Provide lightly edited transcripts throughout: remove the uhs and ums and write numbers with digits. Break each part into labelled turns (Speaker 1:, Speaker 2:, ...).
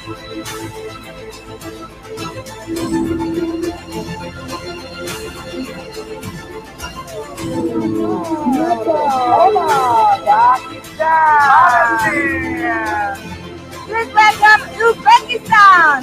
Speaker 1: Hola, Pakistan. Please welcome Uzbekistan.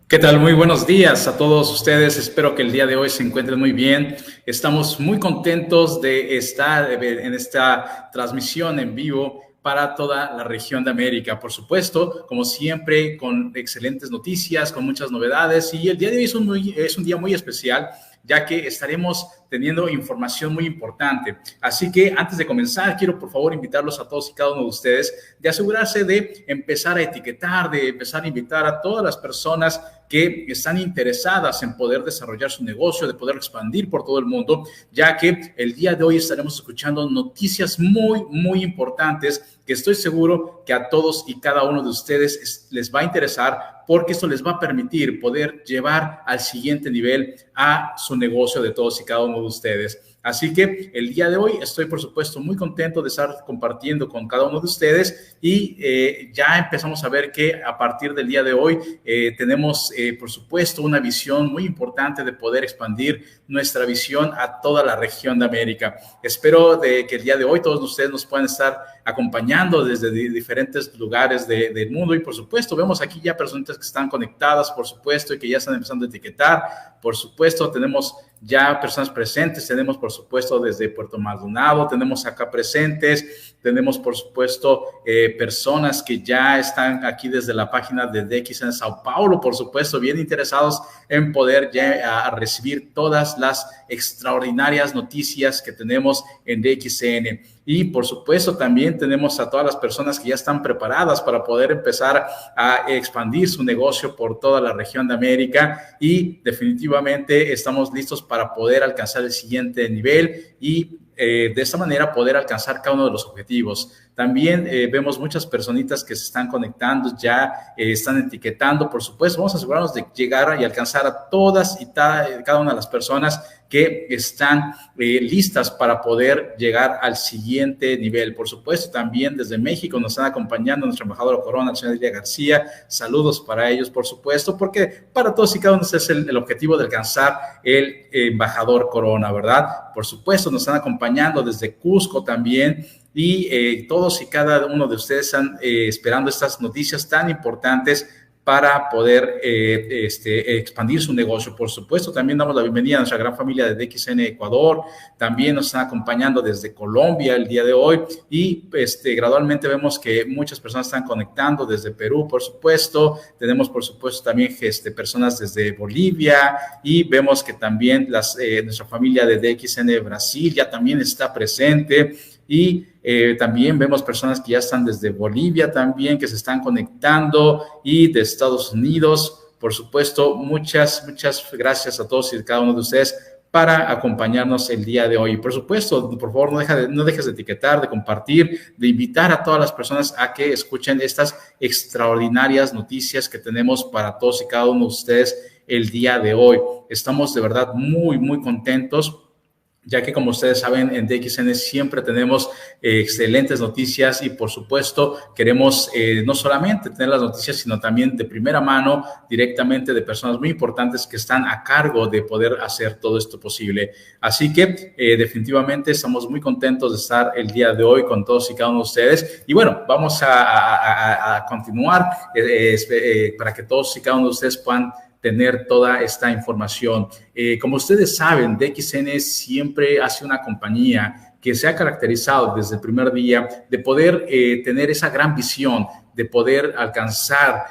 Speaker 2: ¿Qué tal? Muy buenos días a todos ustedes. Espero que el día de hoy se encuentren muy bien. Estamos muy contentos de estar en esta transmisión en vivo para toda la región de América. Por supuesto, como siempre, con excelentes noticias, con muchas novedades. Y el día de hoy es un día muy especial, ya que estaremos teniendo información muy importante. Así que antes de comenzar, quiero por favor invitarlos a todos y cada uno de ustedes de asegurarse de empezar a etiquetar, de empezar a invitar a todas las personas que están interesadas en poder desarrollar su negocio, de poder expandir por todo el mundo, ya que el día de hoy estaremos escuchando noticias muy importantes que estoy seguro que a todos y cada uno de ustedes les va a interesar, porque esto les va a permitir poder llevar al siguiente nivel a su negocio de todos y cada uno de ustedes. Así que el día de hoy estoy, por supuesto, muy contento de estar compartiendo con cada uno de ustedes y ya empezamos a ver que a partir del día de hoy tenemos, por supuesto, una visión muy importante de poder expandir nuestra visión a toda la región de América. Espero que el día de hoy todos ustedes nos puedan estar acompañando desde diferentes lugares del mundo y, por supuesto, vemos aquí ya personas que están conectadas, por supuesto, y que ya están empezando a etiquetar. Por supuesto, tenemos ya personas presentes, tenemos por supuesto desde Puerto Maldonado, tenemos acá presentes, tenemos por supuesto personas que ya están aquí desde la página de DXN Sao Paulo, por supuesto, bien interesados en poder ya recibir todas las extraordinarias noticias que tenemos en DXN. Y por supuesto también tenemos a todas las personas que ya están preparadas para poder empezar a expandir su negocio por toda la región de América y definitivamente estamos listos para poder alcanzar el siguiente nivel y de esta manera poder alcanzar cada uno de los objetivos. También vemos muchas personitas que se están conectando, ya están etiquetando, por supuesto. Vamos a asegurarnos de llegar y alcanzar a todas y cada una de las personas que están listas para poder llegar al siguiente nivel. Por supuesto, también desde México nos están acompañando nuestro embajador Corona, el señor Lidia García. Saludos para ellos, por supuesto, porque para todos y cada uno es el objetivo de alcanzar el embajador Corona, ¿verdad? Por supuesto, nos están acompañando desde Cusco también. Y todos y cada uno de ustedes están esperando estas noticias tan importantes para poder expandir su negocio. Por supuesto, también damos la bienvenida a nuestra gran familia de DXN Ecuador. También nos están acompañando desde Colombia el día de hoy y gradualmente vemos que muchas personas están conectando desde Perú, por supuesto. Tenemos, por supuesto, también personas desde Bolivia y vemos que también nuestra familia de DXN Brasil ya también está presente. Y también vemos personas que ya están desde Bolivia también, que se están conectando, y de Estados Unidos. Por supuesto, muchas gracias a todos y cada uno de ustedes para acompañarnos el día de hoy. Por supuesto, por favor, no dejes de etiquetar, de compartir, de invitar a todas las personas a que escuchen estas extraordinarias noticias que tenemos para todos y cada uno de ustedes el día de hoy. Estamos de verdad muy contentos, ya que, como ustedes saben, en DXN siempre tenemos excelentes noticias y, por supuesto, queremos no solamente tener las noticias, sino también de primera mano, directamente de personas muy importantes que están a cargo de poder hacer todo esto posible. Así que, definitivamente, estamos muy contentos de estar el día de hoy con todos y cada uno de ustedes. Y bueno, vamos a continuar para que todos y cada uno de ustedes puedan tener toda esta información. Como ustedes saben, DXN siempre ha sido una compañía que se ha caracterizado desde el primer día de poder tener esa gran visión, de poder alcanzar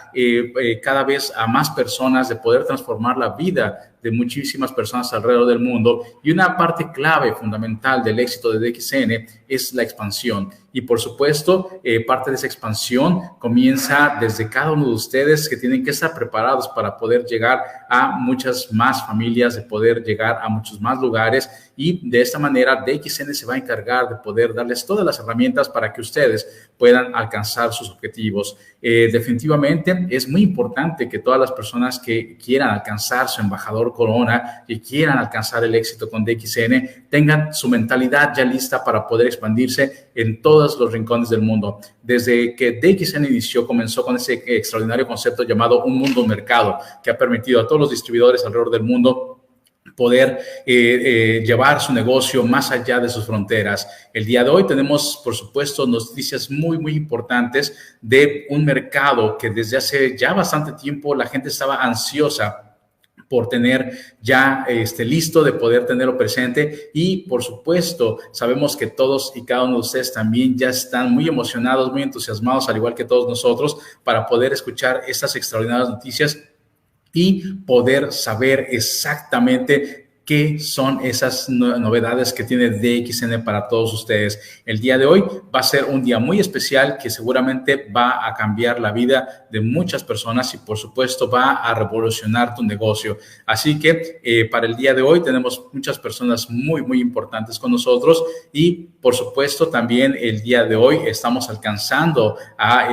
Speaker 2: cada vez a más personas, de poder transformar la vida de muchísimas personas alrededor del mundo. Y una parte clave, fundamental del éxito de DXN es la expansión. Y por supuesto, parte de esa expansión comienza desde cada uno de ustedes, que tienen que estar preparados para poder llegar a muchas más familias, de poder llegar a muchos más lugares. Y de esta manera, DXN se va a encargar de poder darles todas las herramientas para que ustedes puedan alcanzar sus objetivos. Definitivamente es muy importante que todas las personas que quieran alcanzar su embajador corona, que quieran alcanzar el éxito con DXN, tengan su mentalidad ya lista para poder expandirse en todos los rincones del mundo. Desde que DXN inició, comenzó con ese extraordinario concepto llamado un mundo mercado, que ha permitido a todos los distribuidores alrededor del mundo poder llevar su negocio más allá de sus fronteras. El día de hoy tenemos, por supuesto, noticias muy, muy importantes de un mercado que desde hace ya bastante tiempo la gente estaba ansiosa por tener ya listo, de poder tenerlo presente. Y por supuesto, sabemos que todos y cada uno de ustedes también ya están muy emocionados, muy entusiasmados, al igual que todos nosotros, para poder escuchar estas extraordinarias noticias y poder saber exactamente qué son esas novedades que tiene DXN para todos ustedes. El día de hoy va a ser un día muy especial que seguramente va a cambiar la vida de muchas personas y, por supuesto, va a revolucionar tu negocio. Así que para el día de hoy tenemos muchas personas muy, muy importantes con nosotros y, por supuesto, también el día de hoy estamos alcanzando a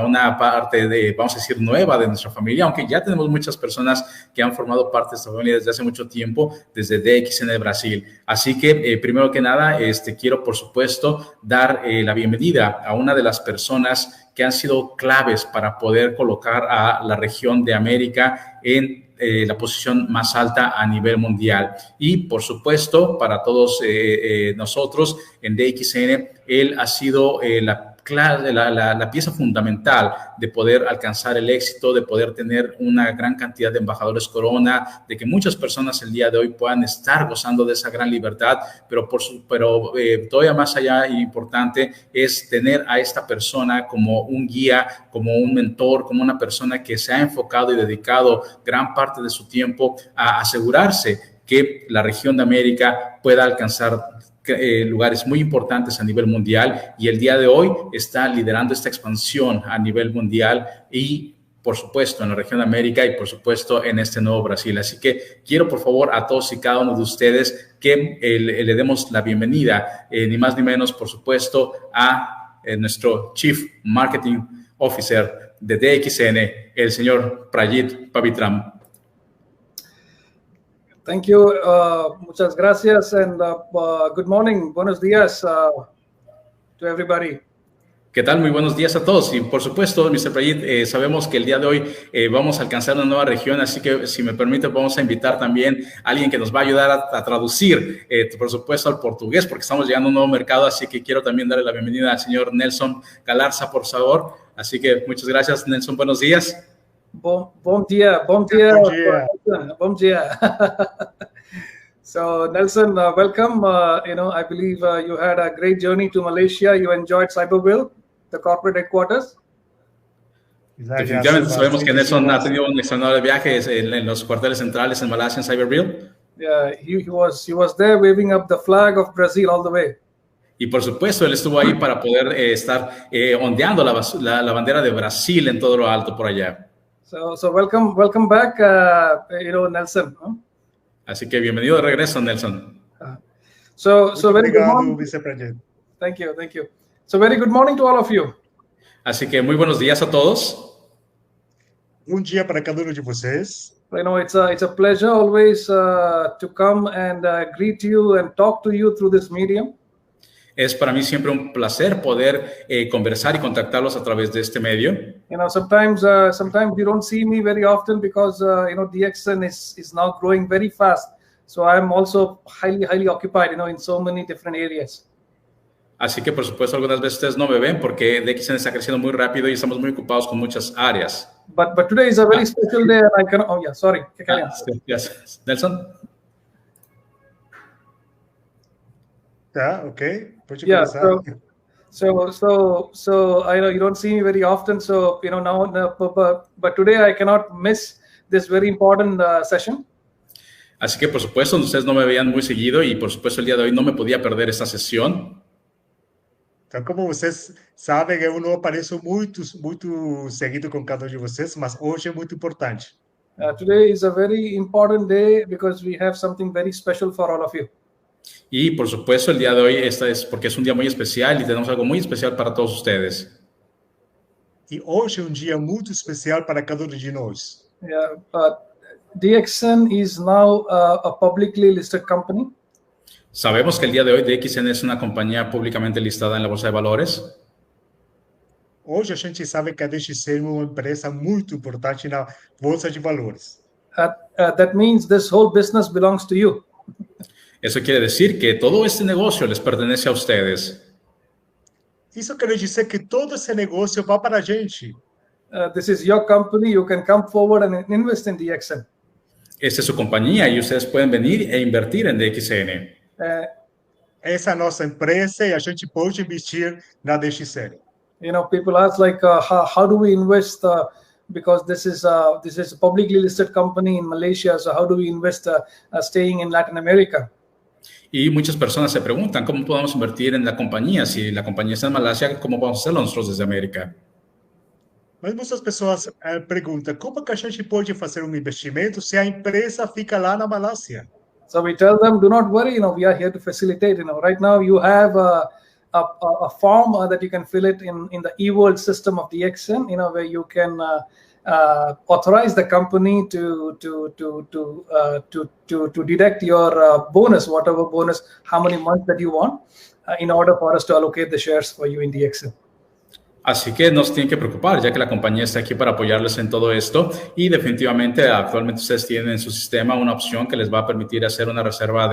Speaker 2: una parte de, vamos a decir, nueva de nuestra familia, aunque ya tenemos muchas personas que han formado parte de esta familia desde hace mucho tiempo, desde DXN Brasil. Así que, primero que nada, quiero, por supuesto, dar la bienvenida a una de las personas que han sido claves para poder colocar a la región de América en la posición más alta a nivel mundial. Y, por supuesto, para todos nosotros en DXN, él ha sido la pieza fundamental de poder alcanzar el éxito, de poder tener una gran cantidad de embajadores corona, de que muchas personas el día de hoy puedan estar gozando de esa gran libertad, pero todavía más allá y importante es tener a esta persona como un guía, como un mentor, como una persona que se ha enfocado y dedicado gran parte de su tiempo a asegurarse que la región de América pueda alcanzar lugares muy importantes a nivel mundial, y el día de hoy está liderando esta expansión a nivel mundial y, por supuesto, en la región de América y, por supuesto, en este nuevo Brasil. Así que quiero, por favor, a todos y cada uno de ustedes que le demos la bienvenida, ni más ni menos, por supuesto, a nuestro Chief Marketing Officer de DXN, el señor Prajit Pavitram.
Speaker 3: Thank you. Muchas gracias and good morning. Buenos días to everybody.
Speaker 2: ¿Qué tal? Muy buenos días a todos. Y por supuesto, Mr. Prajit, sabemos que el día de hoy vamos a alcanzar una nueva región, así que si me permite vamos a invitar también a alguien que nos va a ayudar a traducir, por supuesto, al portugués, porque estamos llegando a un nuevo mercado, así que quiero también darle la bienvenida al señor Nelson Galarza, por favor. Así que muchas gracias, Nelson. Buenos días.
Speaker 3: Bom dia. So Nelson, welcome. I believe you had a great journey to Malaysia. You enjoyed Cyberville, the corporate headquarters.
Speaker 2: Definitivamente sabemos que Nelson ha tenido un extraordinario viaje en los cuarteles centrales en Malasia, en Cyberville.
Speaker 3: Yeah, he was there waving up the flag of Brazil all the way.
Speaker 2: Y por supuesto, él estuvo ahí para poder estar ondeando la bandera de Brasil en todo lo alto por allá.
Speaker 3: So welcome back, Nelson. Huh?
Speaker 2: Así que bienvenido de regreso, Nelson.
Speaker 3: So very good morning. Thank you. So very good morning to all of you.
Speaker 2: Así que muy buenos días a todos.
Speaker 4: Bom dia para cada uno de vocês.
Speaker 3: It's a pleasure always to come and greet you and talk to you through this medium.
Speaker 2: Es para mí siempre un placer poder conversar y contactarlos a través de este medio.
Speaker 3: Sometimes you don't see me very often because DXN is now growing very fast. So I am also highly occupied, in so many different areas.
Speaker 2: Así que por supuesto algunas veces ustedes no me ven porque DXN está creciendo muy rápido y estamos muy ocupados con muchas áreas.
Speaker 3: But today is a very special day, and I can. Oh yeah, sorry.
Speaker 2: Yes, Nelson.
Speaker 4: Okay.
Speaker 3: Yeah. So I know you don't see me very often. So now, but today I cannot miss this very important session.
Speaker 2: Así que por supuesto ustedes no me veían muy seguido y por supuesto el día de hoy no me podía perder esta sesión.
Speaker 4: Então, como vocês sabem, eu não apareço muito seguido com cada um de vocês, mas hoje é muito importante.
Speaker 3: Today is a very important day because we have something very special for all of you.
Speaker 2: Y por supuesto el día de hoy es porque es un día muy especial y tenemos algo muy especial para todos ustedes.
Speaker 4: E hoje é dia muito especial para cada um de nós.
Speaker 3: Yeah, DXN is now a publicly listed company.
Speaker 2: Sabemos que el día de hoy DXN es una compañía públicamente listada en la Bolsa de Valores.
Speaker 4: Hoje a gente sabe que a DXN é uma empresa muito importante na Bolsa de Valores.
Speaker 3: That means this whole business belongs to you.
Speaker 2: Eso quiere decir que todo este negocio les pertenece a ustedes.
Speaker 4: Isso quer dizer que todo esse negócio vai para a gente.
Speaker 3: This is your company. You can come forward and invest in DXN.
Speaker 2: Esta es su compañía y ustedes pueden venir e invertir en DXN.
Speaker 4: Essa é a nossa empresa e a gente pode investir na DXN.
Speaker 3: People ask like, how do we invest? Because this is a publicly listed company in Malaysia. So how do we invest staying in Latin America?
Speaker 2: Y muchas personas se preguntan cómo podemos invertir en la compañía. Si la compañía está en Malasia, ¿cómo podemos hacerlo nosotros desde América?
Speaker 4: Mas muitas pessoas perguntam como que a gente pode fazer investimento se a empresa fica lá na Malásia?
Speaker 3: So we tell them, do not worry. We are here to facilitate. Right now you have a form that you can fill it in the eWorld system of DXN. Where you can authorize the company to deduct your bonus, whatever bonus, how many months that you want, in order for us to allocate the shares for you in DXN.
Speaker 2: Así que no se tienen que preocupar, ya que la compañía está aquí para apoyarles en todo esto y definitivamente actualmente ustedes tienen en su sistema una opción que les va a permitir hacer una reserva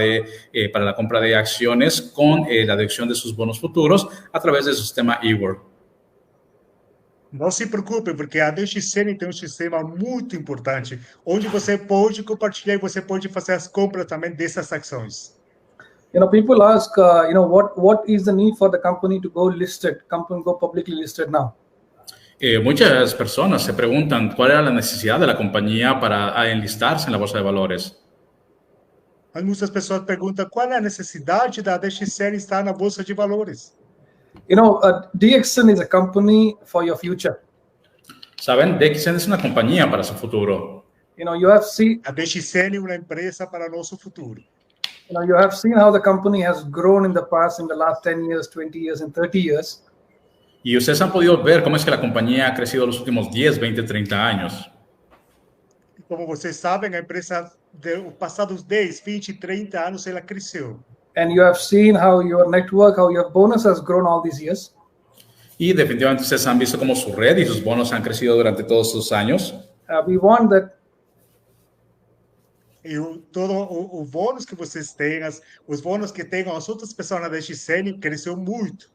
Speaker 2: para la compra de acciones con la deducción de sus bonos futuros a través de su sistema eWorld.
Speaker 4: Não se preocupe, porque a DXN tem um sistema muito importante, onde você pode compartilhar e você pode fazer as compras também dessas ações.
Speaker 3: People ask, what is the need for the company to go publicly listed now?
Speaker 2: Muchas personas se preguntan cuál era la necesidad de la compañía para enlistarse en la bolsa de valores.
Speaker 4: Mas muitas pessoas perguntam qual é a necessidade da DXN estar na bolsa de valores.
Speaker 3: DXN is a company for your future.
Speaker 2: Saben, DXN es una compañía para su futuro.
Speaker 3: You have seen.
Speaker 4: A DXN é uma empresa para nosso futuro.
Speaker 3: You have seen how the company has grown in the past, in the last 10 years, 20 years, and 30 years.
Speaker 2: Y ustedes han podido ver cómo es que la compañía ha crecido los últimos 10, 20, 30 años.
Speaker 4: Como vocês sabem, a empresa, nos passados 10, 20, 30 anos, ela cresceu.
Speaker 3: And you have seen how your network, how your bonus has grown all these years.
Speaker 2: Y definitivamente ustedes han visto cómo su red y sus bonos han crecido durante todos estos años.
Speaker 3: We want that.
Speaker 4: E todo o bônus que vocês têm, os bônus que têm as outras pessoas na DXN cresceu muito.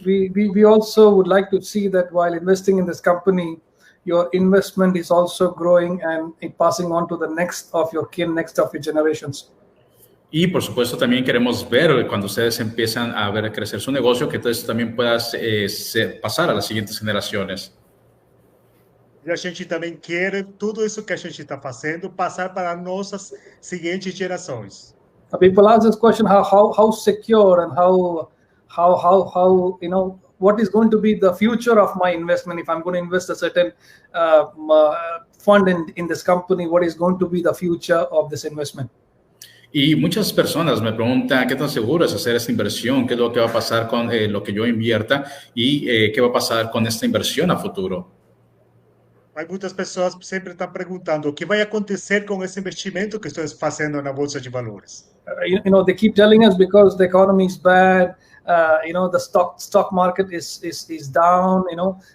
Speaker 3: We also would like to see that while investing in this company, your investment is also growing and passing on to the next of your kin, next of your generations.
Speaker 2: Y por supuesto también queremos ver cuando ustedes empiezan a ver crecer su negocio, que todo esto también pueda pasar a las siguientes generaciones.
Speaker 4: E a gente também quer tudo isso que a gente está fazendo passar para nossas seguintes gerações.
Speaker 3: People ask this question: how secure and how what is going to be the future of my investment if I'm going to invest a certain fund in this company? What is going to be the future of this investment?
Speaker 2: Y muchas personas me preguntan qué tan seguro es hacer esta inversión, qué es lo que va a pasar con lo que yo invierta y qué va a pasar con esta inversión a futuro.
Speaker 4: Mas muitas pessoas sempre estão perguntando o que vai acontecer com esse investimento que estou fazendo na bolsa de valores.
Speaker 3: They keep telling us because the economy is bad. The stock market is down.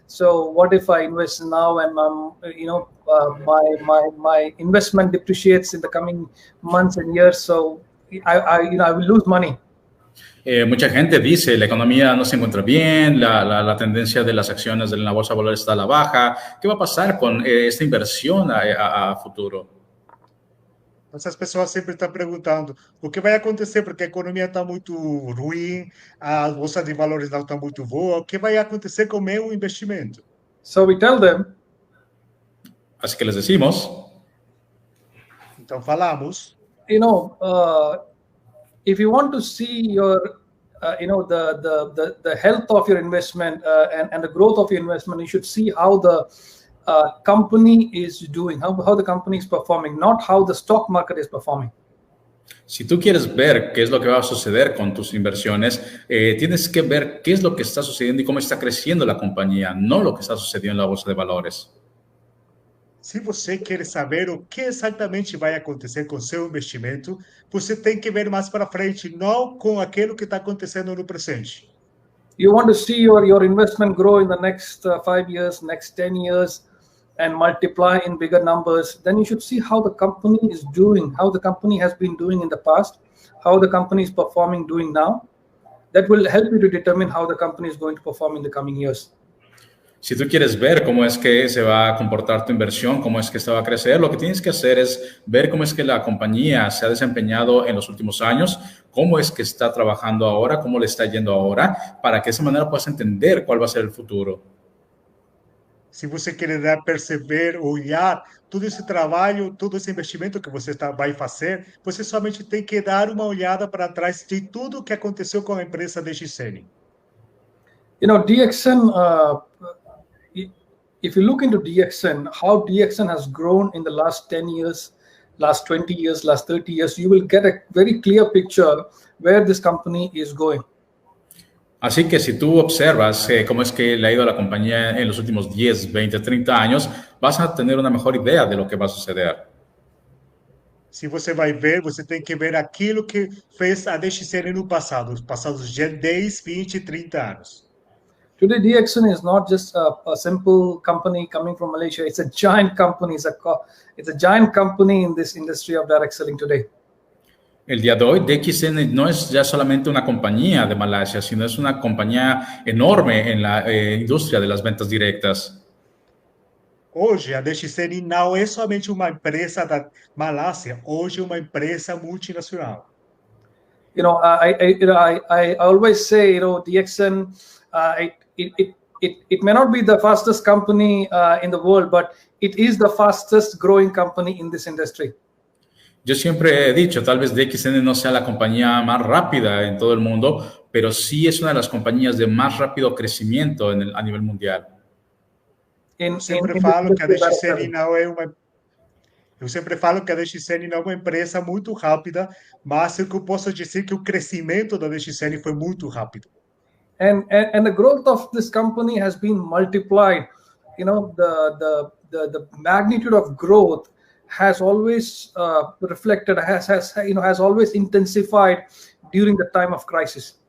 Speaker 3: So what if I invest now and my investment depreciates in the coming months and years? So I will lose money.
Speaker 2: Mucha gente dice la economía no se encuentra bien, la tendencia de las acciones de la bolsa de valores está a la baja. ¿Qué va a pasar con esta inversión a futuro?
Speaker 4: Essas pessoas sempre estão perguntando o que vai acontecer, porque a economia está muito ruim, a bolsa de valores não está muito boa, o que vai acontecer com o meu investimento?
Speaker 3: So we tell them,
Speaker 2: Así que les decimos,
Speaker 4: Então falamos,
Speaker 3: if you want to see your, the health of your investment and the growth of your investment, you should see how the company is doing, how the company is performing, not how the stock market is performing.
Speaker 2: si tú quieres ver qué es lo que va a suceder con tus inversiones, tienes que ver qué es lo que está sucediendo y cómo está creciendo la compañía, no lo que está sucediendo en la bolsa de valores.
Speaker 4: se você quer saber o que exatamente vai acontecer com seu investimento, você tem que ver mais para frente, não com aquilo que está acontecendo no presente.
Speaker 3: You want to see your investment grow in the next 5 years, next 10 years, and multiply in bigger numbers, then you should see how the company is doing, how the company has been doing in the past, how the company is performing doing now. That will help you to determine how the company is going to perform in the coming years.
Speaker 2: Si tú quieres ver cómo es que se va a comportar tu inversión, cómo es que esta va a crecer, lo que tienes que hacer es ver cómo es que la compañía se ha desempeñado en los últimos años, cómo es que está trabajando ahora, cómo le está yendo ahora, para que de esa manera puedas entender cuál va a ser el futuro.
Speaker 4: Se você quer perceber, olhar todo esse trabalho, todo esse investimento que você vai fazer, você somente tem que dar uma olhada para trás de tudo o que aconteceu com a empresa Dxn.
Speaker 3: DXN, if you look into DXN, how DXN has grown in the last 10 years, last 20 years, last 30 years, you will get a very clear picture where this company is going.
Speaker 2: Así que si tú observas cómo es que le ha ido a la compañía en los últimos 10, 20, 30 años, vas a tener una mejor idea de lo que va a suceder.
Speaker 4: Se você vai ver, você tem que ver aquilo que fez a Dxn no passado, os passados 10, 20, 30 anos.
Speaker 3: Today, DXN is not just a simple company coming from Malaysia. It's a giant company. It's a giant company in this industry of direct selling today.
Speaker 2: El día de hoy, DXN no es ya solamente una compañía de Malasia, sino es una compañía enorme en la industria de las ventas directas.
Speaker 4: Hoje, a Dxn não é somente uma empresa da Malásia, hoje é uma empresa multinacional.
Speaker 3: I always say, DXN, it may not be the fastest company in the world, but it is the fastest growing company in this industry.
Speaker 2: Yo siempre he dicho, tal vez DXN no sea la compañía más rápida en todo el mundo, pero sí es una de las compañías de más rápido crecimiento a nivel mundial.
Speaker 4: Eu sempre falo que a Dxn não é uma empresa muito rápida, mas o que eu posso dizer é que o crescimento da Dxn foi muito rápido.
Speaker 3: And the growth of this company has been multiplied. The magnitude of growth has always reflected, has always intensified during the time of crisis.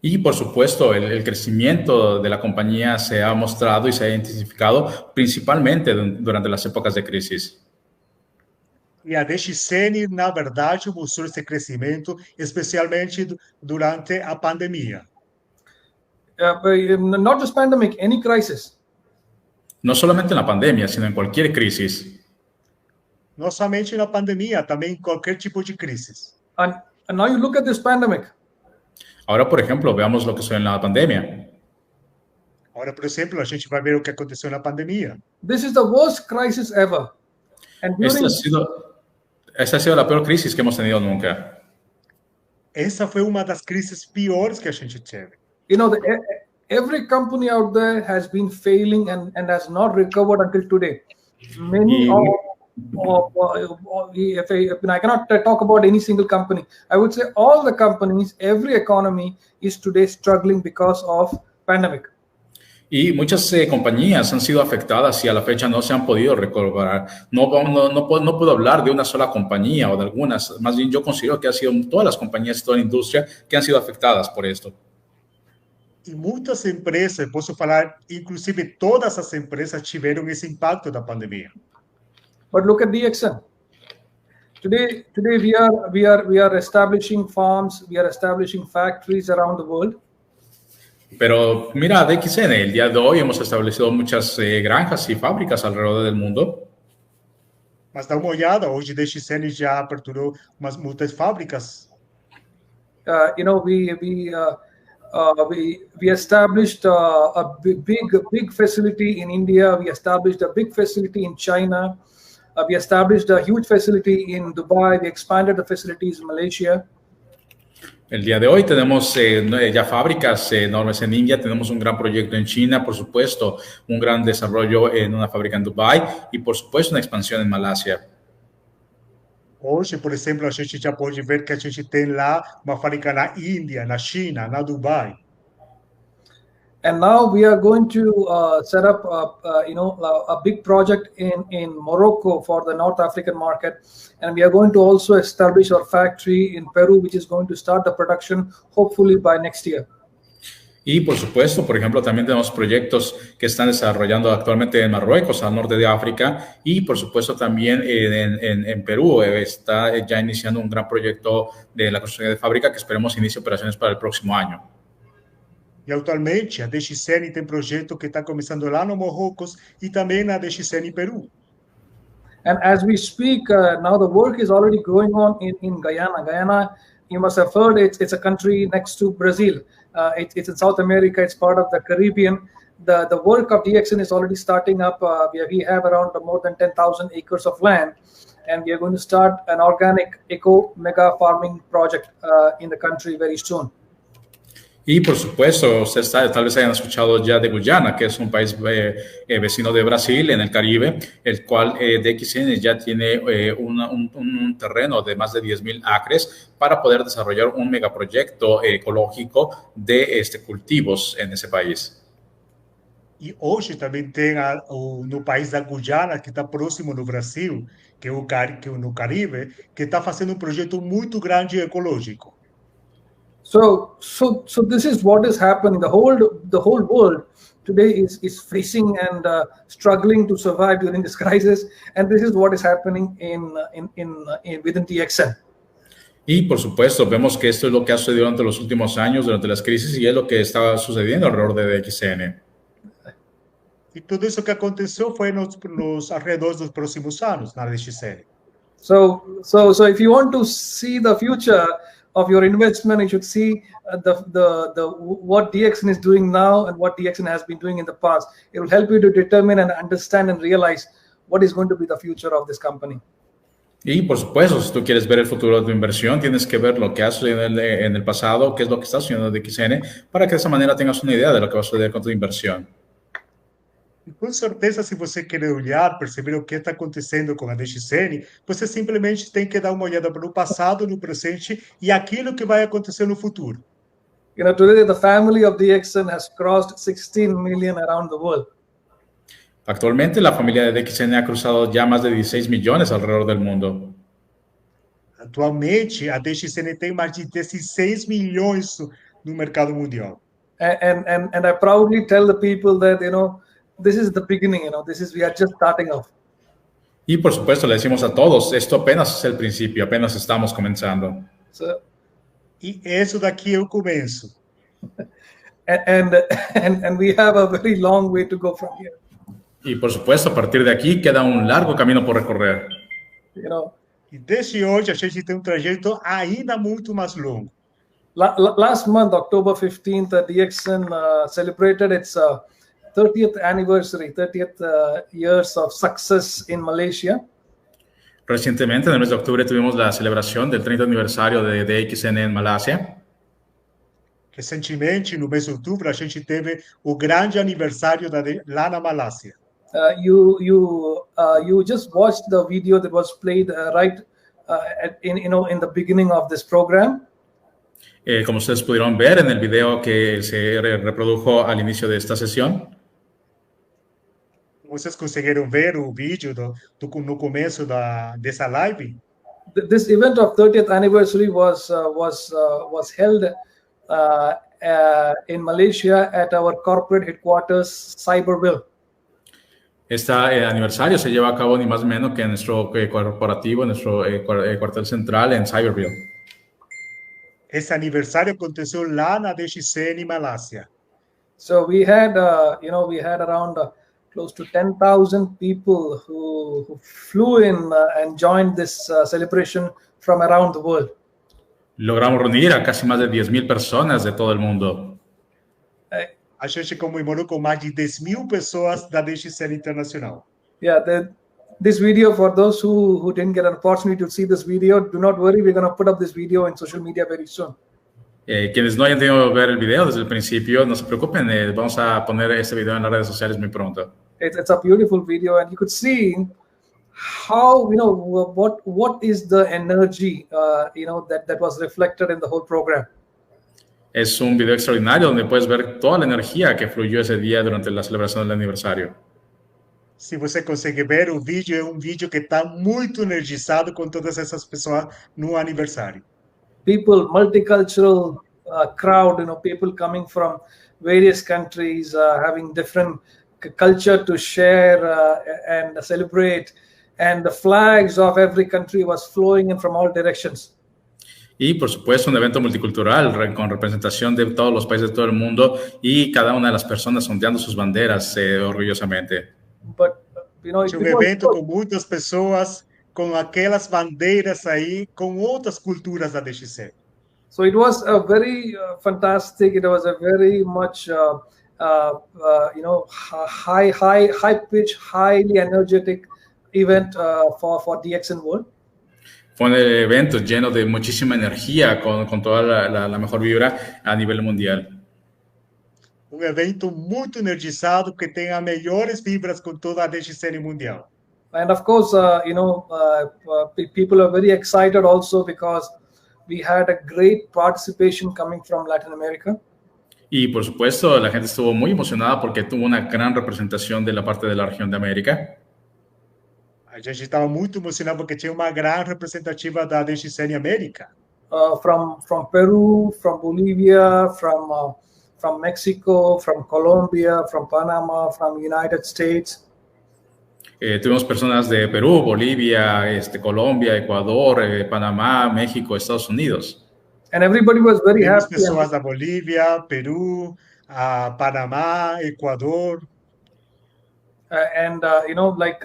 Speaker 2: Y por supuesto, el crecimiento de la compañía se ha mostrado y se ha intensificado principalmente durante las épocas de crisis.
Speaker 4: E a Dxn, na verdade, mostrou esse crescimento, especialmente durante a pandemia.
Speaker 3: Not just pandemic, any crisis.
Speaker 2: No solamente en la pandemia, sino en cualquier crisis.
Speaker 4: Não somente na pandemia, também em qualquer tipo de crise.
Speaker 3: And now you look at this pandemic.
Speaker 2: Ahora, por ejemplo, veamos lo que sucede en la pandemia.
Speaker 4: Ahora, por exemplo, a gente vai ver o que aconteceu na pandemia.
Speaker 3: This is the worst crisis ever. And
Speaker 2: Esta ha sido la peor crisis que hemos tenido nunca.
Speaker 4: Essa foi uma das crises piores que a gente teve.
Speaker 3: Every company out there has been failing and has not recovered until today. Many I cannot talk about any single company. I would say all the companies, every economy is today struggling because of pandemic.
Speaker 2: Y muchas compañías han sido afectadas y a la fecha no se han podido recuperar. No puedo hablar de una sola compañía o de algunas. Más bien yo considero que han sido todas las compañías, toda la industria que han sido afectadas por esto.
Speaker 4: E muitas empresas, posso falar, inclusive todas as empresas tiveram esse impacto da pandemia.
Speaker 3: But look at DXN. Today we are establishing farms, we are establishing factories around the world.
Speaker 2: Pero mira, DXN, el día de hoy hemos establecido muchas granjas y fábricas alrededor del mundo.
Speaker 4: Mas dá uma olhada, hoje DXN já aperturou muitas fábricas.
Speaker 3: We established a big facility in India. We established a big facility in China. We established a huge facility in Dubai. We expanded the facilities in Malaysia.
Speaker 2: El día de hoy tenemos ya fábricas enormes en India, tenemos un gran proyecto en China, por supuesto, un gran desarrollo en una fábrica en Dubai y, por supuesto, una expansión en Malasia.
Speaker 4: Hoje, por exemplo, a gente já pode ver que a gente tem lá uma fábrica na Índia, na China, na Dubai.
Speaker 3: And now we are going to set up, a big project in Morocco for the North African market, and we are going to also establish our factory in Peru, which is going to start the production hopefully by next year.
Speaker 2: Y por supuesto, por ejemplo, también tenemos proyectos que están desarrollando actualmente en Marruecos, al norte de África, y por supuesto también en Perú está ya iniciando un gran proyecto de la construcción de fábrica que esperemos inicie operaciones para el próximo año.
Speaker 4: E atualmente a DXN tem projeto que está começando lá no Marrocos e também na DXN Peru.
Speaker 3: And as we speak, now the work is already going on in Guyana. Guyana, you must have heard, it's a country next to Brazil. It's in South America. It's part of the Caribbean. The work of DXN is already starting up. We have around more than 10,000 acres of land, and we are going to start an organic eco mega farming project in the country very soon.
Speaker 2: Y por supuesto, ustedes tal vez hayan escuchado ya de Guyana, que es un país vecino de Brasil en el Caribe, el cual DXN ya tiene un terreno de más de 10,000 acres para poder desarrollar un megaproyecto ecológico de cultivos en ese país.
Speaker 4: E hoje também tem no país da Guyana, que está próximo do Brasil, que é no Caribe, que está fazendo um projeto muito grande ecológico.
Speaker 3: So this is what is happening. The whole world today is facing and struggling to survive during this crisis, and this is what is happening within DXN.
Speaker 2: Y por supuesto, vemos que esto es lo que ha sucedido durante los últimos años, durante las crisis, y es lo que está sucediendo alrededor de DXN.
Speaker 4: E tudo isso que aconteceu foi nos arredores dos próximos anos na DXN.
Speaker 3: So if you want to see the future of your investment, you should see what DXN is doing now and what DXN has been doing in the past. It will help you to determine and understand and realize what is going to be the future of this company.
Speaker 2: Y por supuesto, si tú quieres ver el futuro de tu inversión, tienes que ver lo que ha sucedido en el pasado, qué es lo que está sucediendo de DXN, para que de esa manera tengas una idea de lo que va a suceder con tu inversión.
Speaker 4: E com certeza, se você querer olhar, perceber o que está acontecendo com a DXN, você simplesmente tem que dar uma olhada para o passado, no presente e aquilo que vai acontecer no futuro.
Speaker 3: Today the family of DXN has crossed 16 million around the world.
Speaker 2: Actualmente, la familia de DXN ha cruzado ya más de 16 millones alrededor del mundo.
Speaker 4: Atualmente, a DXN tem mais de 16 milhões no mercado mundial.
Speaker 3: And I proudly tell the people that, this is the beginning, we are just starting off.
Speaker 2: Y por supuesto le decimos a todos, esto apenas es el principio, apenas estamos comenzando.
Speaker 4: E isso daqui é o começo.
Speaker 3: And we have a very long way to go from here.
Speaker 2: Y por supuesto, a partir de aquí queda un largo camino por recorrer.
Speaker 4: E desde hoje a gente tem trajeto ainda muito mais longo.
Speaker 3: Last month, October 15th, DXN celebrated its 30th anniversary, 30th years of success in Malaysia.
Speaker 2: Recientemente, en el mes de octubre, tuvimos la celebración del 30 aniversario de DXN en Malasia.
Speaker 4: Recentemente, no mês de outubro, a gente teve o grande aniversário lá na Malásia.
Speaker 3: You just watched the video that was played in the beginning of this program.
Speaker 2: Como ustedes pudieron ver en el video que se reprodujo al inicio de esta sesión.
Speaker 4: Vocês conseguiram ver o vídeo no começo dessa live?
Speaker 3: This event of 30th anniversary was held in Malaysia at our corporate headquarters, Cyberville.
Speaker 2: Este aniversario se lleva a cabo ni más ni menos que en nuestro corporativo, en nuestro cuartel central en Cyberville.
Speaker 4: Esse aniversário aconteceu lá na DXN, Malásia.
Speaker 3: So we had, we had around close to 10,000 people who flew in and joined this celebration from around the world.
Speaker 2: Logramos reunir a casi más de 10,000 personas de todo el mundo.
Speaker 4: A gente comemorou com mais de 10.000 pessoas da DXN Internacional.
Speaker 3: Yeah, this video, for those who didn't get an opportunity to see this video, do not worry, we're going to put up this video in social media very soon.
Speaker 2: Quienes no hayan tenido que ver el video desde el principio, no se preocupen, vamos a poner este video en las redes sociales muy pronto.
Speaker 3: It's a beautiful video, and you could see how, what is the energy, that was reflected in the whole program.
Speaker 2: Es un video extraordinario donde puedes ver toda la energía que fluyó ese día durante la celebración del aniversario.
Speaker 4: Se você consegue ver, o vídeo é um vídeo que está muito energizado com todas essas pessoas no aniversário.
Speaker 3: People, multicultural crowd, people coming from various countries, having different culture to share and celebrate, and the flags of every country was flowing in from all directions.
Speaker 2: Y por supuesto un evento multicultural con representación de todos los países de todo el mundo y cada una de las personas ondeando sus banderas orgullosamente.
Speaker 3: But,
Speaker 4: un evento con muchas pessoas com aquelas bandeiras aí, com outras culturas da DXN.
Speaker 3: So it was a very fantastic. It was a very much, high pitch, highly energetic event for DXN World.
Speaker 2: Fue un evento lleno de muchísima energía, con toda la mejor vibra a nivel mundial.
Speaker 4: Um evento muito energizado que tem as melhores vibras com toda a DXN mundial.
Speaker 3: And of course, people are very excited also because we had a great participation coming from Latin America.
Speaker 2: Y por supuesto, la gente estuvo muy emocionada porque tuvo una gran representación de la parte de la región de América.
Speaker 4: A gente estava muito emocionado porque tinha uma grande representativa da DXN América.
Speaker 3: From Peru, from Bolivia, from Mexico, from Colombia, from Panama, from United States.
Speaker 2: Tuvimos personas de Perú, Bolivia, Colombia, Ecuador, Panamá, México, Estados Unidos.
Speaker 3: And everybody was very happy.
Speaker 4: Pessoas da Bolívia, Peru, Panamá, Ecuador.
Speaker 3: And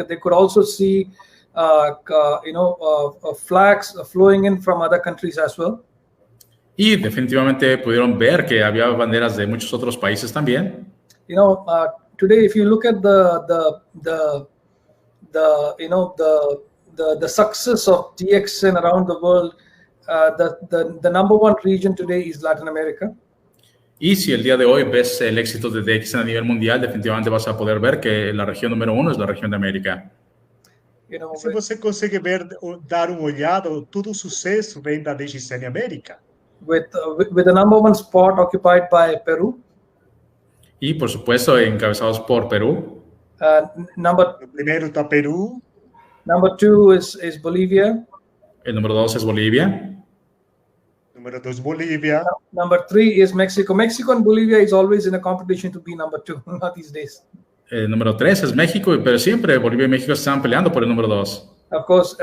Speaker 3: they could also see flags flowing in from other countries as well.
Speaker 2: Y definitivamente pudieron ver que había banderas de muchos otros países también.
Speaker 3: Today, if you look at the success of DXN around the world, the number one region today is Latin America.
Speaker 2: Y si el día de hoy ves el éxito de DXN a nivel mundial, definitivamente vas a poder ver que la región número uno es la región de América.
Speaker 4: Se você consegue ver, dar uma olhada, todo o sucesso vem da DXN América.
Speaker 3: With the number one spot occupied by Peru.
Speaker 2: Y por supuesto encabezados por Perú.
Speaker 4: Primero está Perú.
Speaker 3: Number two is Bolivia.
Speaker 2: El número 2 es Bolivia.
Speaker 4: Número 2 Bolivia.
Speaker 3: Number 3 is Mexico. Mexico and Bolivia is always in a competition to be number 2, not these days.
Speaker 2: El número 3 es México, pero siempre Bolivia y México están peleando por el número 2.
Speaker 3: Of course,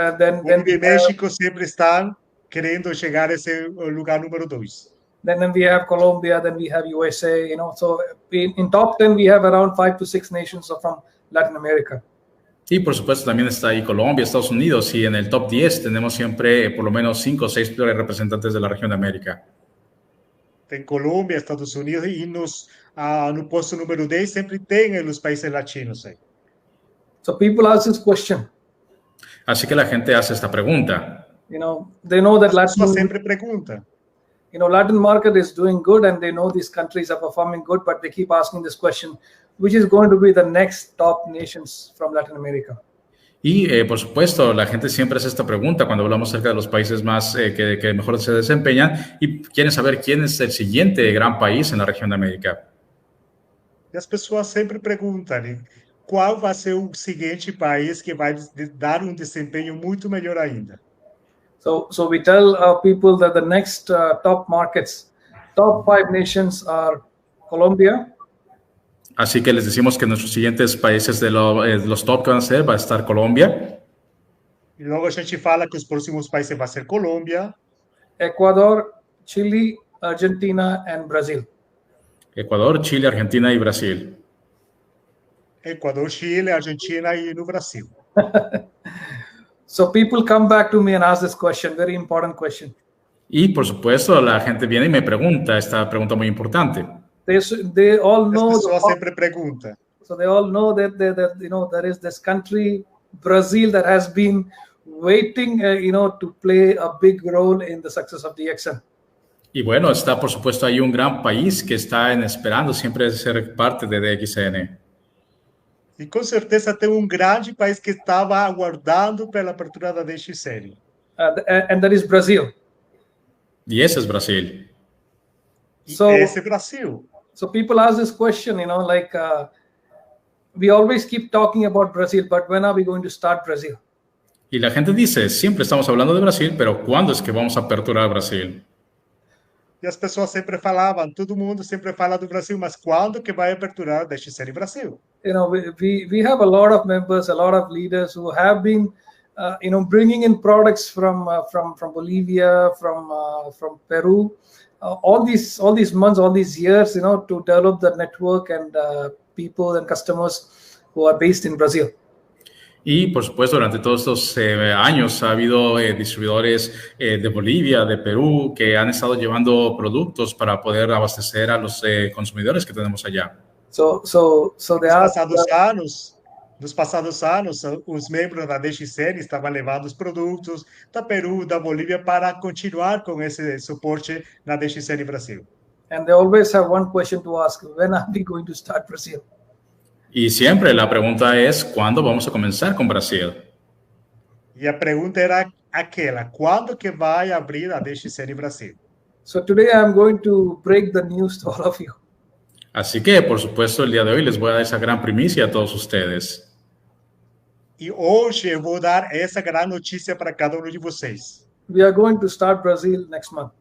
Speaker 4: Bolivia y México siempre están queriendo llegar a ese lugar número 2.
Speaker 3: Then we have Colombia, then we have USA, so in top 10 we have around 5 to 6 nations from Latin America.
Speaker 2: Y por supuesto también está ahí Colombia, Estados Unidos, y en el top 10 tenemos siempre por lo menos 5 o 6 representantes de la región de América.
Speaker 4: Tem Colômbia, Estados Unidos, e no posto número 10 sempre tem os países latinos.
Speaker 3: So people ask this question.
Speaker 2: Así que la gente hace esta pregunta.
Speaker 3: They know that Latin
Speaker 4: sempre pergunta.
Speaker 3: Latin market is doing good and they know these countries are performing good, but they keep asking this question, which is going to be the next top nations from Latin America.
Speaker 2: Y por supuesto, la gente siempre hace esta pregunta cuando hablamos acerca de los países más que mejor se desempeñan y quieren saber quién es el siguiente gran país en la región de América.
Speaker 4: E as pessoas sempre perguntam qual vai ser o seguinte país que vai dar desempenho muito melhor ainda.
Speaker 3: So we tell people that the next top markets, top 5 nations are Colombia.
Speaker 2: Así que les decimos que nuestros siguientes países de los top que van a ser, va a estar Colombia,
Speaker 4: E logo a gente fala que os próximos países vai ser Colômbia,
Speaker 3: Ecuador, Chile, Argentina, and Brazil.
Speaker 2: Ecuador, Chile, Argentina y Brasil.
Speaker 4: Equador, Chile, Argentina e no Brasil.
Speaker 3: So people come back to me and ask this question, very important question.
Speaker 2: Y por supuesto, la gente viene y me pregunta esta pregunta muy importante.
Speaker 3: They all
Speaker 4: As
Speaker 3: know.
Speaker 4: pessoas sempre perguntam.
Speaker 3: So they all know that there is this country, Brazil, that has been waiting, to play a big role in the success of DXN.
Speaker 2: Y bueno, está por supuesto ahí un gran país que está esperando siempre ser parte de DXN.
Speaker 4: E com certeza tem um grande país que estava aguardando pela apertura da DXN.
Speaker 3: And that is Brazil.
Speaker 2: Y ese es Brasil.
Speaker 3: So,
Speaker 4: Esse é Brasil.
Speaker 3: So people ask this question, we always keep talking about Brazil, but when are we going to start Brazil?
Speaker 2: Y la gente dice, siempre estamos hablando de Brasil, pero ¿cuándo es que vamos a aperturar Brasil?
Speaker 4: E as pessoas sempre falavam, todo mundo sempre fala do Brasil, mas quando que vai aperturar a DXN Brasil?
Speaker 3: We have a lot of members, a lot of leaders who have been, bringing in products from Bolivia, from Peru, all these months, all these years, to develop the network and people and customers who are based in Brazil.
Speaker 2: Y por supuesto, durante todos estos años ha habido distribuidores de Bolivia, de Perú, que han estado llevando productos para poder abastecer a los consumidores que tenemos allá.
Speaker 4: Nos passados anos, os membros da DXN estavam levando os produtos da Peru, da Bolívia, para continuar com esse suporte na DXN Brasil.
Speaker 3: And they always have one question to ask: when are we going to start Brazil?
Speaker 2: Y siempre la pregunta es, ¿cuándo vamos a comenzar con Brasil?
Speaker 4: E a pergunta era aquela: quando que vai abrir a DXN Brasil?
Speaker 3: So today I'm going to break the news to all of you.
Speaker 2: Así que, por supuesto, el día de hoy les voy a dar esa gran primicia a todos ustedes.
Speaker 4: E hoje eu vou dar essa grande notícia para cada um de vocês.
Speaker 3: We are going to start Brazil next month.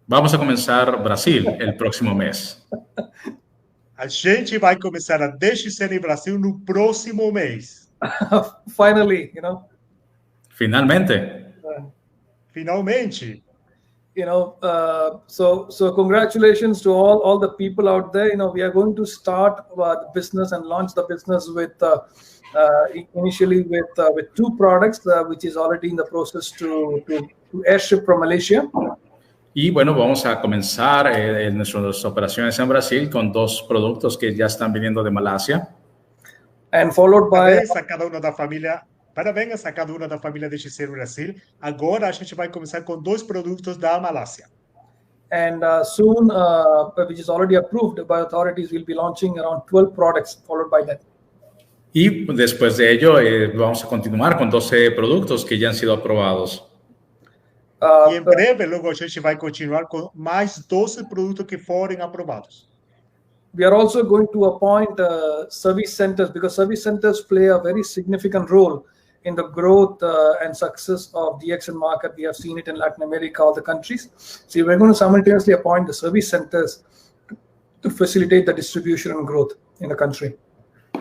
Speaker 2: Vamos a comenzar Brasil el próximo mes.
Speaker 4: A gente vai começar a DXN Brasil no próximo mês.
Speaker 3: Finally,
Speaker 2: Finalmente.
Speaker 4: Finalmente.
Speaker 3: So congratulations to all the people out there. We are going to start the business and launch the business with initially with two products, which is already in the process to airship from Malaysia.
Speaker 2: Y bueno, vamos a comenzar nuestras operaciones en Brasil con dos productos que ya están viniendo de Malasia.
Speaker 3: And followed by...
Speaker 4: Parabéns a cada uma da família DXN Brasil. Agora a gente vai começar com dois produtos da Malásia.
Speaker 3: And soon, which is already approved by authorities, we'll be launching around 12 products followed by that.
Speaker 2: Y después de ello, vamos a continuar con 12 productos que ya han sido aprobados.
Speaker 4: E em breve, logo a gente vai continuar com mais 12 produtos que forem aprovados.
Speaker 3: We are also going to appoint service centers, because service centers play a very significant role in the growth and success of the DXN market. We have seen it in Latin America, all the countries. So we're going to simultaneously appoint the service centers to facilitate the distribution and growth in the country.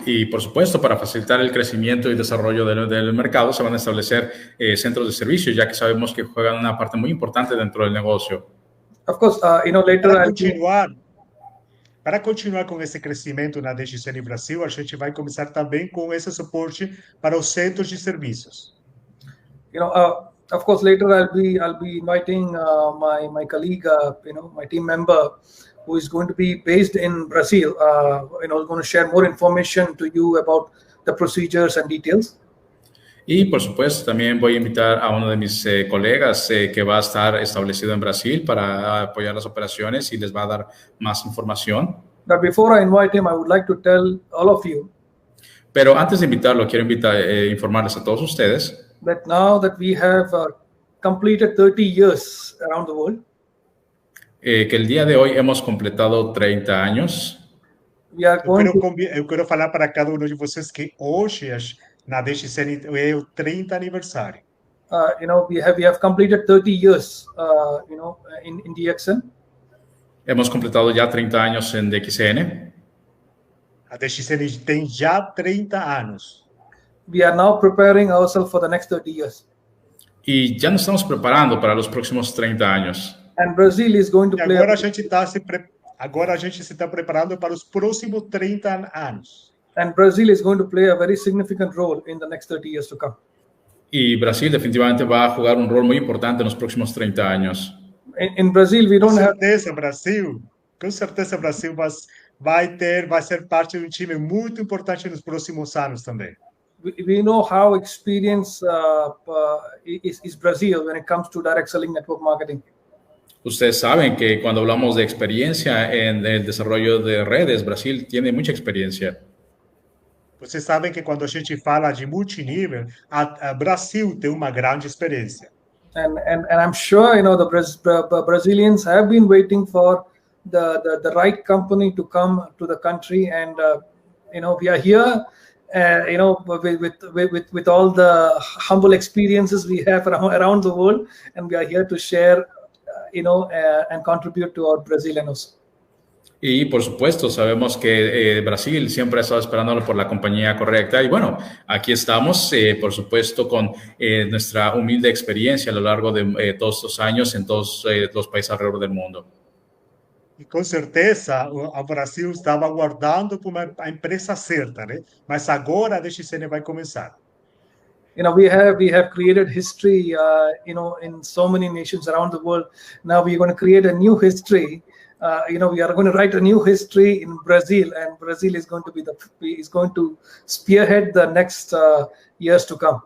Speaker 2: Y por supuesto, para facilitar el crecimiento y desarrollo del mercado, se van a establecer centros de servicio, ya que sabemos que juegan una parte muy importante dentro del negocio.
Speaker 3: Of course, later
Speaker 4: Para continuar com esse crescimento na DXN Brasil, a gente vai começar também com esse suporte para os centros de serviços.
Speaker 3: Of course, later I'll be inviting my colleague, my team member, who is going to be based in Brazil, going to share more information to you about the procedures and details.
Speaker 2: Y por supuesto, también voy a invitar a uno de mis colegas que va a estar establecido en Brasil para apoyar las operaciones y les va a dar más información.
Speaker 3: But before I invite him, I would like to tell all of you.
Speaker 2: Pero antes de invitarlo, quiero informarles a todos ustedes.
Speaker 3: That now that we have completed 30 years around the world.
Speaker 2: Que el día de hoy hemos completado 30 años.
Speaker 4: Eu quero falar para cada um de vocês que hoje na DXN é o 30 aniversário.
Speaker 3: We have completed 30 years, in DXN.
Speaker 2: Hemos completado ya 30 años en DXN.
Speaker 4: A DXN tem já 30 anos.
Speaker 3: We are now preparing ourselves for the next 30 years.
Speaker 2: Y ya nos estamos preparando para los próximos 30 años.
Speaker 3: And Brazil is going to
Speaker 4: E
Speaker 3: play.
Speaker 4: agora a gente se está preparando para os próximos 30 anos.
Speaker 3: And Brazil is going to play a very significant role in the next 30 years to come.
Speaker 2: Y Brasil definitivamente va a jugar un rol muy importante en los próximos 30 años.
Speaker 3: In Brazil, we don't have.
Speaker 4: Com certeza, Brasil vai ser parte de um time muito importante nos próximos anos também.
Speaker 3: We know how experienced is Brazil when it comes to direct selling network marketing.
Speaker 2: Ustedes saben que cuando hablamos de experiencia en el desarrollo de redes, Brasil tiene mucha experiencia.
Speaker 4: Vocês sabem que quando a gente fala de multinível, a Brasil tem uma grande experiência.
Speaker 3: And I'm sure the Brazilians have been waiting for the right company to come to the country, and we are here. With all the humble experiences we have around the world, and we are here to share, and contribute to our Brazilianos.
Speaker 2: Y por supuesto, sabemos que Brasil siempre ha estado esperándolo por la compañía correcta. Y bueno, aquí estamos, por supuesto, con nuestra humilde experiencia a lo largo de todos estos años en todos los países alrededor del mundo.
Speaker 4: E com certeza o Brasil estava aguardando por a empresa certa, né? Mas agora a DXN vai começar.
Speaker 3: We have created history, in so many nations around the world. Now we are going to create a new history. We are going to write a new history in Brazil, and Brazil is going to spearhead the next years to come.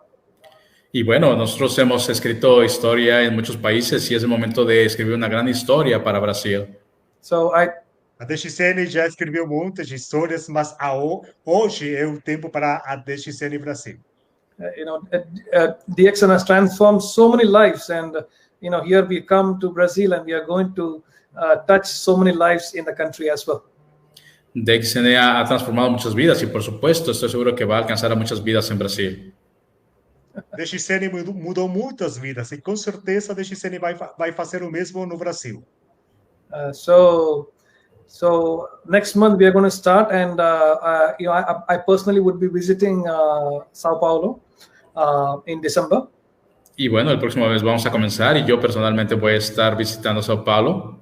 Speaker 2: Y bueno, nosotros hemos escrito historia en muchos países y es el momento de escribir una gran historia para Brasil.
Speaker 4: A DXN já escreveu muitas histórias, mas hoje é o tempo para a DXN Brasil.
Speaker 3: DXN has transformed so many lives, and here we come to Brazil, and we are going to touch so many lives in the country as well.
Speaker 2: DXN ha transformado muchas vidas y por supuesto estoy seguro que va a alcanzar a muchas vidas en Brasil.
Speaker 4: DXN mudou muitas vidas e com certeza a DXN vai fazer o mesmo no Brasil.
Speaker 3: So next month we are going to start, and I personally would be visiting Sao Paulo in December.
Speaker 2: Y bueno, el próximo mes vamos a comenzar y yo personalmente voy a estar visitando Sao Paulo.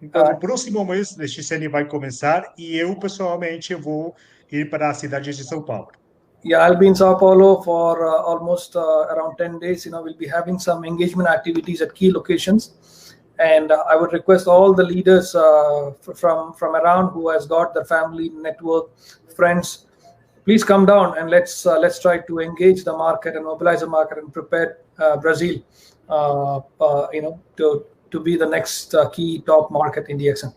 Speaker 4: Então, no próximo mês, a DXN vai começar e eu pessoalmente vou ir para a cidade de São Paulo.
Speaker 3: Yeah, I'll be in Sao Paulo for almost around 10 days. We'll be having some engagement activities at key locations. And I would request all the leaders from around who has got their family, network, friends, please come down and let's try to engage the market and mobilize the market and prepare Brazil, to be the next key top market in DXN.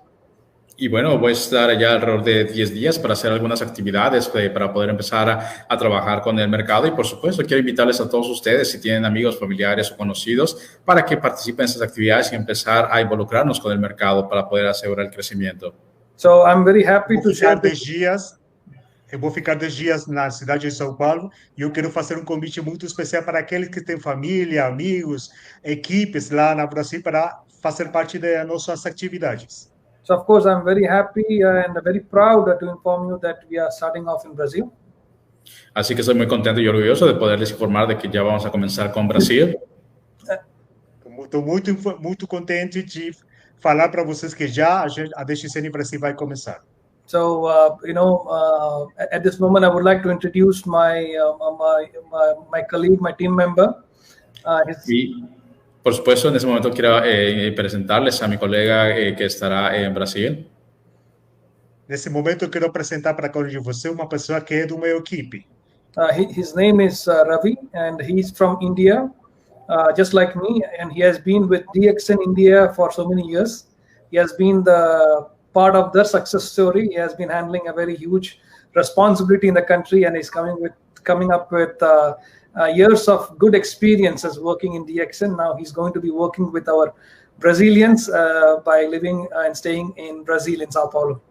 Speaker 2: Y bueno, voy a estar allá alrededor de 10 días para hacer algunas actividades para poder empezar a trabajar con el mercado. Y por supuesto, quiero invitarles a todos ustedes, si tienen amigos, familiares o conocidos, para que participen en estas actividades y empezar a involucrarnos con el mercado para poder asegurar el crecimiento.
Speaker 3: So I'm very happy to share this.
Speaker 4: Eu vou ficar 10 dias na cidade de São Paulo e eu quero fazer um convite muito especial para aqueles que têm família, amigos, equipes lá no Brasil para fazer parte das nossas atividades.
Speaker 3: So, of course, I'm very happy and very proud to inform you that we are starting off in Brazil.
Speaker 2: Así que estoy muy contento y orgulloso de poderles informar de que ya vamos a comenzar con Brasil.
Speaker 4: Estou muito contente de falar para vocês que já a DXN Brasil vai começar.
Speaker 3: So, at this moment, I would like to introduce my colleague, my team member.
Speaker 2: Por supuesto, en ese momento quiero presentarles a mi colega que estará en Brasil.
Speaker 4: Nesse momento, eu quero apresentar para cada um de vocês uma pessoa que é do meu equipe.
Speaker 3: His name is Ravi, and he's from India, just like me, and he has been with DXN India for so many years. He has been the part of their success story. He has been handling a very huge responsibility in the country, and is coming up with years of good experiences working in DXN. Now he's going to be working with our Brazilians by living and staying in Brazil, in Sao Paulo.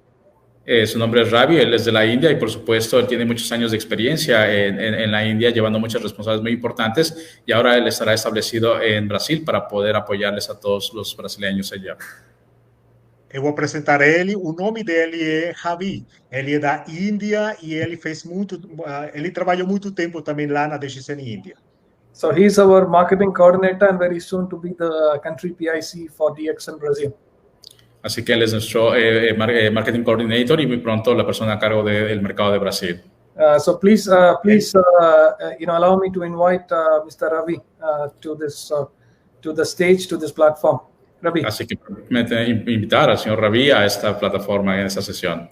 Speaker 2: Su nombre es Ravi, él es de la India y por supuesto él tiene muchos años de experiencia en la India, llevando muchas responsabilidades muy importantes, y ahora él estará establecido en Brasil para poder apoyarles a todos los brasileños allá.
Speaker 4: Eu vou apresentar ele. O nome dele é Javi. Ele é da Índia e ele fez ele trabalhou muito tempo também lá na DXN Índia.
Speaker 3: So he's our marketing coordinator and very soon to be the country PIC for DXN Brazil.
Speaker 2: Así que él es nuestro marketing coordinator y muy pronto la persona a cargo del mercado de Brasil.
Speaker 3: So please, allow me to invite Mr. Ravi to the stage, to this platform. Ravi.
Speaker 2: Así que invitar al señor Ravi a esta plataforma en esta sesión.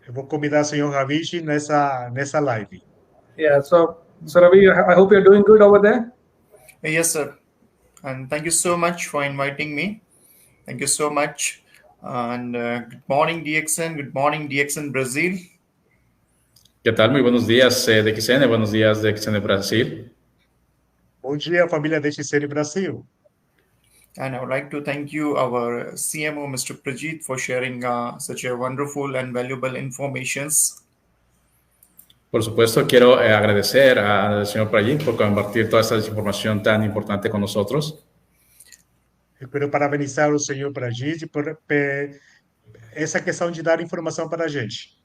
Speaker 4: Eu vou convidar o senhor Ravi nessa live.
Speaker 3: Yeah. So Ravi, I hope you're doing good over there.
Speaker 5: Yes, sir. And thank you so much for inviting me. Thank you so much. And good morning, DXN. Good morning, DXN Brazil.
Speaker 2: ¿Qué tal? Muy buenos días, DXN. Buenos días, DXN Brasil.
Speaker 4: Bom dia, família DXN Brasil.
Speaker 5: And I would like to thank you, our CMO, Mr. Prajit, for sharing such a wonderful and valuable informations.
Speaker 2: Por supuesto, quiero agradecer al señor Prajit por compartir toda esta información tan importante con nosotros.
Speaker 4: Eu quero parabenizar o senhor Prajit por essa questão de dar informação para a gente.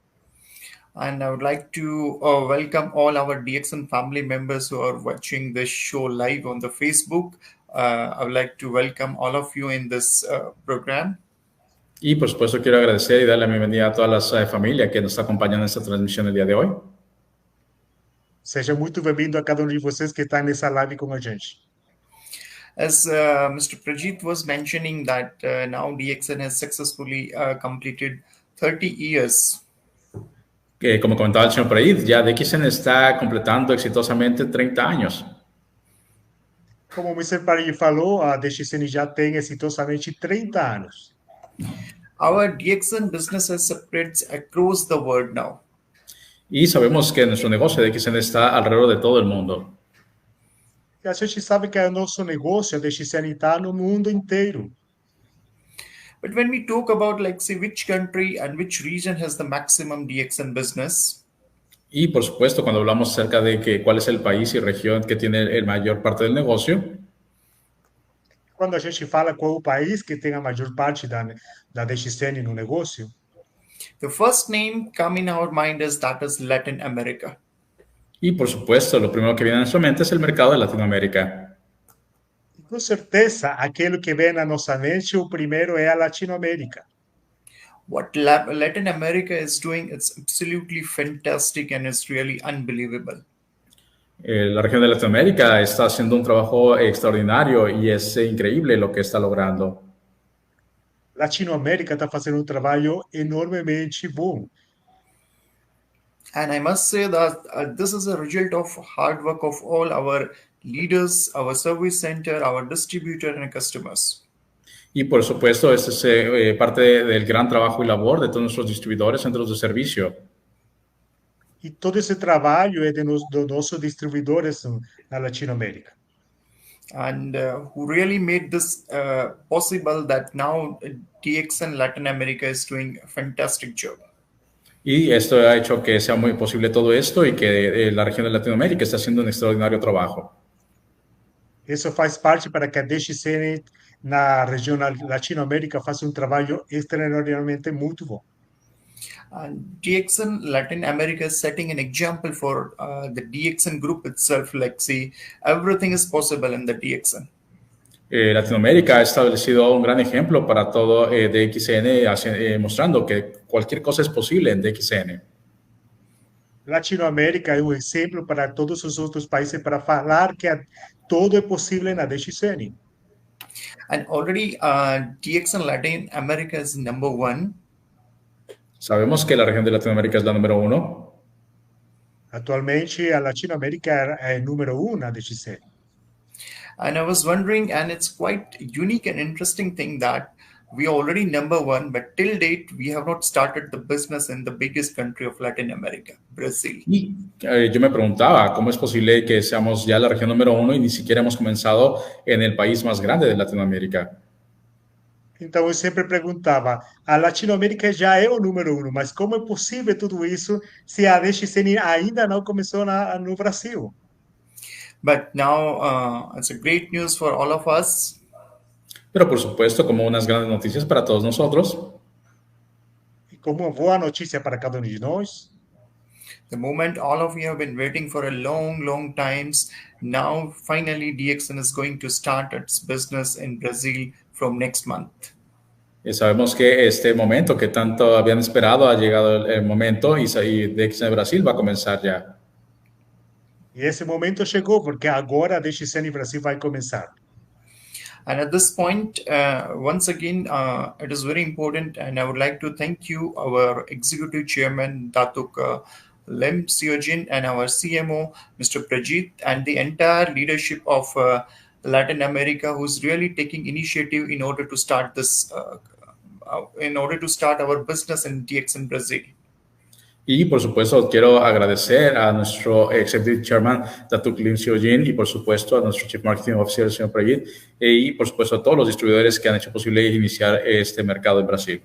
Speaker 5: And I would like to welcome all our DXN family members who are watching this show live on the Facebook. I would like to welcome all of you in this program.
Speaker 2: Y por supuesto quiero agradecer y darle la bienvenida a todas las familias que nos está acompañando en esta transmisión el día de hoy.
Speaker 4: Seja muito bem-vindo a cada um de vocês que está nessa live com a gente.
Speaker 5: As Mr. Prajit was mentioning that now DXN has successfully completed 30 years.
Speaker 2: Como comentaba el señor Prajit, ya DXN está completando exitosamente 30 años.
Speaker 4: Como o Mr. Prajit falou, a DXN já tem exitosamente 30 anos.
Speaker 5: Our DXN business has spreads across the world now.
Speaker 2: Y sabemos que nuestro negocio de DXN está alrededor de todo el mundo.
Speaker 4: E a gente sabe que o nosso negócio, a DXN, está no mundo inteiro.
Speaker 5: But when we talk about, like, say, which country and which region has the maximum DXN business,
Speaker 2: y por supuesto, cuando hablamos acerca de cuál es el país y región que tiene el mayor parte del negocio,
Speaker 4: quando a gente fala qual é o país que tem a maior parte da DXN no negócio,
Speaker 5: the first name come in our mind is Latin America.
Speaker 2: Y por supuesto, lo primero que viene a nuestra mente es el mercado de Latinoamérica.
Speaker 4: Com certeza, aquilo que vem na nossa mente, o primeiro é a Latinoamérica.
Speaker 5: What Latin America is doing, it's absolutely fantastic and it's really unbelievable.
Speaker 2: La región de Latinoamérica está haciendo un trabajo extraordinario y es increíble lo que está logrando.
Speaker 4: Latinoamérica está fazendo um trabalho enormemente bom.
Speaker 5: And I must say that this is a result of hard work of all our leaders, our service center, our distributor and customers.
Speaker 2: Y por supuesto, esto es parte del gran trabajo y labor de todos nuestros distribuidores, centros de servicio.
Speaker 4: E todo esse trabalho é dos nossos distribuidores na Latinoamérica.
Speaker 5: And who really made this possible, that now DXN Latin America is doing a fantastic job.
Speaker 2: Y esto ha hecho que sea muy posible todo esto y que la región de Latinoamérica está haciendo un extraordinario trabajo.
Speaker 4: Isso faz parte para que a DXN na região Latinoamérica faça um trabalho extraordinariamente muito bom.
Speaker 5: And DXN Latin America is setting an example for the DXN group itself. Like, see, everything is possible in the DXN.
Speaker 2: Latinoamérica ha establecido un gran ejemplo para todo DXN, mostrando que cualquier cosa es posible en DXN.
Speaker 4: Latinoamérica é um exemplo para todos os outros países para falar que todo é possível na DXN.
Speaker 5: And already DXN Latin America is number 1.
Speaker 2: Sabemos que la región de Latinoamérica es la número 1.
Speaker 4: Atualmente, a Latinoamérica é número 1 na DXN.
Speaker 5: And I was wondering, and it's quite unique and interesting thing that we are already number 1, but till date, we have not started the business in the biggest country of Latin America, Brazil.
Speaker 2: Y yo me preguntaba, ¿cómo es posible que seamos ya la región número 1 y ni siquiera hemos comenzado en el país más grande de Latinoamérica?
Speaker 4: Então, eu sempre perguntava, a Latinoamérica já é o número 1, mas como é possível tudo isso se a DXN ainda não começou no Brasil?
Speaker 5: But now it's a great news for all of us.
Speaker 2: Pero por supuesto, como unas grandes noticias para todos nosotros,
Speaker 4: e como uma boa notícia para cada um de nós,
Speaker 5: the moment all of you have been waiting for a long times, now finally DXN is going to start its business in Brazil from next month.
Speaker 2: sabemos que este momento que tanto habían esperado ha llegado el momento y DXN Brasil va a comenzar ya.
Speaker 4: e esse momento chegou, porque agora a DXN Brasil vai começar.
Speaker 5: And at this point, once again, it is very important, and I would like to thank you, our Executive Chairman, Datuk Lem Siojin, and our CMO, Mr. Prajit, and the entire leadership of Latin America, who's really taking initiative in order to start this, in order to start our business in DXN Brazil.
Speaker 2: Y por supuesto quiero agradecer a nuestro Executive Chairman, Datuk Lim Siojin, y por supuesto a nuestro Chief Marketing Officer, el señor Prajit, y por supuesto a todos los distribuidores que han hecho posible iniciar este mercado en Brasil.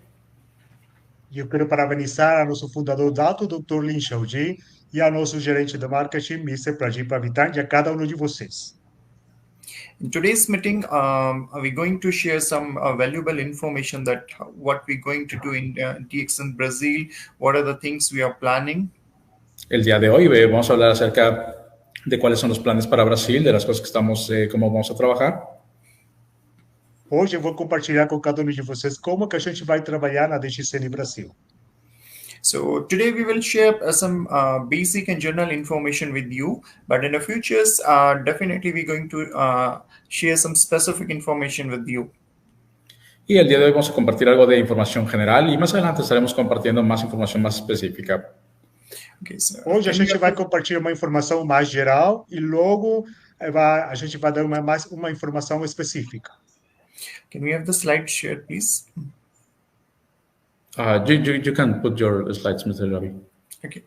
Speaker 4: Eu quero parabenizar a nosso fundador, Dr. Lin Xiaojin, e a nosso gerente de marketing, Mr. Prajit Pavitan, e a cada um de vocês.
Speaker 5: In today's meeting, we're going to share some valuable information that what we're going to do in DXN Brazil, what are the things we are planning.
Speaker 2: El día de hoy vamos a hablar acerca de cuáles son los planes para Brasil, de las cosas que estamos, cómo vamos a trabajar.
Speaker 4: Hoje eu vou compartilhar com cada um de vocês como que a gente vai trabalhar na DXN Brasil.
Speaker 5: So today we will share some basic and general information with you, but in the futures, definitely we're going to share some specific information with you.
Speaker 2: Y el día de hoy vamos a compartir algo de información general y más adelante estaremos compartiendo más información más específica.
Speaker 5: Okay, so
Speaker 4: Hoje a gente vai compartilhar uma informação mais geral e logo a gente vai dar uma informação específica.
Speaker 5: can we have the slide shared, please?
Speaker 2: You can put your slides, Mr. Ravi.
Speaker 5: Okay.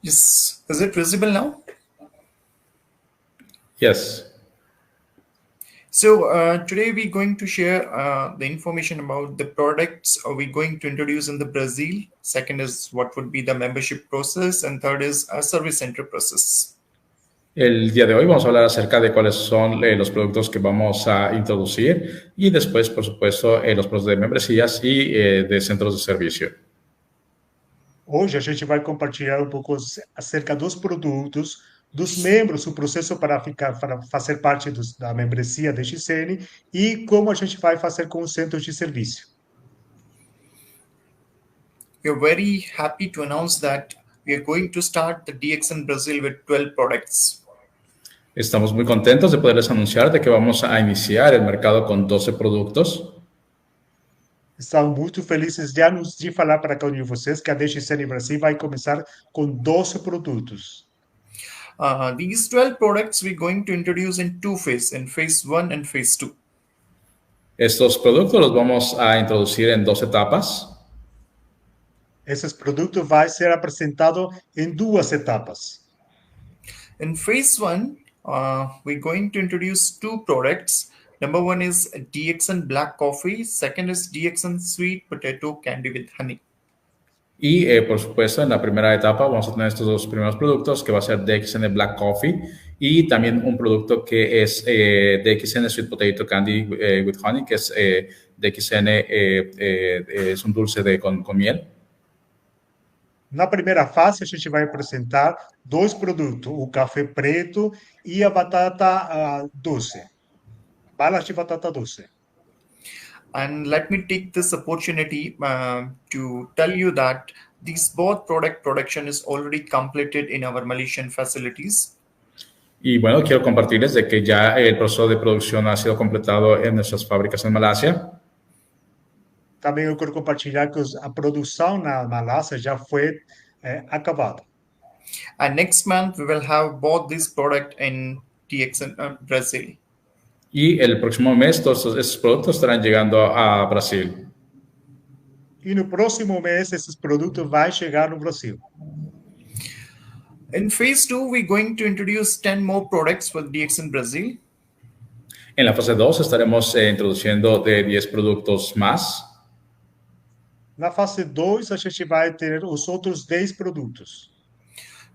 Speaker 5: Yes, is it visible now?
Speaker 2: Yes.
Speaker 5: So today we're going to share the information about the products we're going to introduce in the Brazil. Second is what would be the membership process, and third is a service center process.
Speaker 2: El día de hoy vamos a hablar acerca de cuáles son los productos que vamos a introducir y después, por supuesto, los procesos de membresías y de centros de servicio.
Speaker 4: Hoje a gente vai compartilhar um pouco acerca dos produtos, dos membros, o processo para fazer parte da membresia da DXN e como a gente vai fazer com os centros de serviço.
Speaker 5: We're very happy to announce that we are going to start the DXN Brazil with 12 products.
Speaker 2: Estamos muy contentos de poderles anunciar de que vamos a iniciar el mercado con 12 productos.
Speaker 4: Estamos muito felizes de falar para cada um de vocês que a DXN Brasil vai começar com 12 produtos.
Speaker 5: These 12 products we're going to introduce in two phases, in phase 1 and phase 2.
Speaker 2: Estos productos los vamos a introducir en 2 etapas.
Speaker 4: Esses produtos vão ser apresentados em 2 etapas.
Speaker 5: In phase 1, we're going to introduce 2 products. Number 1 is DXN Black Coffee. Second is DXN Sweet Potato Candy with Honey.
Speaker 2: Y, por supuesto, en la primera etapa vamos a tener estos 2 primeros productos, que va a ser DXN Black Coffee y también un producto que es DXN Sweet Potato Candy with Honey, que es DXN, es un dulce con miel.
Speaker 4: Na primeira fase, a gente vai apresentar 2 produtos, o café preto e a batata doce. Balas de batata doce.
Speaker 5: And let me take this opportunity to tell you that these both product production is already completed in our Malaysian facilities.
Speaker 2: Y bueno, quiero compartirles de que ya el proceso de producción ha sido completado en nuestras fábricas en Malasia.
Speaker 4: Também eu quero compartilhar que a produção na Malásia já foi acabada.
Speaker 5: And next month we will have both these products in DXN Brazil.
Speaker 2: Y el próximo mes todos estos productos estarán llegando a Brasil.
Speaker 4: E no próximo mês esses produtos vão chegar no Brasil.
Speaker 5: In phase 2, we're going to introduce 10 more products for Dxn Brasil.
Speaker 2: En la fase 2 estaremos introduciendo de 10 productos más.
Speaker 4: Na fase 2, a gente vai ter os outros 10 produtos.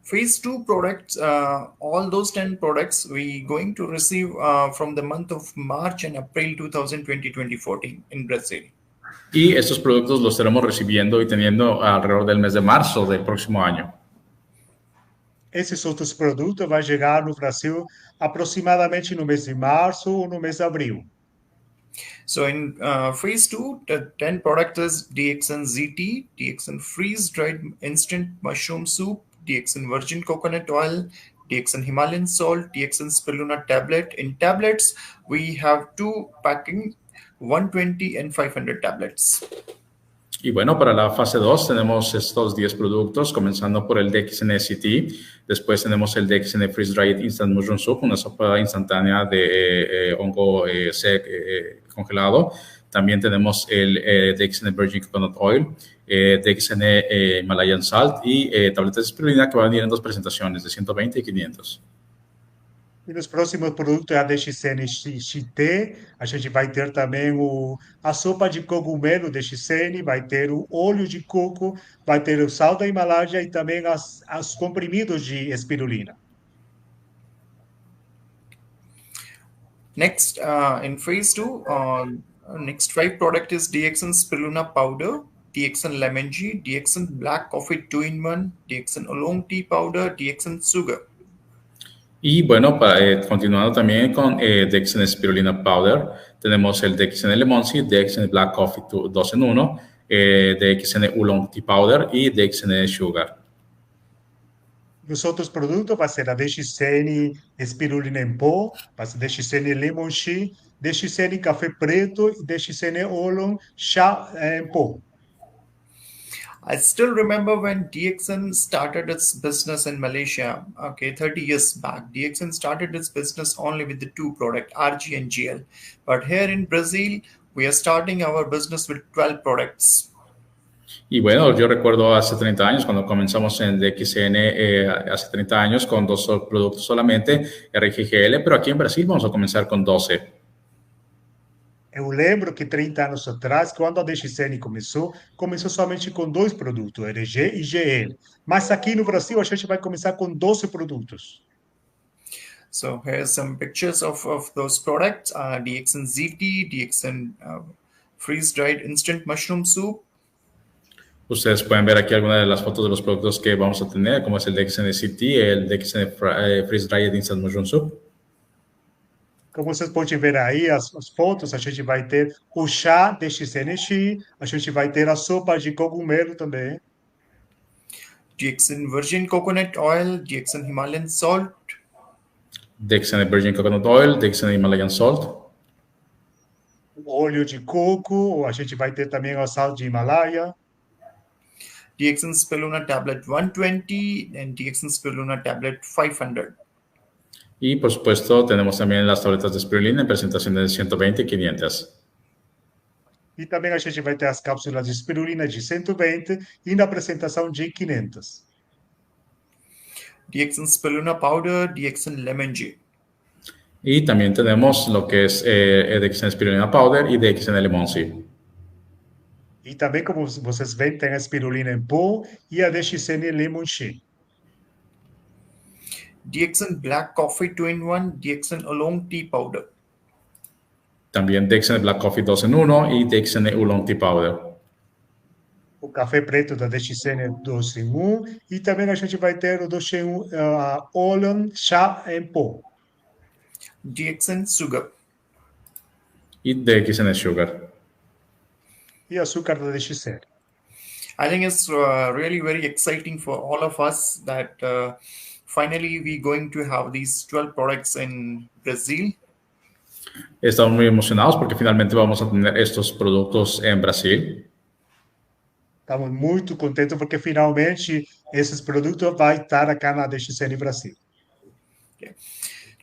Speaker 5: Phase 2 products, all those 10 products, we're going to receive from the month of March and April 2020-2014 in Brazil.
Speaker 2: Y estos productos los estaremos recibiendo y teniendo alrededor del mes de marzo del próximo año.
Speaker 4: Esses outros produtos vão chegar no Brasil aproximadamente no mês de março ou no mês de abril.
Speaker 5: So in phase 2, the 10 products is Dxn ZT, Dxn freeze-dried instant mushroom soup, Dxn virgin coconut oil, Dxn Himalayan salt, Dxn spirulina tablet. In tablets, we have 2 packing, 120 and 500 tablets.
Speaker 2: Y bueno, para la fase 2 tenemos estos 10 productos, comenzando por el Dxn CT, después tenemos el Dxn Freeze Dried Instant Mushroom Soup, una sopa instantánea de hongo congelado. También tenemos el Dxn Virgin Coconut Oil, Dxn Himalayan Salt y tabletas de espirulina que van a venir en 2 presentaciones, de 120 y 500.
Speaker 4: E nos próximos produtos é a Dxn XT, a gente vai ter também a sopa de cogumelo Dxn, vai ter o óleo de coco, vai ter o sal da Himalaia e também os comprimidos de espirulina.
Speaker 5: Next, in phase 2, next 5 product is Dxn spirulina powder, Dxn lemon tea, Dxn black coffee 2-in-1, Dxn oolong tea powder, Dxn sugar.
Speaker 2: Y bueno, continuando también con Dxn Spirulina Powder, tenemos el Dxn Lemon Tea, Dxn Black Coffee 2-in-1, Dxn Oolong Tea Powder y Dxn Sugar.
Speaker 4: Os outros produtos vai ser a Dxn espirulina em pó, vai ser Dxn Lemon Tea, Dxn café preto e Dxn oolong chá em pó.
Speaker 5: I still remember when Dxn started its business in Malaysia, 30 years back. Dxn started its business only with the 2 products, RG and GL. But here in Brazil, we are starting our business with 12 products.
Speaker 2: Y bueno, yo recuerdo hace 30 años, cuando comenzamos en DXN, hace 30 años, con 2 productos solamente, RGGL, pero aquí en Brasil vamos a comenzar con 12.
Speaker 4: Eu lembro que 30 anos atrás, quando a Dxn começou somente com 2 produtos, RG e GL. Mas aqui no Brasil, a gente vai começar com 12 produtos.
Speaker 5: So here's some pictures of those products, Dxn ZT, Dxn freeze-dried instant mushroom soup.
Speaker 2: Ustedes pueden ver aquí algunas de las fotos de los productos que vamos a tener, como es el Dxn CT, el Dxn Freeze Dried Instant Mushroom Soup.
Speaker 4: Como vocês podem ver aí, as fotos, a gente vai ter o chá Dxn Chi, a gente vai ter a sopa de cogumelo também.
Speaker 5: Dxn virgin coconut oil, Dxn Himalayan salt.
Speaker 2: Dxn Virgin Coconut Oil, Dxn Himalayan Salt.
Speaker 4: O óleo de coco, a gente vai ter também o sal de Himalaia.
Speaker 5: Dxn spirulina tablet 120 and Dxn spirulina tablet 500.
Speaker 2: Y por supuesto tenemos también las tabletas de espirulina en presentaciones de 120 y 500.
Speaker 4: E também a gente vai ter as cápsulas de espirulina de 120 e na apresentação de 500.
Speaker 5: Dxn spirulina powder, Dxn lemon tea.
Speaker 2: Y también tenemos lo que es Dxn Spirulina Powder y Dxn Lemon Tea.
Speaker 4: E também, como vocês veem, tem a espirulina em pó e a Dxn Lemon Tea.
Speaker 5: Dxn black coffee 2-in-1, Dxn oolong tea powder.
Speaker 2: También Dxn Black Coffee 2-in-1 y Dxn Oolong Tea Powder.
Speaker 4: O café preto da Dxn 2-in-1 e também a gente vai ter o Dxn oolong chá em pó.
Speaker 5: Dxn sugar.
Speaker 2: Y Dxn Sugar.
Speaker 4: E açúcar da Dxn.
Speaker 5: I think it's really very exciting for all of us that finally we're going to have these 12 products in Brazil.
Speaker 2: Estamos muy emocionados porque finalmente vamos a tener estos productos en Brasil.
Speaker 4: Estamos muito contentes porque finalmente esses produtos vão estar aqui na Dxn Brasil.
Speaker 5: Okay.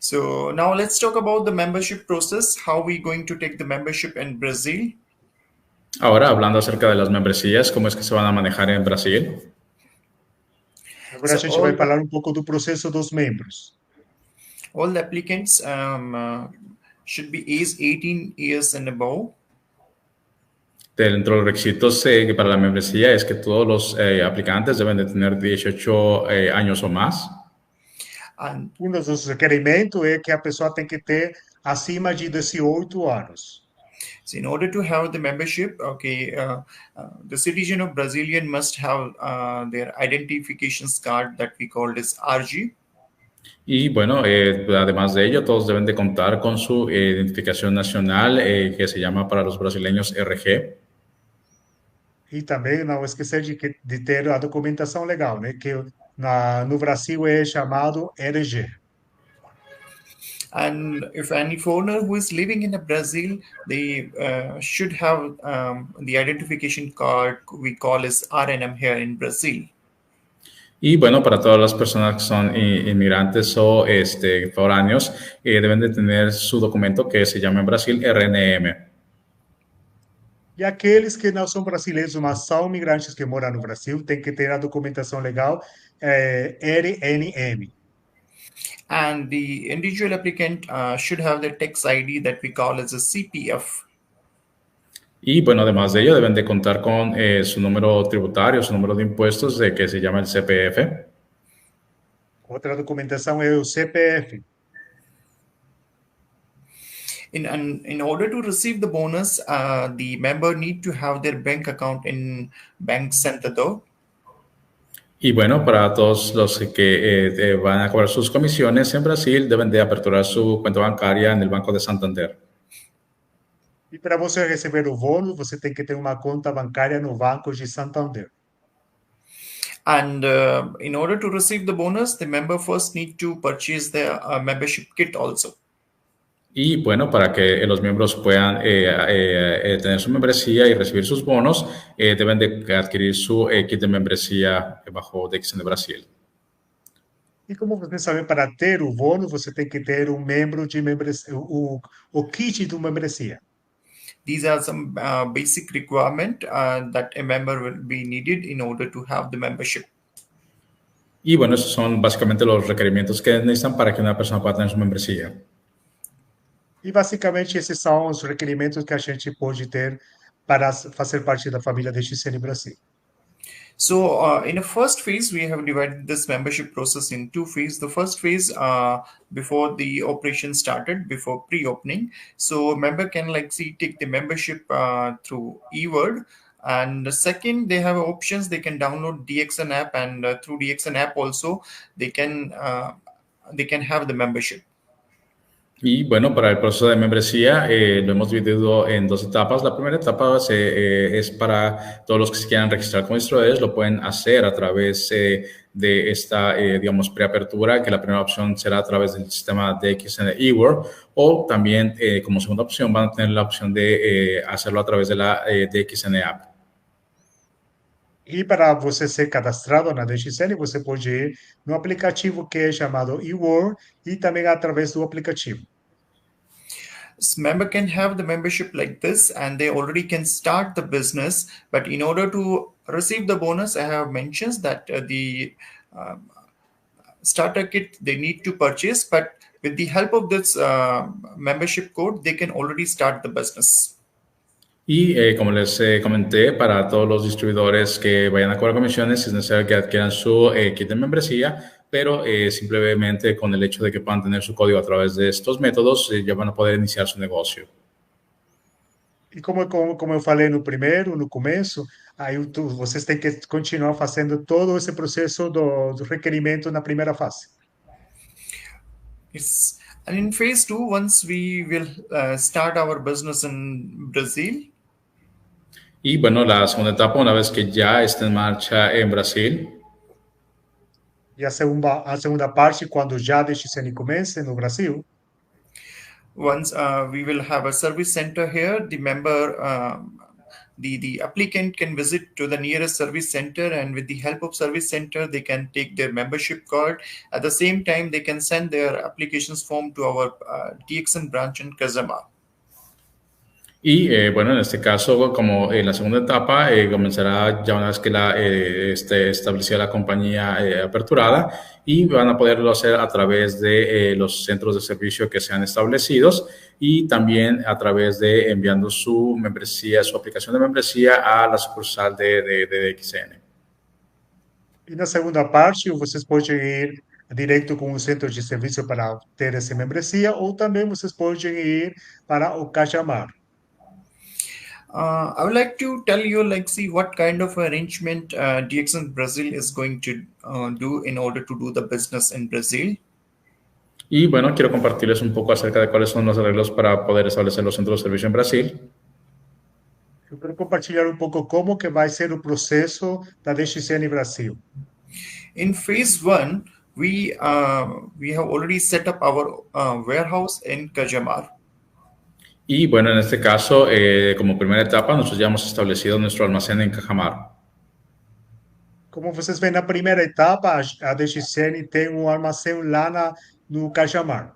Speaker 5: So now let's talk about the membership process, how we're going to take the membership in Brazil.
Speaker 2: Ahora, hablando acerca de las membresías, ¿cómo es que se van a manejar en Brasil?
Speaker 4: Agora a gente vai falar um pouco do processo dos membros.
Speaker 5: All the applicants should be age 18 years and above.
Speaker 2: Dentro de los requisitos que para la membresía es que todos los aplicantes deben de tener 18 años o más.
Speaker 5: And
Speaker 4: Um dos requerimentos é que a pessoa tem que ter acima de 18 anos.
Speaker 5: so in order to have the membership, the citizen of Brazilian must have their identification card that we call as RG.
Speaker 2: Y bueno, además de ello, todos deben de contar con su identificación nacional que se llama para los brasileños RG.
Speaker 4: E também não esquecer de ter a documentação legal, né? Que no Brasil é chamado RG.
Speaker 5: And if any foreigner who is living in Brazil, they should have the identification card we call as RNM here in Brazil.
Speaker 2: Y bueno, para todas las personas que son inmigrantes o foráneos, deben de tener su documento que se llama en Brasil RNM.
Speaker 4: E aqueles que não são brasileiros, mas são migrantes que moram no Brasil, têm que ter a documentação legal RNM.
Speaker 5: And the individual applicant should have the tax ID that we call as a CPF.
Speaker 2: Y bueno, además de ello, deben de contar con su número tributario, su número de impuestos, que se llama el CPF.
Speaker 4: Outra documentação é o CPF.
Speaker 5: In order to receive the bonus, the member need to have their bank account in Bank Santander.
Speaker 2: Y bueno, para todos los que van a cobrar sus comisiones en Brasil, deben de aperturar su cuenta bancaria en el Banco de Santander.
Speaker 4: E para você receber o bônus, você tem que ter uma conta bancária no Banco de Santander.
Speaker 5: And in order to receive the bonus, the member first need to purchase the membership kit also.
Speaker 2: Y bueno, para que los miembros puedan tener su membresía y recibir sus bonos, deben de adquirir su kit de membresía bajo Dxn Brasil.
Speaker 4: E como você sabe, para ter o bônus, você tem que ter um membro de membresia, o kit de membresia.
Speaker 5: These are some basic requirement that a member will be needed in order to have the membership.
Speaker 2: Y bueno, esos son básicamente los requerimientos que necesitan para que una persona pueda tener su membresía.
Speaker 4: E basicamente esses são os requerimentos que a gente pode ter para fazer parte da família Dxn Brasil.
Speaker 5: So in a first phase, we have divided this membership process in two phases. The first phase, before the operation started, before pre-opening. So a member can take the membership through eWord. And the second, they have options. They can download Dxn app, and through Dxn app also, they can have the membership.
Speaker 2: Y bueno, para el proceso de membresía lo hemos dividido en dos etapas. La primera etapa es para todos los que se quieran registrar como instructores, lo pueden hacer a través de esta, digamos, preapertura, que la primera opción será a través del sistema Dxn eWord, o también como segunda opción van a tener la opción de hacerlo a través de la Dxn app.
Speaker 4: E para você ser cadastrado na Dxn, você pode ir no aplicativo que é chamado eWord e também através do aplicativo.
Speaker 5: So member can have the membership like this, and they already can start the business. But in order to receive the bonus, I have mentioned that the starter kit they need to purchase. But with the help of this membership code, they can already start the business.
Speaker 2: Y como les comenté, para todos los distribuidores que vayan a cobrar comisiones, es necesario que adquieran su kit de membresía, pero simplemente con el hecho de que puedan tener su código a través de estos métodos, ya van a poder iniciar su negocio.
Speaker 4: E como eu falei no começo, aí vocês têm que continuar fazendo todo esse processo do requerimento na primeira fase.
Speaker 5: Yes. And in phase 2, once we will start our business in Brazil.
Speaker 2: Y bueno, la segunda etapa, una vez que ya esté en marcha en Brasil.
Speaker 4: E a segunda parte, quando já a Dxn comece no Brasil.
Speaker 5: Once we will have a service center here, the member, the applicant can visit to the nearest service center, and with the help of service center, they can take their membership card. At the same time, they can send their applications form to our Dxn branch in Kazama.
Speaker 2: Y bueno, en este caso, como en la segunda etapa, comenzará ya una vez que esté establecida la compañía aperturada, y van a poderlo hacer a través de los centros de servicio que sean establecidos, y también a través de enviando su membresía, su aplicación de membresía a la sucursal de DXN.
Speaker 4: E na segunda parte, vocês podem ir direto com o centro de serviço para ter essa membresia, ou também vocês podem ir para o Cajamar.
Speaker 5: I would like to tell you, like, see what kind of arrangement DXN Brazil is going to do in order to do the business in Brazil.
Speaker 2: Y bueno, quiero compartirles un poco acerca de cuáles son los arreglos para poder establecer los centros de servicio en Brasil.
Speaker 4: Eu quero compartilhar um pouco como que vai ser o processo da DXN Brasil.
Speaker 5: In phase 1, we have already set up our warehouse in Cajamar.
Speaker 2: Y bueno, en este caso, como primera etapa, nosotros ya hemos establecido nuestro almacén en Cajamar.
Speaker 4: Como vocês veem, na primeira etapa, a DXN tem um armazém lá no Cajamar.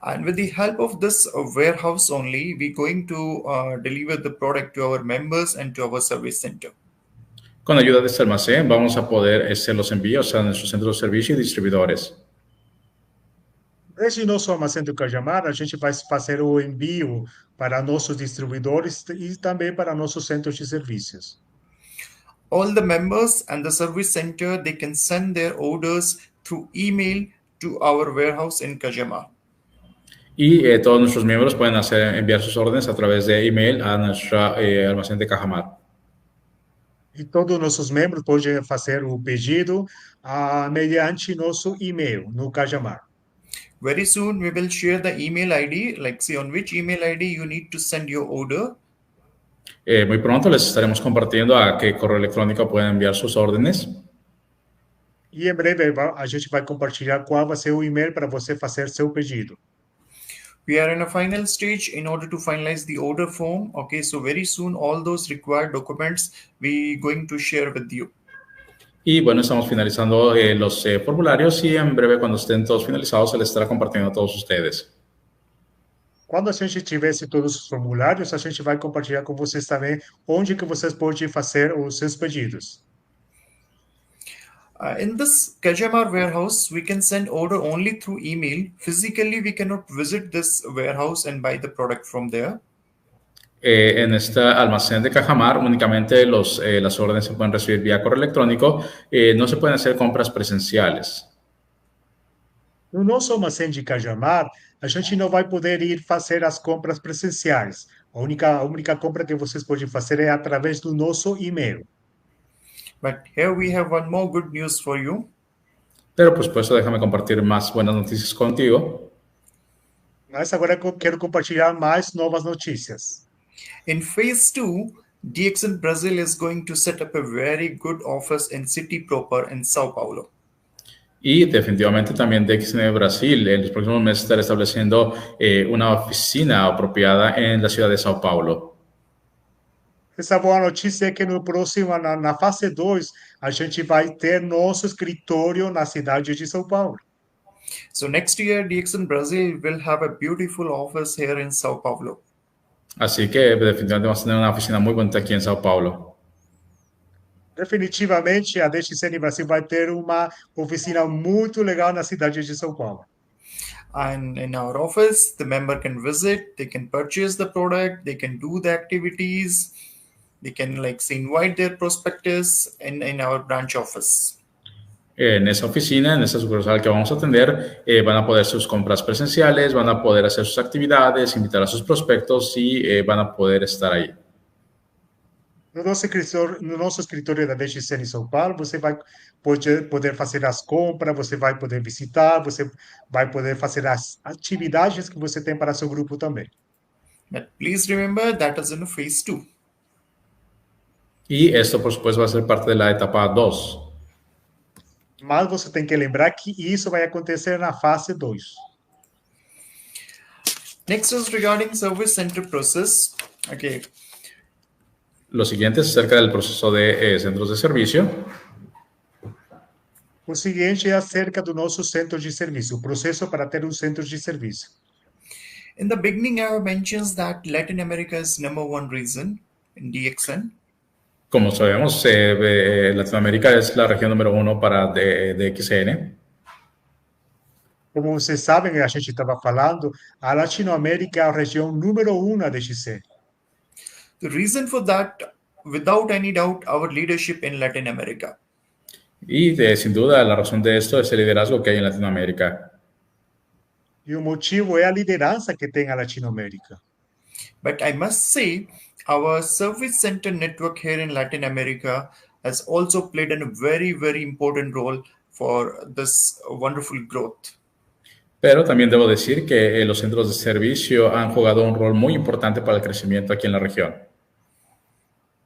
Speaker 5: And with the help of this warehouse only, we're going to deliver the product to our members and to our service center.
Speaker 2: Con ayuda de este almacén vamos a poder hacer los envíos a nuestros centros de servicio y distribuidores.
Speaker 4: Desde nosso armazém do Cajamar, a gente vai fazer o envio para nossos distribuidores e também para nossos centros de serviços.
Speaker 5: All the members and the service center, they can send their orders through email to our warehouse in Cajamar.
Speaker 2: Y todos nuestros miembros pueden enviar sus órdenes a través de email a nuestro almacén de Cajamar.
Speaker 4: E todos nossos membros podem fazer o pedido mediante nosso e-mail no Cajamar.
Speaker 5: Very soon we will share the email ID, like see on which email ID you need to send your order.
Speaker 2: Muy pronto les estaremos compartiendo a qué correo electrónico pueden enviar sus órdenes.
Speaker 4: E em breve a gente vai compartilhar qual vai ser o e-mail para você fazer seu pedido.
Speaker 5: We are in a final stage in order to finalize the order form. Okay, so very soon all those required documents we going to share with you.
Speaker 2: Y bueno, estamos finalizando los formularios, y en breve, cuando estén todos finalizados, se les estará compartiendo a todos ustedes.
Speaker 4: Quando a gente tivesse todos os formulários, a gente vai compartilhar com vocês também onde que vocês podem fazer os seus pedidos.
Speaker 5: In this Cajamar warehouse, we can send order only through email. Physically, we cannot visit this warehouse and buy the product from there.
Speaker 2: En este almacén de Cajamar, únicamente las órdenes se pueden recibir vía correo electrónico. No se pueden hacer compras presenciales.
Speaker 4: No nosso armazém de Cajamar, a gente não vai poder ir fazer as compras presenciais. A única compra que vocês podem fazer é através do nosso e-mail.
Speaker 5: But here we have one more good news for you.
Speaker 2: Pero, pues, por eso déjame compartir más buenas noticias contigo.
Speaker 4: Mas agora eu quero compartilhar mais novas notícias.
Speaker 5: In phase 2, DXN Brazil is going to set up a very good office in city proper in Sao Paulo.
Speaker 2: Y definitivamente también DXN Brasil en los próximos meses estará estableciendo una oficina apropiada en la ciudad de Sao Paulo.
Speaker 4: Essa boa notícia é que no próximo, na fase 2, a gente vai ter nosso escritório na cidade de São Paulo.
Speaker 5: So next year, DXN Brazil will have a beautiful office here in Sao Paulo.
Speaker 2: Así que definitivamente vamos a tener una oficina muy bonita aquí en Sao Paulo.
Speaker 4: Definitivamente, a DXN Brasil vai ter uma oficina muito legal na cidade de São Paulo.
Speaker 5: And in our office, the member can visit, they can purchase the product, they can do the activities, they can invite their prospectus in our branch office.
Speaker 2: En esa oficina, en esa sucursal que vamos a atender, van a poder hacer sus compras presenciales, van a poder hacer sus actividades, invitar a sus prospectos y van a poder estar ahí.
Speaker 4: No nosso escritório da DXN em São Paulo, você vai poder fazer as compras, você vai poder visitar, você vai poder fazer as atividades que você tem para seu grupo também.
Speaker 5: But please remember that is in phase 2.
Speaker 2: Y esto, por supuesto, va a ser parte de la etapa 2.
Speaker 4: Mas você tem que lembrar que isso vai acontecer na fase 2.
Speaker 5: Next is regarding service center process. Okay.
Speaker 2: Lo siguiente es acerca del proceso de centros de servicio.
Speaker 4: O seguinte é acerca do nosso centro de serviço, o processo para ter um centro de serviço.
Speaker 5: In the beginning, I mentioned that Latin America is #1 region in DXN.
Speaker 2: Como sabemos, Latinoamérica es la región número 1 para DXN.
Speaker 4: Como vocês sabem, a gente estava falando, a Latinoamérica é a região número 1 da DXN.
Speaker 5: The reason for that, without any doubt, our leadership in Latin America.
Speaker 2: Y sin duda la razón de esto es el liderazgo que hay en Latinoamérica.
Speaker 4: E o motivo é a liderança que tem a Latinoamérica.
Speaker 5: But I must say, our service center network here in Latin America has also played a very, very important role for this wonderful growth.
Speaker 2: Pero también debo decir que los centros de servicio han jugado un rol muy importante para el crecimiento aquí en la región.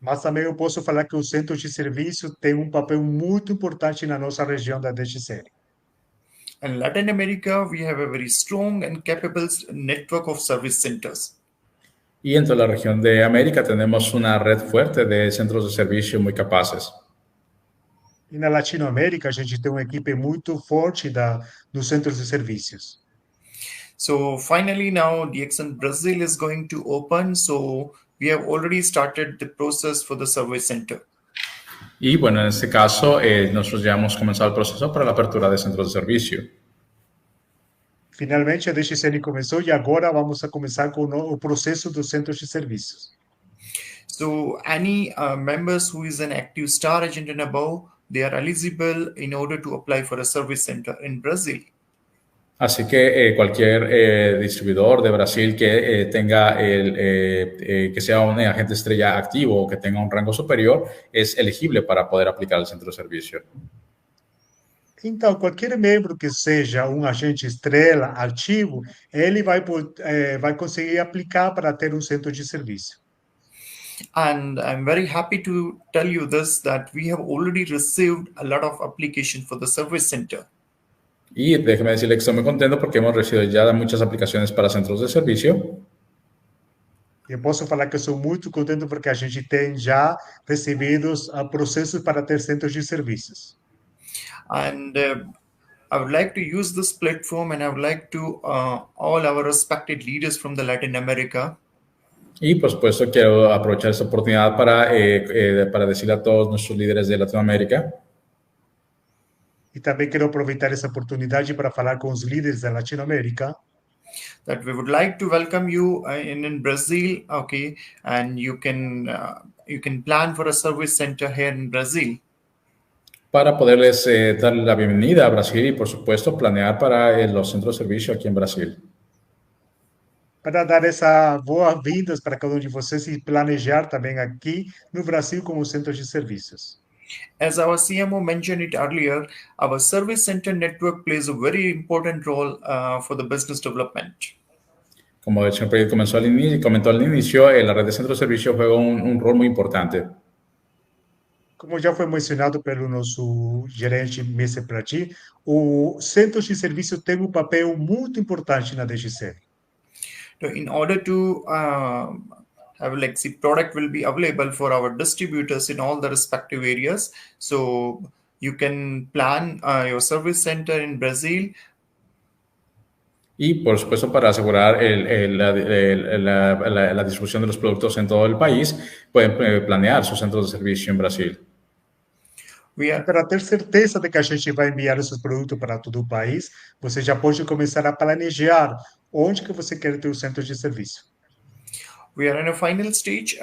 Speaker 4: Mas também eu posso falar que os centros de serviço têm um papel muito importante na nossa região da DXN.
Speaker 5: In Latin America, we have a very strong and capable network of service centers.
Speaker 2: Y en toda la región de América tenemos una red fuerte de centros de servicio muy capaces.
Speaker 4: E na Latinoamérica, a gente tem uma equipe muito forte dos centros de serviços.
Speaker 5: So finally now DXN Brazil is going to open. So we have already started the process for the service center.
Speaker 2: Y bueno, en este caso, nosotros ya hemos comenzado el proceso para la apertura de centros de servicio.
Speaker 4: Finalmente, a DXN começou e agora vamos a começar com o processo dos centros de serviços.
Speaker 5: So any members who is an active star agent and above, they are eligible in order to apply for a service center in Brazil.
Speaker 2: Así que cualquier distribuidor de Brasil que tenga que sea un agente estrella activo o que tenga un rango superior es elegible para poder aplicar al centro de servicio.
Speaker 4: Então, qualquer membro que seja um agente estrela ativo, ele vai conseguir aplicar para ter um centro de serviço.
Speaker 5: And I'm very happy to tell you this, that we have already received a lot of application for the service center.
Speaker 2: Y déjeme decirle que estoy muy contento porque hemos recibido ya muchas aplicaciones para centros de servicio.
Speaker 4: Eu posso falar que eu sou muito contente porque a gente tem já recebido processos para ter centros de serviços.
Speaker 5: And I would like to use this platform, and I would like to all our respected leaders from the Latin America.
Speaker 2: Y por supuesto quiero aprovechar esta oportunidad para decirle a todos nuestros líderes de Latinoamérica.
Speaker 4: E também quero aproveitar essa oportunidade para falar com os líderes da Latinoamérica.
Speaker 5: That we would like to welcome you in Brazil, okay, and you can plan for a service center here in Brazil.
Speaker 2: Para poderles dar la bienvenida a Brasil y por supuesto planear para los centros de servicio aquí en Brasil.
Speaker 4: Para dar essas boas-vindas para cada um de vocês e planejar também aqui no Brasil como centro de serviços.
Speaker 5: As our CMO mentioned it earlier, our service center network plays a very important role for the business development.
Speaker 2: Como el señor Pedro comentó al inicio, la red de centros de servicio juega un rol muy importante.
Speaker 4: Como já foi mencionado pelo nosso gerente Wspp, o centro de serviço tem um papel muito importante na DGC.
Speaker 5: So in order to have the product will be available for our distributors in all the respective areas. So you can plan your service center in Brazil.
Speaker 2: Y por supuesto para asegurar la distribución de los productos en todo el país, pueden planear sus centros de servicio en Brasil.
Speaker 4: Para ter certeza de que a gente vai enviar esses produtos para todo o país, você já pode começar a planejar onde que você quer ter o centro de serviço.
Speaker 5: We are in a final stage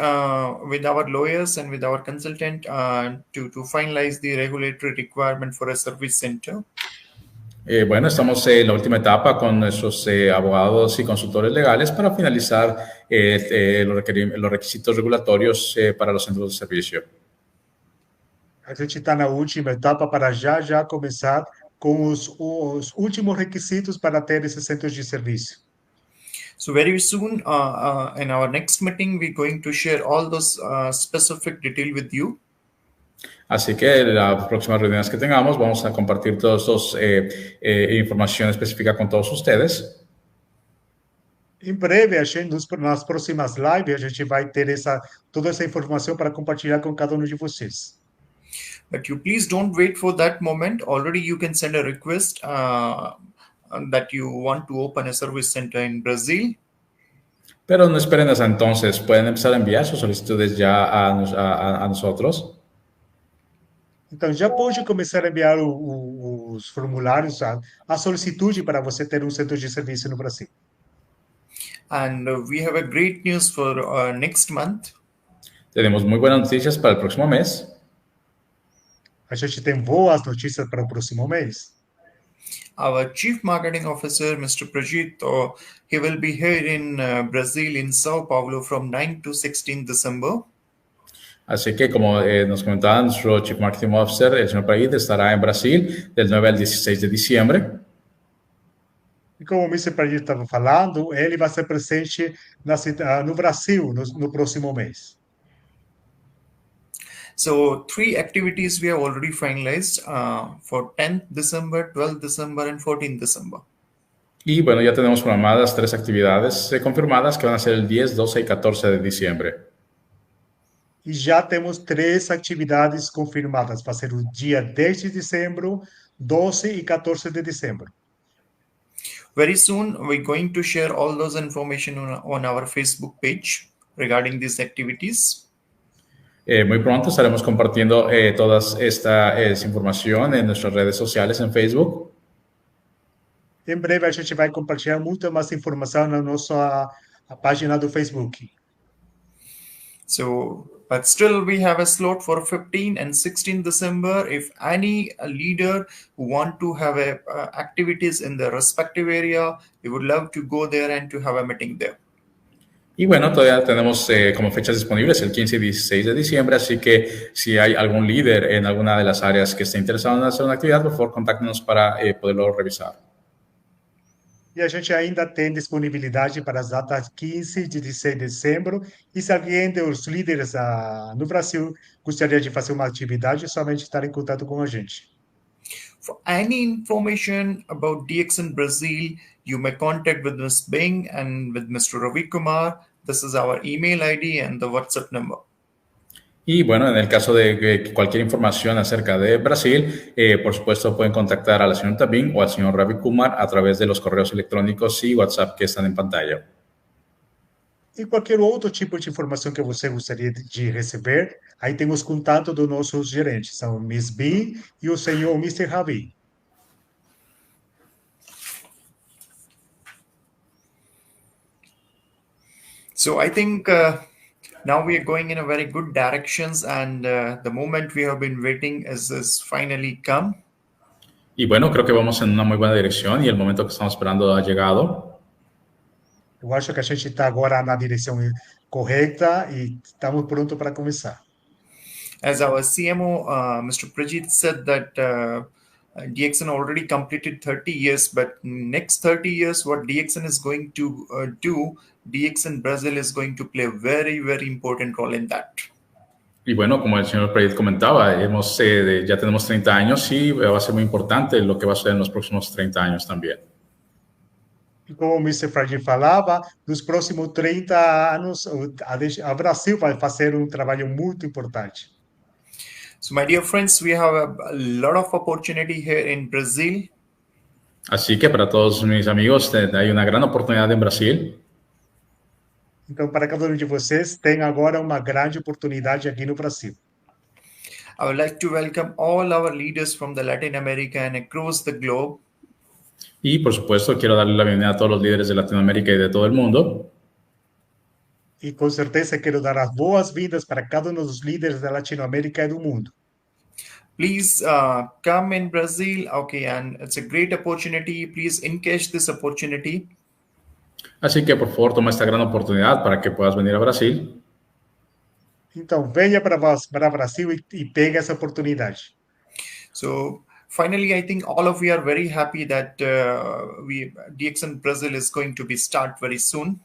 Speaker 5: with our lawyers and with our consultant to finalize the regulatory requirement for a service center.
Speaker 2: Bueno, estamos en la última etapa con nuestros abogados y consultores legales para finalizar los requisitos regulatorios para los centros de servicio.
Speaker 4: A gente está na última etapa para já começar com os últimos requisitos para ter esses centros de serviço.
Speaker 5: So very soon, in our next meeting, we're going to share all those specific detail with you.
Speaker 2: Así que en las próximas reuniones que tengamos vamos a compartir toda esta información específica con todos ustedes.
Speaker 4: Em breve, nas próximas lives, a gente vai ter toda essa informação para compartilhar com cada um de vocês.
Speaker 5: But you please don't wait for that moment. Already you can send a request that you want to open a service center in Brazil.
Speaker 2: Pero no esperen hasta entonces, pueden empezar a enviar sus solicitudes ya a nosotros.
Speaker 4: Então, já pode começar a enviar os formulários, a solicitude para você ter um centro de serviço no Brasil.
Speaker 5: And we have a great news for next month.
Speaker 2: Tenemos muy buenas noticias para el próximo mes.
Speaker 4: A gente tem boas notícias para o próximo mês.
Speaker 5: Our Chief Marketing Officer, Mr. Prajit, he will be here in Brazil, in Sao Paulo, from 9 to 16 December.
Speaker 2: Así que, como nos comentaba nuestro Chief Marketing Officer, el señor Praid estará en Brasil del 9 al 16 de diciembre.
Speaker 4: E como o Mr. Pradir estava falando, ele vai ser presente no Brasil no próximo mês.
Speaker 5: So 3 activities we have already finalized for 10th December, 12th December, and 14th December.
Speaker 2: Y bueno, ya tenemos programadas 3 actividades confirmadas que van a ser el 10, 12 y 14 de diciembre.
Speaker 4: E já temos 3 atividades confirmadas. Vai ser o dia 10 de dezembro, 12 e 14 de dezembro.
Speaker 5: Very soon, we're going to share all those information on our Facebook page regarding these activities.
Speaker 2: Muy pronto estaremos compartiendo toda esta información en nuestras redes sociales en Facebook.
Speaker 4: Em breve a gente vai compartilhar muita mais informação na nossa página do Facebook.
Speaker 5: So, but still we have a slot for 15 and 16 December. If any leader who want to have activities in their respective area, we would love to go there and to have a meeting there.
Speaker 2: Y bueno, todavía tenemos como fechas disponibles el 15 y 16 de diciembre, así que si hay algún líder en alguna de las áreas que esté interesado en hacer una actividad, por favor, contáctenos para poderlo revisar.
Speaker 4: E a gente ainda tem disponibilidade para as datas 15 e 16 de dezembro. E se alguém dos líderes no Brasil gostaria de fazer uma atividade, é somente estar em contato com a gente.
Speaker 5: For any information about DXN Brazil, you may contact with Ms. Bing and with Mr. Ravi Kumar. This is our email ID and the WhatsApp number.
Speaker 2: Y bueno, en el caso de cualquier información acerca de Brasil, por supuesto pueden contactar a la señorita Bing o al señor Ravi Kumar a través de los correos electrónicos y WhatsApp que están en pantalla.
Speaker 4: E qualquer outro tipo de informação que você gostaria de receber, aí tem os contatos dos nossos gerentes, são o Miss B e o senhor Mr. Ravi.
Speaker 5: So I think now we are going in a very good directions, and the moment we have been waiting is finally come.
Speaker 2: Y bueno, creo que vamos en una muy buena dirección y el momento que estamos esperando ha llegado.
Speaker 4: Eu acho que a gente está agora na direção correta e estamos prontos para começar.
Speaker 5: As our CMO, Mr. Prajit said that DXN already completed 30 years, but next 30 years, what DXN is going to do, DXN Brazil is going to play a very, very important role in that.
Speaker 2: Y bueno, como el señor Prayet comentaba, ya tenemos 30 años y va a ser muy importante lo que va a suceder en los próximos 30 años también.
Speaker 4: E como o Mr. Fred falava, nos próximos 30 anos, a Brasil vai fazer um trabalho muito importante.
Speaker 5: So, my dear friends, we have a lot of opportunity here in Brazil.
Speaker 2: Así que para todos mis amigos, hay una gran oportunidad en Brasil.
Speaker 4: Então, para cada um de vocês, tem agora uma grande oportunidade aqui no Brasil.
Speaker 5: I would like to welcome all our leaders from the Latin America and across the globe.
Speaker 2: Y por supuesto, quiero darle la bienvenida a todos los líderes de Latinoamérica y de todo el mundo.
Speaker 4: E com certeza quero dar as boas-vindas para cada um dos líderes da Latinoamérica e do mundo.
Speaker 5: Please come in Brazil, okay, and it's a great opportunity. Please encash this opportunity.
Speaker 2: Así que por favor toma esta gran oportunidad para que puedas venir a Brasil.
Speaker 4: Então venha para Brasil e pegue essa oportunidade.
Speaker 5: So finally, I think all of you are very happy that DXN Brazil is going to be start very soon.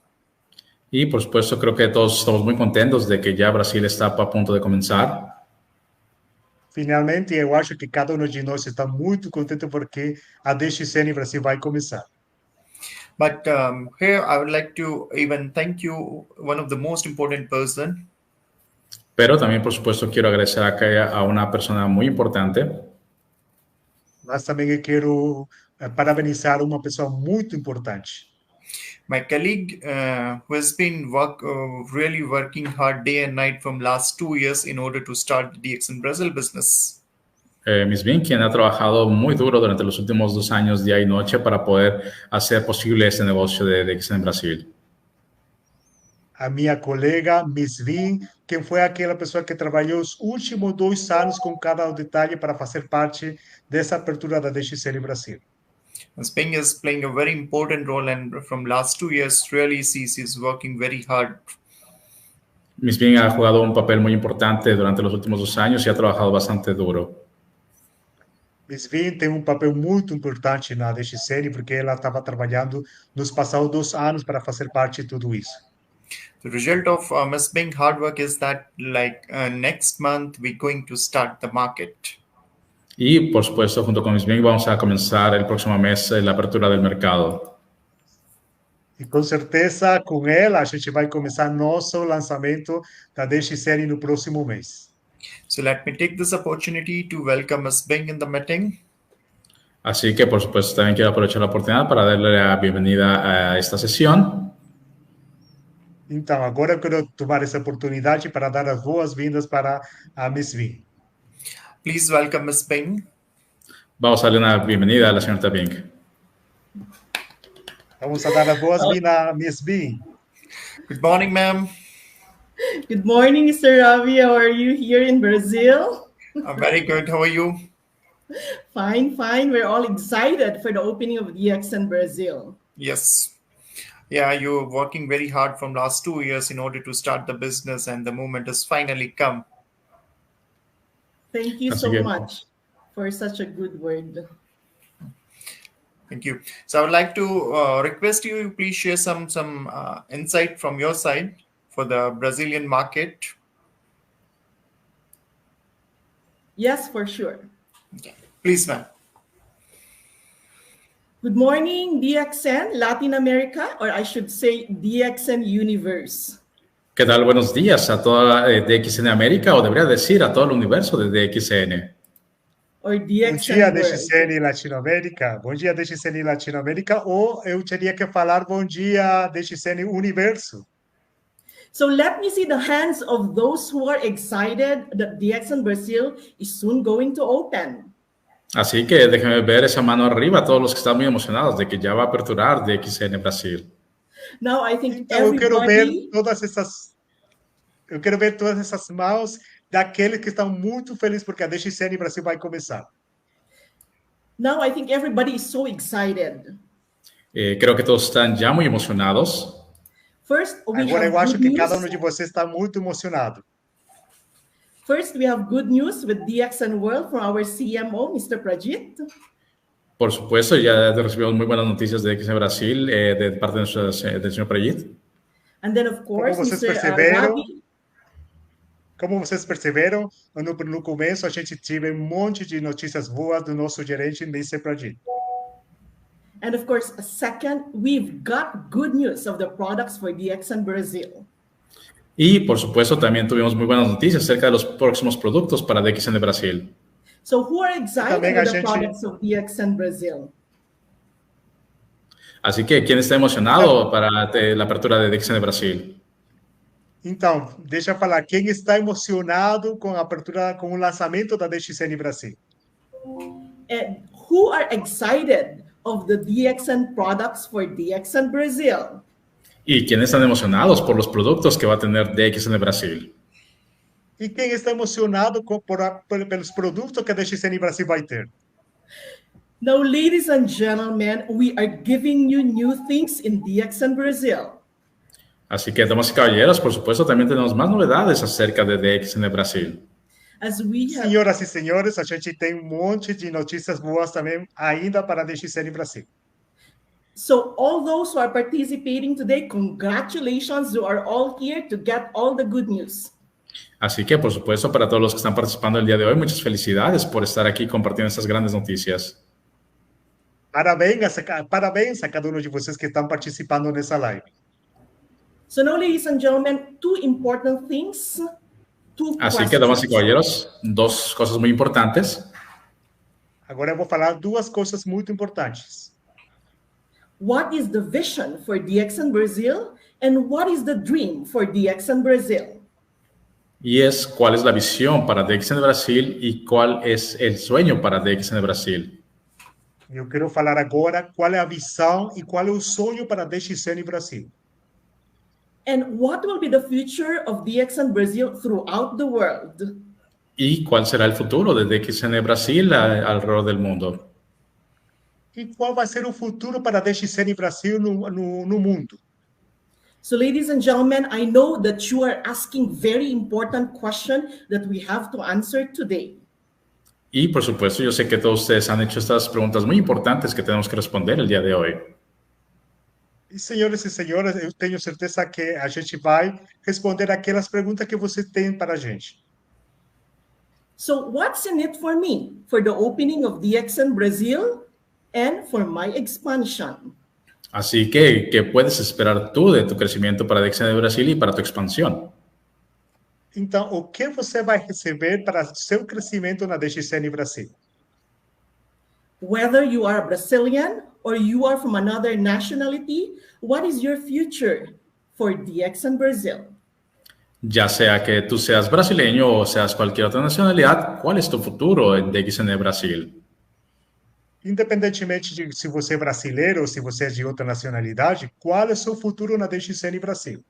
Speaker 2: Y por supuesto creo que todos estamos muy contentos de que ya Brasil está a punto de comenzar.
Speaker 4: Finalmente, eu acho que cada um de nós está muito contente porque a DXN Brasil vai começar.
Speaker 5: But here I would like to even thank you, one of the most important person.
Speaker 2: Pero también, por supuesto, quiero agradecer a una persona muy importante.
Speaker 4: Mas também eu quero parabenizar uma pessoa muito importante.
Speaker 5: My colleague, who has been really working hard day and night from last 2 years in order to start the DXN Brazil business.
Speaker 2: Miss Bean, quien ha trabajado muy duro durante los últimos 2 años, día y noche, para poder hacer posible este negocio de DXN Brasil.
Speaker 4: A minha colega, Miss Vin, quem foi aquela pessoa que trabalhou os últimos 2 anos com cada detalhe para fazer parte dessa apertura da DXN Brasil.
Speaker 5: Sping is playing a very important role, and from last 2 years, really sees he's working very hard.
Speaker 2: Miss Bean ha jugado un papel muy importante durante los últimos 2 años y ha trabajado bastante duro.
Speaker 4: Miss Vin tem um papel muito importante na DXN, porque ela estava trabalhando nos passados 2 anos para fazer parte de tudo isso.
Speaker 5: The result of Ms. Bing's hard work is that, next month, we're going to start the market.
Speaker 2: Y, por supuesto, junto con Miss Bean vamos a comenzar el próximo mes la apertura del mercado.
Speaker 4: E com certeza, com ela, a gente vai começar nosso lançamento da DXN no próximo mês.
Speaker 5: So let me take this opportunity to welcome Ms. Bing in the meeting.
Speaker 2: Así que, por supuesto, también quiero aprovechar la oportunidad para darle la bienvenida a esta sesión.
Speaker 4: Então, agora eu quero tomar essa oportunidade para dar as boas-vindas para a Miss Vin.
Speaker 5: Please welcome Ms. Bing.
Speaker 2: Vamos a darle una bienvenida a la señorita Bing.
Speaker 4: Vamos a dar as boas-vindas a Miss Vin.
Speaker 5: Good morning, ma'am.
Speaker 6: Good morning, Mr. Ravi. How are you here in Brazil?
Speaker 5: I'm very good. How are you?
Speaker 6: Fine, fine. We're all excited for the opening of DXN Brazil.
Speaker 5: Yes. Yeah, you're working very hard from last 2 years in order to start the business, and the moment has finally come.
Speaker 6: Thank you
Speaker 2: That's
Speaker 6: so
Speaker 2: good.
Speaker 6: much for such a good word.
Speaker 5: Thank you. So I would like to request you, please share some insight from your side for the Brazilian market.
Speaker 6: Yes, for sure.
Speaker 5: Okay. Please, ma'am.
Speaker 6: Good morning, DXN Latin America, or I should say DXN Universe.
Speaker 2: ¿Qué tal? Buenos días a toda DXN América, o debería decir a todo el universo de DXN.
Speaker 6: Or
Speaker 4: Bom
Speaker 6: DXN
Speaker 4: dia,
Speaker 6: World.
Speaker 4: DXN Latinoamérica. Bom dia, DXN Latinoamérica. Ou eu teria que falar bom dia, DXN Universo.
Speaker 6: So let me see the hands of those who are excited that DXN Brazil is soon going to open.
Speaker 2: Así que déjenme ver esa mano arriba a todos los que están muy emocionados de que ya va a aperturar DXN Brasil.
Speaker 6: Now I think
Speaker 4: Então, eu quero
Speaker 6: everybody...
Speaker 4: ver todas essas mãos daqueles que estão muito felizes porque a DXN Brasil vai começar.
Speaker 6: Now I think everybody is so excited.
Speaker 2: Creo que todos están ya muy emocionados.
Speaker 6: First, we
Speaker 4: Agora
Speaker 6: have
Speaker 4: eu acho
Speaker 6: good
Speaker 4: que
Speaker 6: news.
Speaker 4: cada um de vocês está muito emocionado.
Speaker 6: First, we have good news with DXN World from our CMO, Mr. Prajit.
Speaker 2: Por supuesto, ya recibimos muy buenas noticias de DXN Brasil de parte del señor Prayit.
Speaker 6: And then, of course,
Speaker 4: Como vocês
Speaker 6: Mr.
Speaker 4: perceberam,
Speaker 6: Ravi.
Speaker 4: Como vocês perceberam, no começo a gente teve um monte de notícias boas do nosso gerente, Mr. Prajit.
Speaker 6: And of course, second, we've got good news of the products for DXN Brazil.
Speaker 2: Y, por supuesto, también tuvimos muy buenas noticias acerca de los próximos productos para DXN Brasil.
Speaker 6: So who are excited
Speaker 4: Também
Speaker 6: with
Speaker 4: a
Speaker 6: the
Speaker 4: gente-
Speaker 6: products of DXN Brazil?
Speaker 2: Así que, ¿quién está emocionado para la apertura de DXN Brasil?
Speaker 4: Então, deixa eu falar, quem está emocionado com a apertura, com o lançamento da DXN Brasil?
Speaker 6: And who are excited of the DXN products for DXN Brazil?
Speaker 2: ¿Y quiénes están emocionados por los productos que va a tener DXN Brasil?
Speaker 4: E quem está emocionado pelos produtos que a DXN Brasil vai ter?
Speaker 6: Now, ladies and gentlemen, we are giving you new things in DXN Brazil.
Speaker 2: Así que, damas y caballeros, por supuesto, también tenemos más novedades acerca de DXN Brasil.
Speaker 6: As we have,
Speaker 4: Senhoras e senhores, a gente tem um monte de notícias boas também ainda para a DXN Brasil.
Speaker 6: so all those who are participating today, congratulations, you are all here to get all the good news.
Speaker 2: Así que, por supuesto, para todos los que están participando el día de hoy, muchas felicidades por estar aquí compartiendo estas grandes noticias.
Speaker 4: Parabéns a cada um de vocês que estão participando nessa live.
Speaker 6: So now, ladies and gentlemen, two important things, two
Speaker 2: Así que, damas y
Speaker 6: questions.
Speaker 2: caballeros, dos cosas muy importantes.
Speaker 4: Agora eu vou falar duas coisas muito importantes.
Speaker 6: What is the vision for DXN Brazil? And what is the dream for DXN Brazil?
Speaker 2: Y es cuál es la visión para DXN Brasil y cuál es el sueño para DXN Brasil.
Speaker 4: Eu quero falar agora qual é a visão e qual é o sonho para a DXN Brasil.
Speaker 6: And what will be the future of DXN Brazil throughout the world?
Speaker 2: ¿Y cuál será el futuro de DXN Brasil alrededor del mundo?
Speaker 4: E qual vai ser o futuro para a DXN Brasil no mundo?
Speaker 6: So, ladies and gentlemen, I know that you are asking very important question that we have to answer today.
Speaker 2: Y por supuesto, yo sé que todos ustedes han hecho estas preguntas muy importantes que tenemos que responder el día de hoy.
Speaker 4: E, senhores e senhoras, eu tenho certeza que a gente vai responder aquelas perguntas que você tem para a gente.
Speaker 6: So, what's in it for me for the opening of DXN Brazil and for my expansion?
Speaker 2: Así que, ¿qué puedes esperar tú de tu crecimiento para DXN Brasil y para tu expansión?
Speaker 4: Então, o que você vai receber para seu crescimento na DXN Brasil?
Speaker 6: Whether you are Brazilian or you are from another nationality, what is your future for DXN Brazil?
Speaker 2: Ya sea que tú seas brasileño o seas cualquier otra nacionalidad, ¿cuál es tu futuro en DXN Brasil?
Speaker 4: Independentemente de se você é brasileiro ou se você é de outra nacionalidade, qual é o seu futuro na DXN Brasil?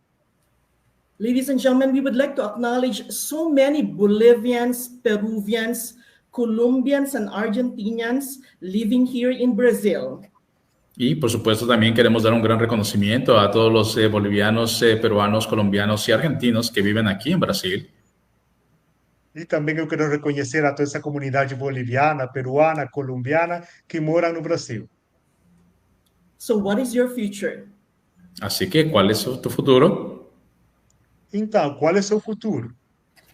Speaker 6: Ladies and gentlemen, we would like to acknowledge so many Bolivians, Peruvians, Colombians, and Argentinians living here in Brazil.
Speaker 2: Y por supuesto también queremos dar un gran reconocimiento a todos los bolivianos, peruanos, colombianos y argentinos que viven aquí en Brasil.
Speaker 4: E também eu quero reconhecer a toda essa comunidade boliviana, peruana, colombiana que mora no Brasil.
Speaker 6: So what is your future?
Speaker 2: Así que, ¿cuál es tu futuro?
Speaker 4: Então, qual é o seu futuro?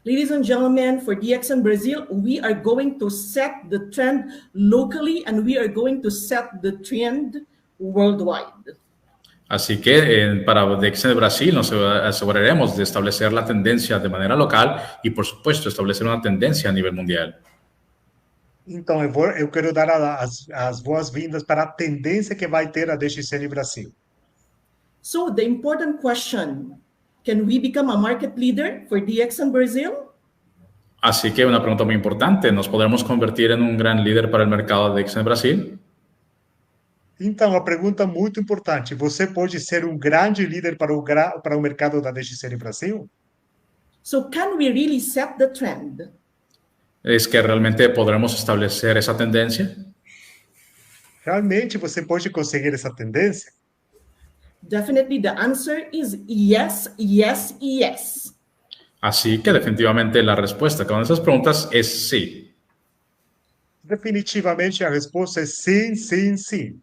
Speaker 6: Ladies and gentlemen, for DXN Brazil, we are going to set the trend locally and we are going to set the trend worldwide.
Speaker 2: Así que para DXN Brasil nos aseguraremos de establecer la tendencia de manera local y, por supuesto, establecer una tendencia a nivel mundial.
Speaker 4: Então, eu quero dar as boas-vindas para a tendência que vai ter a DXN Brasil.
Speaker 6: So the important question, can we become a market leader for DXN Brazil?
Speaker 2: Así que una pregunta muy importante, ¿nos podremos convertir en un gran líder para el mercado de DXN Brasil?
Speaker 4: Então, uma pergunta muito importante. Você pode ser um grande líder para o mercado da DXN Brasil?
Speaker 6: So can we really set the trend?
Speaker 2: ¿Es que realmente podremos establecer esa tendencia?
Speaker 4: Realmente você pode conseguir essa tendência?
Speaker 6: Definitely the answer is yes, yes, yes.
Speaker 2: Así que definitivamente la respuesta con esas preguntas es sí.
Speaker 4: Definitivamente a resposta é sim, sim, sim.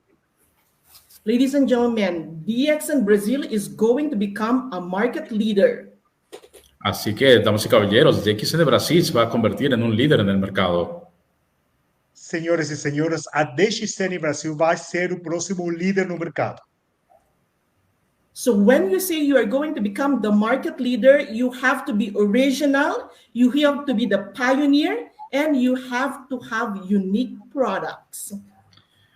Speaker 6: Ladies and gentlemen, DXN Brazil is going to become a market leader.
Speaker 2: Así que, damas y caballeros, DXN Brasil se va a convertir en un líder en el mercado.
Speaker 4: Senhores e senhoras, a DXN Brasil vai ser o próximo líder no mercado.
Speaker 6: So when you say you are going to become the market leader, you have to be original, you have to be the pioneer, and you have to have unique products.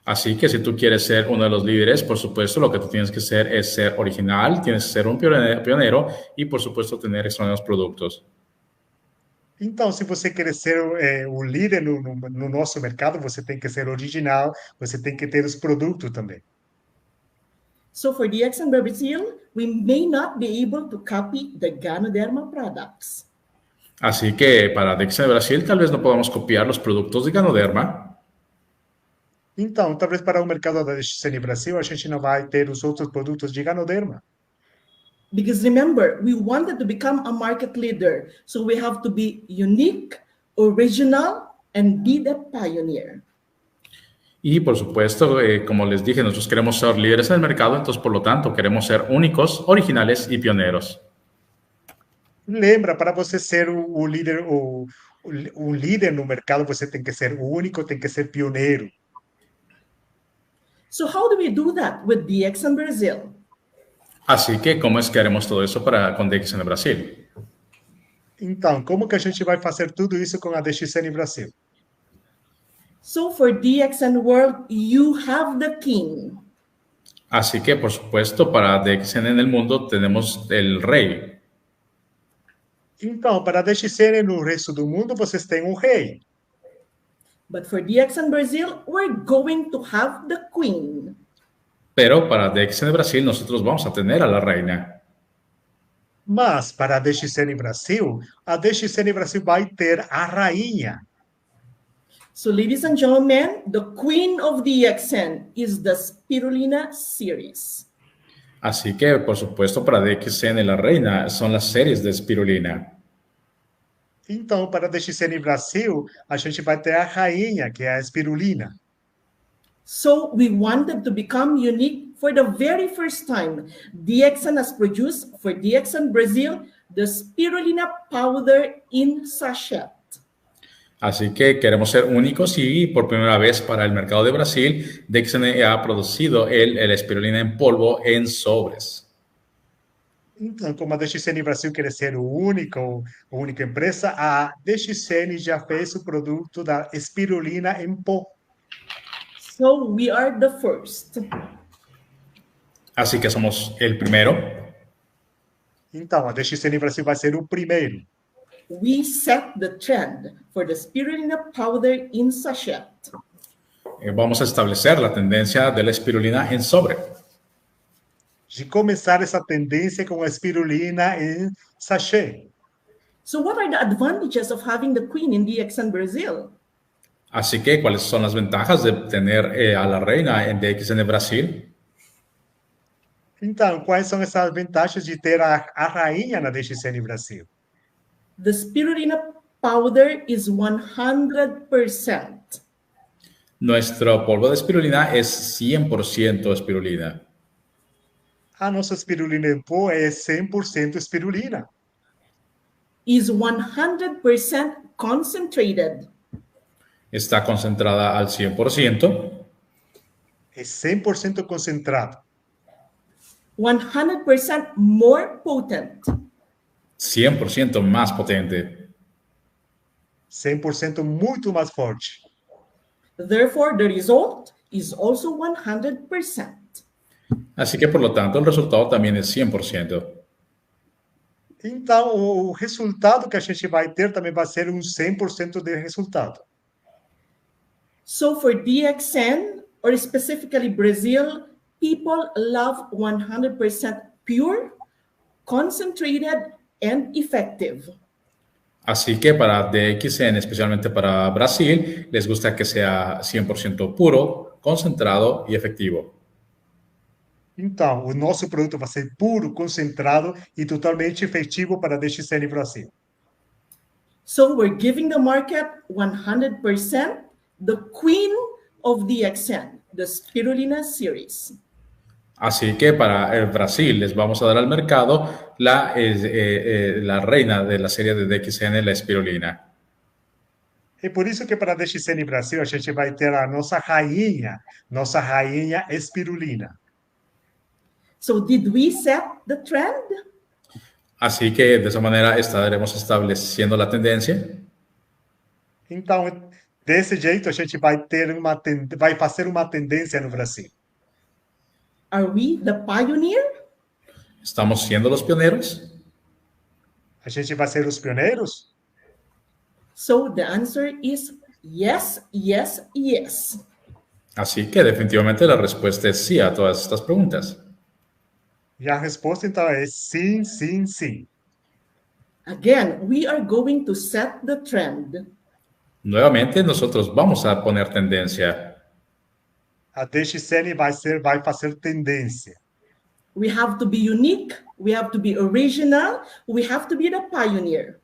Speaker 2: Así que si tú quieres ser uno de los líderes, por supuesto, lo que tú tienes que hacer es ser original, tienes que ser un pionero y, por supuesto, tener extraordinarios productos.
Speaker 4: Então, se você quer ser o líder no nosso mercado, você tem que ser original, você tem que ter os produtos também.
Speaker 6: So for DXN Brazil, we may not be able to copy the Ganoderma products.
Speaker 2: Así que para DXN Brasil tal vez no podamos copiar los productos de Ganoderma.
Speaker 4: Então, talvez para o mercado da DXN Brasil, a gente não vai ter os outros produtos de Ganoderma.
Speaker 6: Because remember, we wanted to become a market leader, so we have to be unique, original, and be the pioneer.
Speaker 2: Y por supuesto, como les dije, nosotros queremos ser líderes en el mercado, entonces por lo tanto queremos ser únicos, originales y pioneros.
Speaker 4: Lembra, para você ser o líder, o líder no mercado, você tem que ser único, tem que ser pioneiro.
Speaker 6: So how do we do that with DXN Brazil?
Speaker 2: Así que, ¿cómo es que haremos todo eso con DXN Brasil?
Speaker 4: Então, como que a gente vai fazer tudo isso com a DXN Brasil?
Speaker 6: So for DXN World, you have the king.
Speaker 2: Así que, por supuesto, para DXN en el mundo tenemos el rey.
Speaker 4: Então, para a DXN no resto do mundo, vocês têm um rei.
Speaker 6: But for DXN Brazil, we're going to have the queen.
Speaker 2: Pero para DXN Brasil nosotros vamos a tener a la reina.
Speaker 4: Mas, para a DXN Brasil, a DXN Brasil vai ter a rainha.
Speaker 6: So, ladies and gentlemen, the queen of DXN is the Spirulina series.
Speaker 2: Así que, por supuesto, para DXN la reina son las series de espirulina.
Speaker 4: Então, para a DXN Brasil, a gente vai ter a rainha, que é a espirulina.
Speaker 6: So, we wanted to become unique for the very first time. DXN has produced for DXN Brazil the Spirulina powder in sachet.
Speaker 2: Así que queremos ser únicos y por primera vez para el mercado de Brasil, DXN ha producido el espirulina en polvo en sobres.
Speaker 4: Então, como a DXN Brasil quer ser a única empresa, a DXN já fez o produto da espirulina em pó.
Speaker 6: So, we are the first.
Speaker 2: Así que somos el primero.
Speaker 4: Então, a DXN Brasil vai ser o primeiro.
Speaker 6: We set the trend for the Spirulina powder in sachet.
Speaker 2: Vamos a establecer la tendencia de la espirulina en sobre.
Speaker 4: De começar essa tendência com a espirulina em sachê.
Speaker 6: So, what are the advantages of having the queen in DXN Brazil?
Speaker 2: Así que, ¿cuáles son las ventajas de tener a la reina en DXN Brasil?
Speaker 4: Então, quais são essas vantagens de ter a rainha na DXN Brasil?
Speaker 6: The Spirulina powder is 100%.
Speaker 2: Nuestro polvo de espirulina es 100% espirulina.
Speaker 4: A nossa espirulina em pó é 100% espirulina.
Speaker 6: Is 100% concentrated.
Speaker 2: Está concentrada al 100%.
Speaker 4: É 100% concentrado.
Speaker 6: 100% more potent.
Speaker 2: 100% más potente.
Speaker 4: 100% muito mais forte.
Speaker 6: Therefore, the result is also 100%.
Speaker 2: Así que, por lo tanto, el resultado también es 100%.
Speaker 4: Então, o resultado que a gente vai ter também vai ser 100% de resultado.
Speaker 6: So for DXN, or specifically Brazil, people love 100% pure, concentrated, and effective.
Speaker 2: Así que para DXN, especialmente para Brasil, les gusta que sea 100% puro, concentrado y efectivo.
Speaker 4: Então, o nosso produto vai ser puro, concentrado e totalmente efetivo para a DXN Brasil.
Speaker 6: So we're giving the market 100% the queen of DXN, the Spirulina series.
Speaker 2: Así que para el Brasil les vamos a dar al mercado la reina de la serie de DXN, la espirulina.
Speaker 4: É por isso que para a DXN Brasil a gente vai ter a nossa rainha espirulina.
Speaker 6: So did we set the trend?
Speaker 2: Así que de esa manera estaremos estableciendo la tendencia.
Speaker 4: Então, desse jeito a gente vai fazer uma tendência no Brasil.
Speaker 6: Are we the pioneer?
Speaker 2: ¿Estamos siendo los pioneros?
Speaker 4: A gente vai ser os pioneiros?
Speaker 6: So the answer is yes, yes, yes.
Speaker 2: Así que definitivamente la respuesta es sí a todas estas preguntas.
Speaker 4: E a resposta então é sim, sim, sim.
Speaker 6: Again, we are going to set the trend.
Speaker 2: Nuevamente nosotros vamos a poner tendencia.
Speaker 4: A DXN vai fazer tendência.
Speaker 6: We have to be unique, we have to be original, we have to be the pioneer.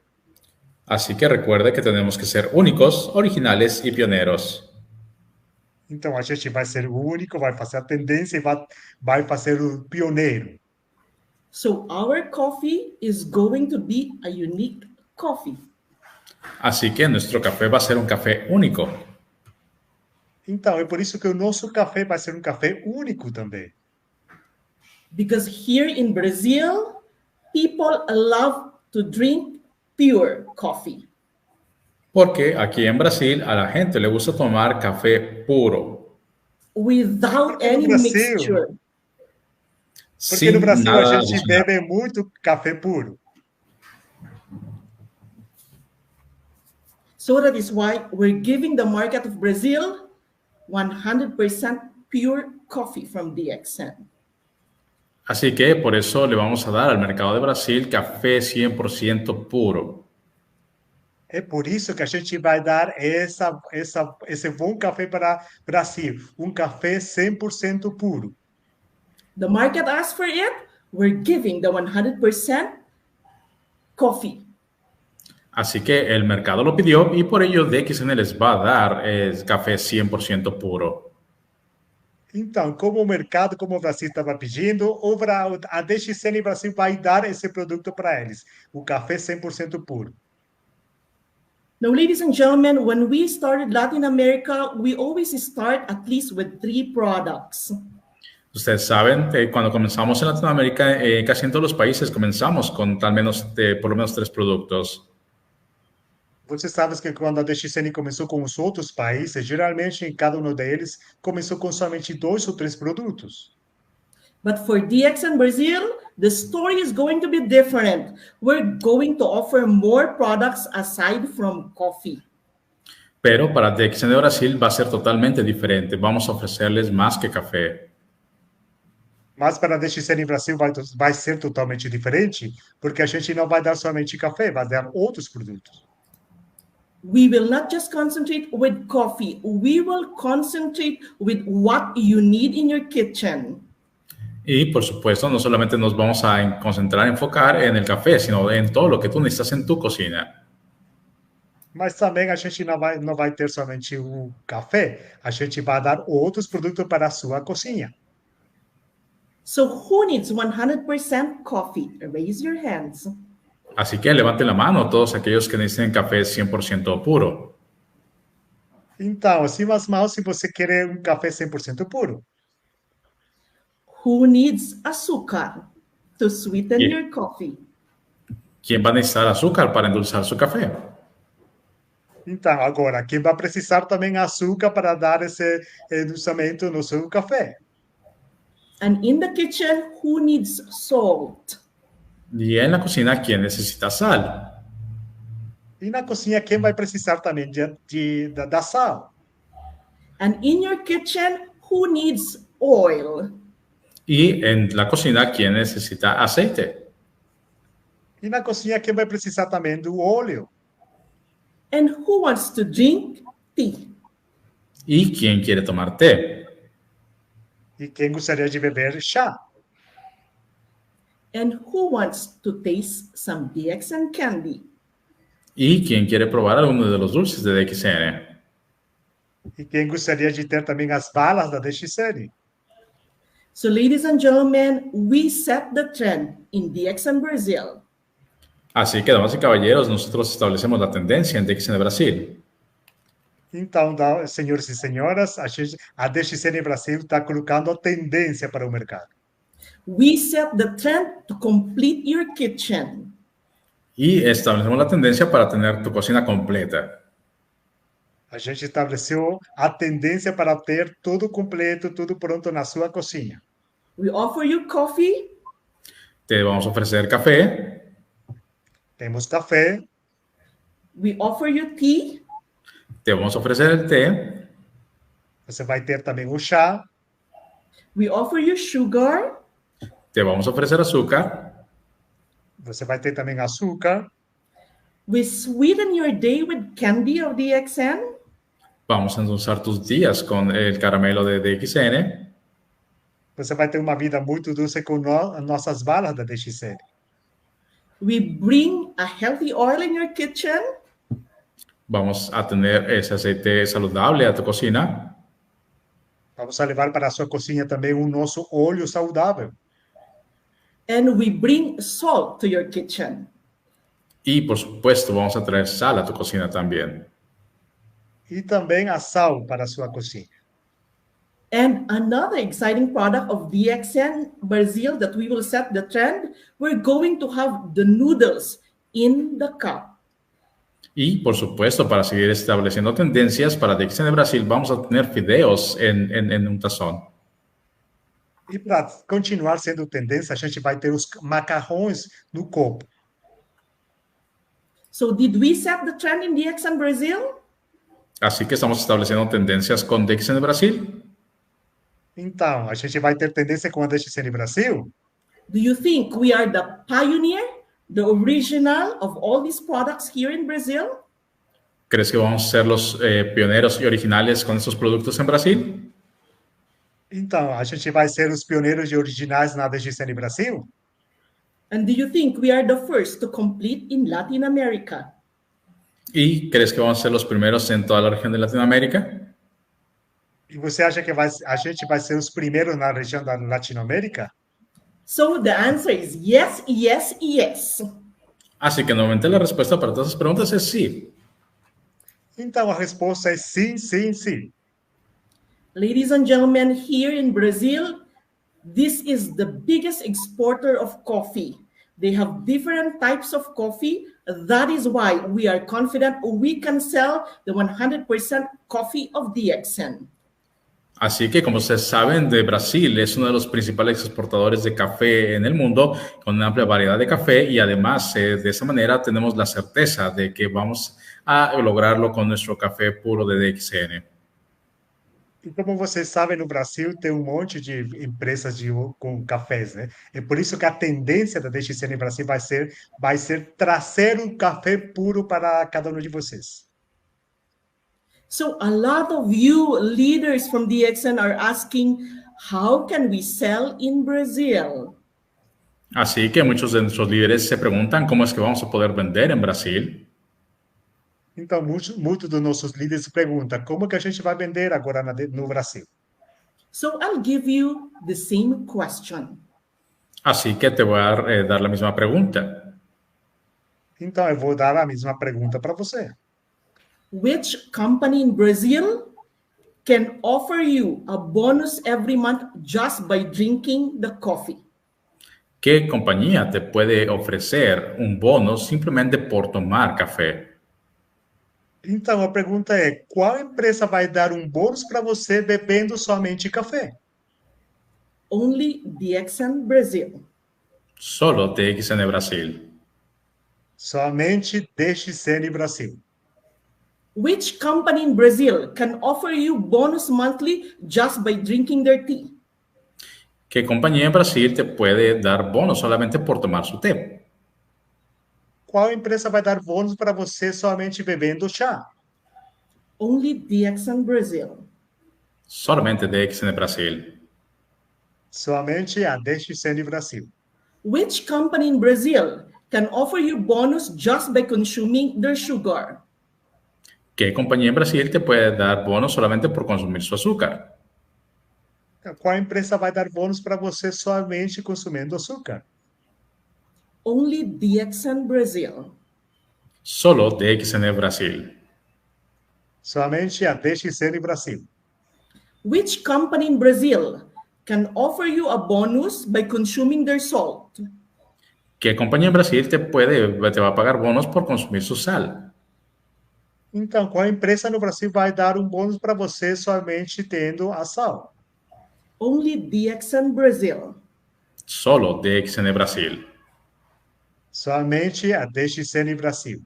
Speaker 2: Así que recuerde que tenemos que ser únicos, originales y pioneros.
Speaker 4: Então, a gente vai ser o único, vai fazer a tendência e vai fazer o pioneiro.
Speaker 6: So our coffee is going to be a unique coffee.
Speaker 2: Así que nuestro café va a ser un café único.
Speaker 4: Então, é por isso que o nosso café vai ser um café único também.
Speaker 6: Because here in Brazil, people love to drink pure coffee.
Speaker 2: Porque aquí en Brasil a la gente le gusta tomar café puro,
Speaker 6: Without any
Speaker 4: Brasil.
Speaker 6: mixture.
Speaker 4: Porque no
Speaker 2: sin
Speaker 4: Brasil a
Speaker 2: nada
Speaker 4: gente
Speaker 2: adicional.
Speaker 4: bebe muito café puro.
Speaker 6: So that is why we're giving the market of Brazil 100% pure coffee from DXN.
Speaker 2: Así que por eso le vamos a dar al mercado de Brasil café 100% puro.
Speaker 4: É por isso que a gente vai dar esse bom café para o Brasil. Café 100% puro.
Speaker 6: The market asked for it, we're giving the 100% coffee.
Speaker 2: Así que el mercado lo pidió y por ello DXN les va a dar café 100% puro.
Speaker 4: Então, como o mercado, como o Brasil estava pedindo, a DXN Brasil vai dar esse produto para eles. O café 100% puro.
Speaker 6: Now, ladies and gentlemen, when we started Latin America, we always start at least with 3 products.
Speaker 2: Ustedes saben que cuando comenzamos en Latinoamérica, casi en todos los países comenzamos con por lo menos 3 productos.
Speaker 4: Você sabe que quando a DXN começou com os outros países, geralmente em cada um deles começou com somente 2 ou 3 produtos.
Speaker 6: But for DXN Brazil, the story is going to be different. We're going to offer more products aside from coffee.
Speaker 2: Pero para DXN de Brasil va a ser totalmente diferente. Vamos a ofrecerles más que café.
Speaker 4: Mas para a DXN Brasil vai ser totalmente diferente, porque a gente não vai dar somente café, vai dar outros produtos.
Speaker 6: We will not just concentrate with coffee. We will concentrate with what you need in your kitchen.
Speaker 2: Y por supuesto, no solamente nos vamos a concentrar, enfocar en el café, sino en todo lo que tú necesitas en tu cocina.
Speaker 4: Mas também a gente não vai ter somente o café, a gente vai dar outros produtos para a sua cozinha.
Speaker 6: So who needs 100% coffee? Raise your hands.
Speaker 2: Así que levanten la mano todos aquellos que necesiten café 100% puro.
Speaker 4: Então, assim as mãos se você quer café 100% puro.
Speaker 6: Who needs açúcar to sweeten
Speaker 2: Yeah.
Speaker 6: your coffee?
Speaker 2: ¿Quién va a necesitar azúcar para endulzar su café?
Speaker 4: Então, agora, quem vai precisar também açúcar para dar esse endulçamento no seu café?
Speaker 6: And in the kitchen, who needs salt?
Speaker 2: Y en la cocina, ¿quién necesita sal?
Speaker 4: E na cozinha, quem vai precisar também da sal?
Speaker 6: And in your kitchen, who needs oil?
Speaker 2: Y en la cocina, ¿quién necesita aceite?
Speaker 4: E na cozinha, quem vai precisar também do óleo?
Speaker 6: And who wants to drink tea?
Speaker 2: ¿Y quién quiere tomar té?
Speaker 4: E quem gostaria de beber chá?
Speaker 6: And who wants to taste some DXN candy?
Speaker 2: ¿Y quién quiere probar alguno de los dulces de DXN?
Speaker 4: E quem gostaria de ter também as balas da DXN?
Speaker 6: So, ladies and gentlemen, we set the trend in DXN Brazil.
Speaker 2: Así que, damas y caballeros, nosotros establecemos la tendencia en DXN Brasil.
Speaker 4: Então, senhores e senhoras, a DXN Brasil está colocando a tendência para o mercado.
Speaker 6: We set the trend to complete your kitchen.
Speaker 2: Y establecemos la tendencia para tener tu cocina completa.
Speaker 4: A gente estabeleceu a tendência para ter tudo completo, tudo pronto na sua cozinha.
Speaker 6: We offer you coffee.
Speaker 2: Te vamos a ofrecer café.
Speaker 4: Temos café,
Speaker 6: We offer you tea.
Speaker 2: Te vamos a ofrecer el té.
Speaker 4: você vai ter também o chá,
Speaker 6: We offer you sugar.
Speaker 2: Te vamos a ofrecer azúcar.
Speaker 4: você vai ter também açúcar,
Speaker 6: We sweeten your day with candy of DXN.
Speaker 2: Vamos a endulzar tus días con el caramelo de DXN.
Speaker 4: você vai ter uma vida muito doce com nossas balas da DXN.
Speaker 6: We bring a healthy oil in your kitchen.
Speaker 2: Vamos a tener ese aceite saludable a tu cocina.
Speaker 4: Vamos a levar para a sua cozinha também o nosso óleo saudável.
Speaker 6: And we bring salt to your kitchen.
Speaker 2: Y, por supuesto, vamos a traer sal a tu cocina también.
Speaker 4: E também a sal para a sua cozinha.
Speaker 6: And another exciting product of DXN Brazil that we will set the trend, we're going to have the noodles in the cup.
Speaker 2: Y, por supuesto, para seguir estableciendo tendencias para DXN de Brasil, vamos a tener fideos en un tazón.
Speaker 4: E para continuar sendo tendência, a gente vai ter os macarrões no copo.
Speaker 6: So did we set the trend in DXN Brazil?
Speaker 2: Así que estamos estableciendo tendencias con Dxn Brasil.
Speaker 4: Então, a gente vai ter tendência com a DXN Brasil?
Speaker 6: Do you think we are the pioneer, the original of all these products here in Brazil?
Speaker 2: ¿Crees que vamos a ser los pioneros y originales con estos productos en Brasil?
Speaker 4: Então, a gente vai ser os pioneiros e originais na DXN Brasil?
Speaker 6: And do you think we are the first to complete in Latin America?
Speaker 2: ¿Y crees que vamos a ser los primeros en toda la región de Latinoamérica?
Speaker 4: E você acha que a gente vai ser os primeiros na região da Latinoamérica?
Speaker 6: So the answer is yes, yes, yes.
Speaker 2: Así que nuevamente la respuesta para todas esas preguntas es sí.
Speaker 4: Então, a resposta é sim, sim, sim.
Speaker 6: Ladies and gentlemen, here in Brazil, this is the biggest exporter of coffee. They have different types of coffee. That is why we are confident we can sell the 100% coffee of DXN.
Speaker 2: Así que, como ustedes saben, de Brasil es uno de los principales exportadores de café en el mundo, con una amplia variedad de café, y además de esa manera tenemos la certeza de que vamos a lograrlo con nuestro café puro de DXN.
Speaker 4: E como vocês sabem, no Brasil tem monte de empresas com cafés, né? É por isso que a tendência da DXN Brasil vai ser trazer um café puro para cada um de vocês.
Speaker 6: So a lot of you leaders from DXN are asking, how can we sell in Brazil?
Speaker 2: Así que muchos de nuestros líderes se preguntan cómo es que vamos a poder vender en Brasil.
Speaker 4: Então, muitos dos nossos líderes se perguntam como que a gente vai vender agora no Brasil.
Speaker 6: So I'll give you the same question.
Speaker 2: Así que te voy a dar la misma pregunta.
Speaker 4: Então, eu vou dar a mesma pergunta para você.
Speaker 6: Which company in Brazil can offer you a bonus every month just by drinking the coffee?
Speaker 2: ¿Qué compañía te puede ofrecer un bono simplemente por tomar café?
Speaker 4: Então, a pergunta é, qual empresa vai dar um bônus para você bebendo somente café?
Speaker 6: Only DXN Brazil.
Speaker 2: Solo DXN Brasil.
Speaker 4: Somente DXN Brasil.
Speaker 6: Which company in Brazil can offer you bonus monthly just by drinking their tea?
Speaker 2: ¿Qué compañía en Brasil te puede dar bono solamente por tomar su té?
Speaker 4: Qual empresa vai dar bônus para você somente bebendo chá?
Speaker 6: Only DXN Brazil.
Speaker 2: Solamente DXN Brasil.
Speaker 4: Somente a DXN Brasil.
Speaker 6: Which company in Brazil can offer you bonus just by consuming their sugar?
Speaker 2: ¿Qué compañía en Brasil te puede dar bono solamente por consumir su azúcar?
Speaker 4: Qual empresa vai dar bônus para você somente consumindo açúcar?
Speaker 6: Only DXN Brazil.
Speaker 2: Solo DXN Brasil.
Speaker 4: Somente a DXN Brasil.
Speaker 6: Which company in Brazil can offer you a bonus by consuming their salt?
Speaker 2: ¿Qué compañía en Brasil te va a pagar bonos por consumir su sal?
Speaker 4: Então, qual empresa no Brasil vai dar um bônus para você somente tendo a sal?
Speaker 6: Only DXN Brazil.
Speaker 2: Solo DXN Brasil.
Speaker 4: Somente a DXN Brasil.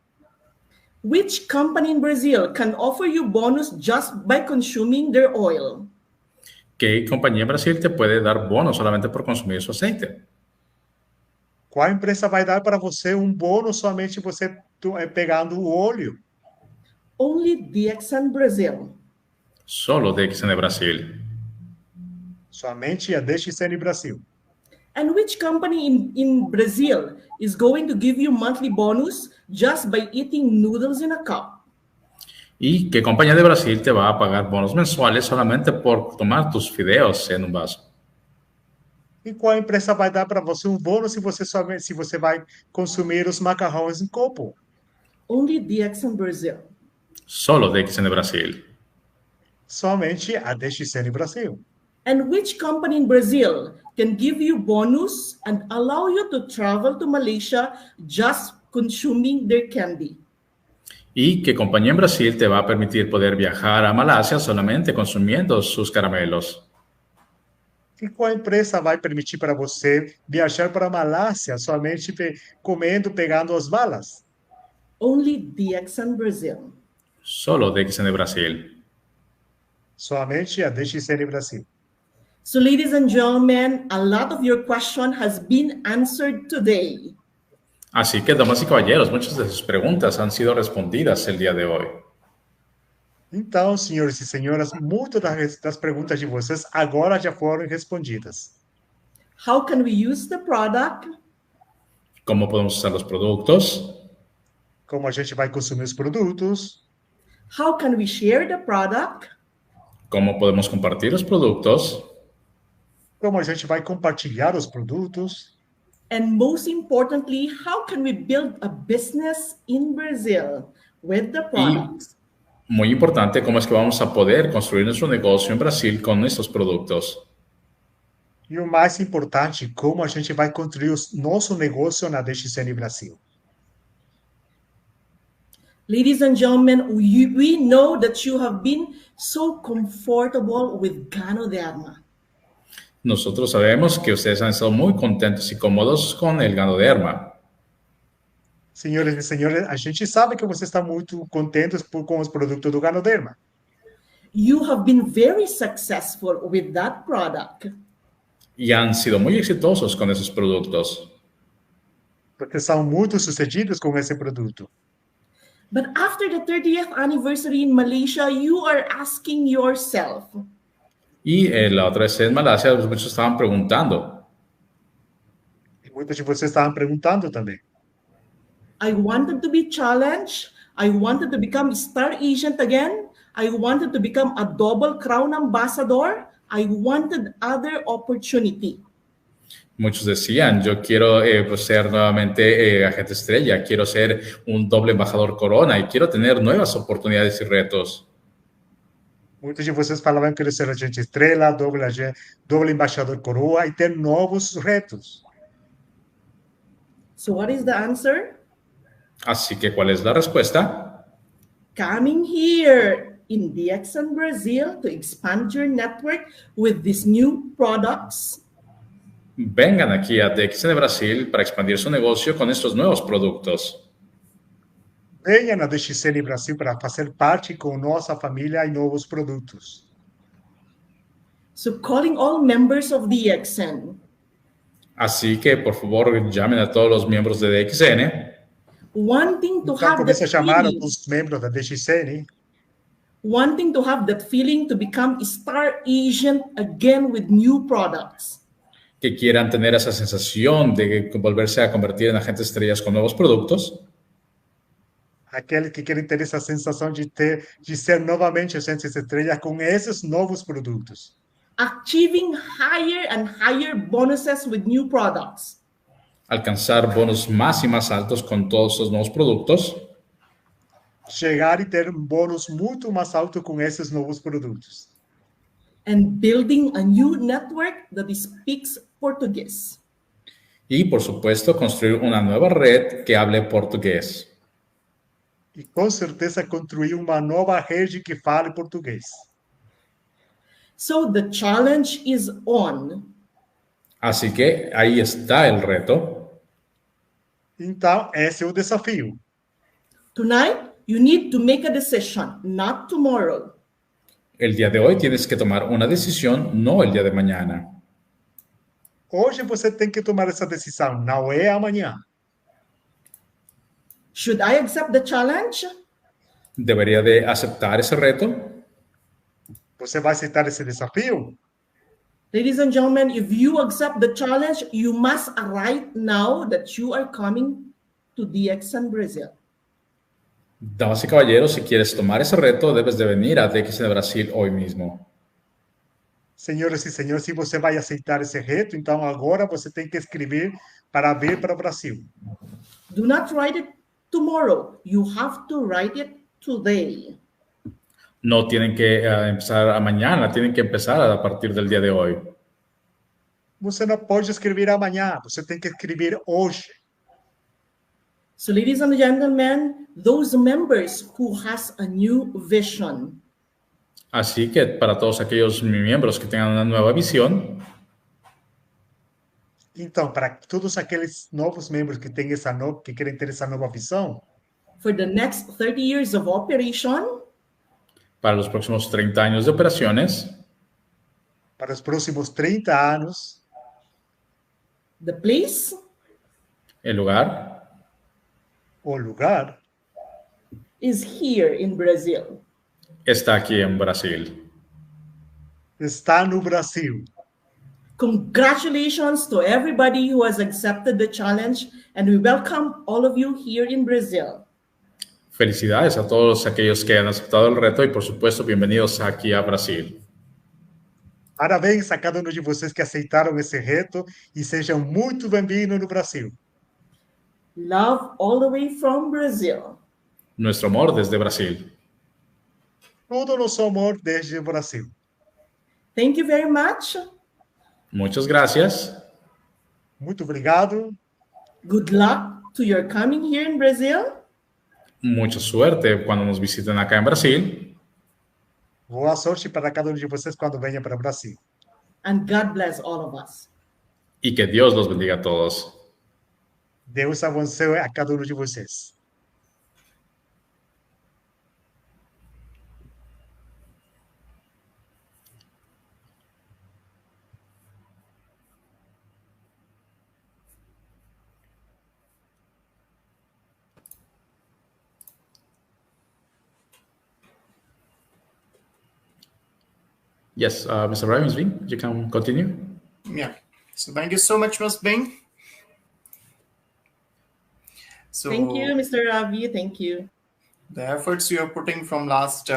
Speaker 6: Which company in Brazil can offer you bonus just by consuming their oil?
Speaker 2: ¿Qué compañía en Brasil te puede dar bonos solamente por consumir su aceite?
Speaker 4: Qual empresa vai dar para você um bônus somente você pegando o óleo?
Speaker 6: Only DXN Brazil.
Speaker 2: Solo DXN Brasil.
Speaker 4: Somente a DXN Brasil.
Speaker 6: And which company in Brazil is going to give you monthly bonus just by eating noodles in a cup?
Speaker 2: ¿Y qué compañía de Brasil te va a pagar bonos mensuales solamente por tomar tus fideos en un vaso?
Speaker 4: E qual empresa vai dar para você um bônus se você vai consumir os macarrões em copo?
Speaker 6: Only DXN Brazil.
Speaker 2: Solo DXN Brasil.
Speaker 4: Somente a DXN Brasil.
Speaker 6: And which company in Brazil can give you bonus and allow you to travel to Malaysia just consuming their candy?
Speaker 2: ¿Y qué compañía en Brasil te va a permitir poder viajar a Malasia solamente consumiendo sus caramelos?
Speaker 4: E qual empresa vai permitir para você viajar para a Malásia somente comendo, pegando as balas?
Speaker 6: Only DXN Brazil.
Speaker 2: Solo Dxn Brasil.
Speaker 4: Somente a DXN Brasil.
Speaker 6: So, ladies and gentlemen, a lot of your question has been answered today.
Speaker 2: Así que, damas y caballeros, muchas de sus preguntas han sido respondidas el día de hoy.
Speaker 4: Então, senhores e senhoras, muitas das perguntas de vocês agora já foram respondidas.
Speaker 6: How can we use the product?
Speaker 2: ¿Cómo podemos usar los productos?
Speaker 4: Como a gente vai consumir os produtos?
Speaker 6: How can we share the product?
Speaker 2: ¿Cómo podemos compartir los productos?
Speaker 4: Como a gente vai compartilhar os produtos?
Speaker 6: And most importantly, how can we build a business in Brazil with the products?
Speaker 2: Muy importante, ¿cómo es que vamos a poder construir nuestro negocio en Brasil con nuestros productos?
Speaker 4: E o mais importante, como a gente vai construir o nosso negócio na DXN Brasil.
Speaker 6: Ladies and gentlemen, we know that you have been so comfortable with Ganoderma.
Speaker 2: Nosotros sabemos que ustedes han estado muy contentos y cómodos con el Ganoderma.
Speaker 4: Senhores e senhores, a gente sabe que vocês estão muito contentes com os produtos do Ganoderma.
Speaker 6: You have been very successful with that product.
Speaker 2: Y han sido muy exitosos con esos productos.
Speaker 4: Vocês são muito sucedidos com esse produto.
Speaker 6: But after the 30th anniversary in Malaysia, you are asking yourself,
Speaker 2: Y la otra vez en Malasia, muchos estaban preguntando,
Speaker 4: E muitos de vocês estavam perguntando também.
Speaker 6: I wanted to be challenged. I wanted to become star agent again. I wanted to become a double crown ambassador. I wanted other opportunity.
Speaker 2: muchos decían, yo quiero pues, ser nuevamente agente estrella, quiero ser un doble embajador corona y quiero tener nuevas oportunidades y retos.
Speaker 4: Muitos de vocês falavam que queriam ser agente estrela, doble embaixador coroa e ter novos retos.
Speaker 6: So what is the answer?
Speaker 2: Así que, ¿cuál es la respuesta?
Speaker 6: Coming here in DXN Brazil to expand your network with these new products.
Speaker 2: Vengan aquí a Dxn Brasil para expandir su negocio con estos nuevos productos.
Speaker 4: Venha na DXN Brasil para fazer parte com nossa família e novos produtos.
Speaker 6: So calling all members of DXN,
Speaker 2: Así que, por favor, llamen a todos los miembros de Dxn.
Speaker 6: wanting to
Speaker 4: Então,
Speaker 6: have
Speaker 4: comece a
Speaker 6: that
Speaker 4: chamar
Speaker 6: feeling,
Speaker 4: os membros da DXN,
Speaker 6: wanting to have that feeling to become a star agent again with new products.
Speaker 2: Que quieran tener esa sensación de volverse a convertir en agentes estrellas con nuevos productos.
Speaker 4: aqueles que querem ter essa sensação de ser novamente agentes estrelas com esses novos produtos.
Speaker 6: Achieving higher and higher bonuses with new products.
Speaker 2: Alcanzar bonos más y más altos con todos estos nuevos productos.
Speaker 4: Chegar e ter um bônus muito mais alto com esses novos produtos.
Speaker 6: And building a new network that speaks Portuguese.
Speaker 2: Y, por supuesto, construir una nueva red que hable portugués.
Speaker 4: E com certeza construir uma nova rede que fale português.
Speaker 6: So the challenge is on.
Speaker 2: Así que ahí está el reto.
Speaker 4: Então, esse é o desafio.
Speaker 6: Tonight, you need to make a decision, not tomorrow.
Speaker 2: El día de hoy tienes que tomar una decisión, no el día de mañana.
Speaker 4: Hoje você tem que tomar essa decisão, não é amanhã.
Speaker 6: Should I accept the challenge?
Speaker 2: ¿Debería de aceptar ese reto?
Speaker 4: Você vai aceitar esse desafio?
Speaker 6: Ladies and gentlemen, if you accept the challenge, you must write now that you are coming to DXN Brazil.
Speaker 2: Damas y caballeros, si quieres tomar ese reto, debes de venir a Dxn Brasil hoy mismo.
Speaker 4: Senhoras e senhores, se você vai aceitar esse reto, então agora você tem que escrever para vir para o Brasil.
Speaker 6: Do not write it tomorrow. You have to write it today.
Speaker 2: No tienen que empezar a mañana, tienen que empezar a partir del día de hoy.
Speaker 4: Você não pode escrever amanhã, você tem que escrever hoje.
Speaker 6: So, ladies and gentlemen, those members who has a new vision,
Speaker 2: Así que para todos aquellos miembros que tengan una nueva visión,
Speaker 4: Então, para todos aqueles novos membros que têm que querem ter essa nova visão,
Speaker 6: for the next 30 years of operation,
Speaker 2: para los próximos 30 años de operaciones,
Speaker 4: para os próximos 30 anos,
Speaker 6: the place
Speaker 2: el lugar
Speaker 4: o lugar
Speaker 6: is here in Brazil.
Speaker 2: está aquí en Brasil.
Speaker 4: está no Brasil.
Speaker 6: Congratulations to everybody who has accepted the challenge, and we welcome all of you here in Brazil.
Speaker 2: Felicidades a todos aquellos que han aceptado el reto y, por supuesto, bienvenidos aquí a Brasil.
Speaker 4: Parabéns a cada um de vocês que aceitaram esse reto e sejam muito bem-vindos no Brasil.
Speaker 6: Love all the way from Brazil.
Speaker 2: Nuestro amor desde Brasil.
Speaker 4: Todo o nosso amor desde o Brasil.
Speaker 6: Thank you very much.
Speaker 2: Muchas gracias.
Speaker 4: Muito obrigado.
Speaker 6: Good luck to your coming here in Brazil.
Speaker 2: Mucha suerte cuando nos visiten acá en Brasil.
Speaker 4: Boa sorte para cada um de vocês quando venha para o Brasil.
Speaker 6: And God bless all of us.
Speaker 2: Y que Dios los bendiga a todos.
Speaker 4: Deus abençoe a cada um de vocês.
Speaker 2: Yes, Mr. Ravensby, you can continue.
Speaker 5: Yeah. So thank you so much, Ms. Bing. So
Speaker 6: Thank you, Mr. Ravi. Thank you.
Speaker 5: the efforts you are putting from last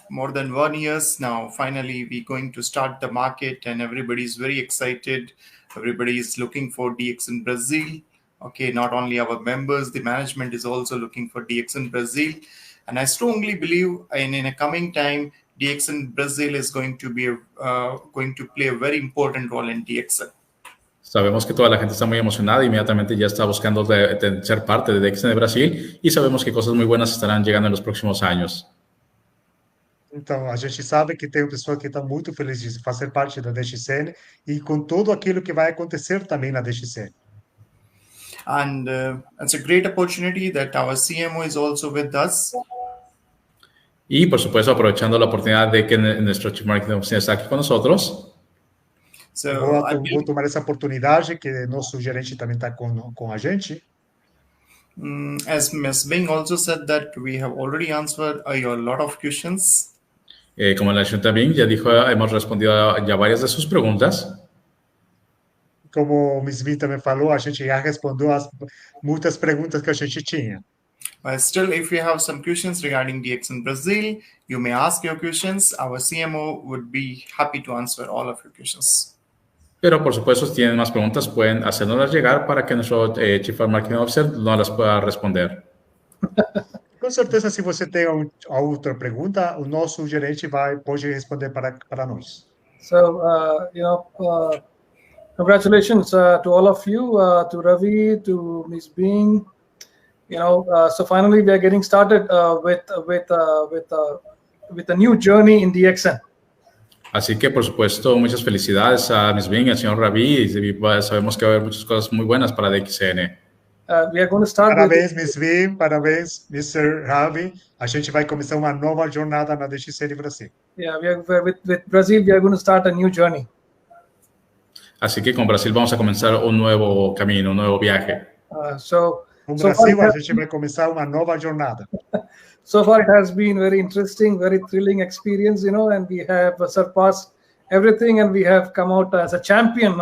Speaker 5: more than 1 year now, finally we're going to start the market and everybody's very excited. Everybody is looking for Dxn Brazil. Okay, not only our members, the management is also looking for Dxn Brazil. And I strongly believe in a coming time, Dxn Brazil is going to play a very important role in Dxn.
Speaker 2: Sabemos que toda la gente está muy emocionada, inmediatamente ya está buscando ser parte de Dxn de Brasil y sabemos que cosas muy buenas estarán llegando en los próximos años.
Speaker 4: Então, a gente sabe que tem uma pessoa que está muito feliz de fazer parte da DXN e com tudo aquilo que vai acontecer também na DXN.
Speaker 5: And it's a great opportunity that our CMO is also with us.
Speaker 2: Y, por supuesto, aprovechando la oportunidad de que nuestro Chief Marketing Officer está aquí con nosotros.
Speaker 5: So
Speaker 4: Vou tomar essa oportunidade que nosso gerente também está com a gente.
Speaker 5: As Ms. Bing also said that we have already answered a lot of questions.
Speaker 2: Como la señora Bing ya dijo, hemos respondido ya varias de sus preguntas.
Speaker 4: Como o Ms. Bing também falou, a gente já respondeu muitas perguntas que a gente tinha.
Speaker 5: But still, if you have some questions regarding Dxn Brazil, you may ask your questions. Our CMO would be happy to answer all of your questions.
Speaker 2: Pero, por supuesto, si tienen más preguntas, pueden hacernoslas llegar para que nuestro Chief Marketing Officer nos las pueda responder.
Speaker 4: Com certeza, se você tem outra pergunta, o nosso gerente pode responder para nós.
Speaker 3: So, congratulations to all of you, to Ravi, to Ms. Bing. So finally we are getting started with a new journey in DXN.
Speaker 2: Así que, por supuesto, muchas felicidades a Ms. Bing, al señor Ravi, y sabemos que va a haber muchas cosas muy buenas para DXN.
Speaker 3: We are going to start.
Speaker 4: Parabéns, Ms. Bing, parabéns, Mr. Ravi. A gente vai começar uma nova jornada na DXN Brasil.
Speaker 3: Yeah, with Brazil, we are going to start a new journey.
Speaker 2: Así que con Brasil vamos a comenzar un nuevo camino, un nuevo viaje.
Speaker 4: Com o Brasil, a gente vai começar uma nova jornada.
Speaker 3: So far, it has been very interesting, very thrilling experience, and we have surpassed everything, and we have come out as a champion,